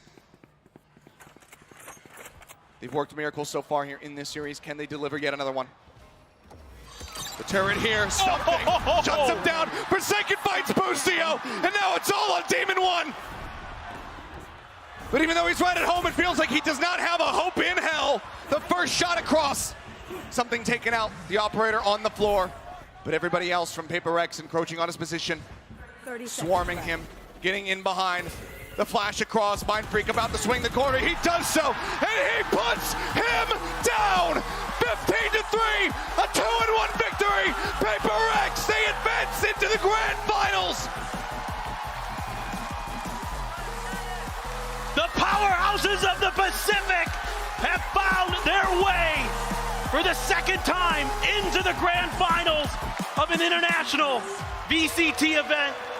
They've worked miracles so far here in this series. Can they deliver yet another one? The turret here, something shuts him down. Forsaken fights Busio, and now it's all on Demon 1. But even though he's right at home, it feels like he does not have a hope in hell. The first shot across. Something taken out, the operator on the floor. But everybody else from PRX encroaching on his position, swarming him, getting in behind. The flash across, Mind Freak about to swing the corner. He does so, and he puts him down. 15-3, a 2-1 victory. PRX, they advance into the grand finals. The powerhouses of the Pacific have found their way for the second time into the grand finals of an international VCT event.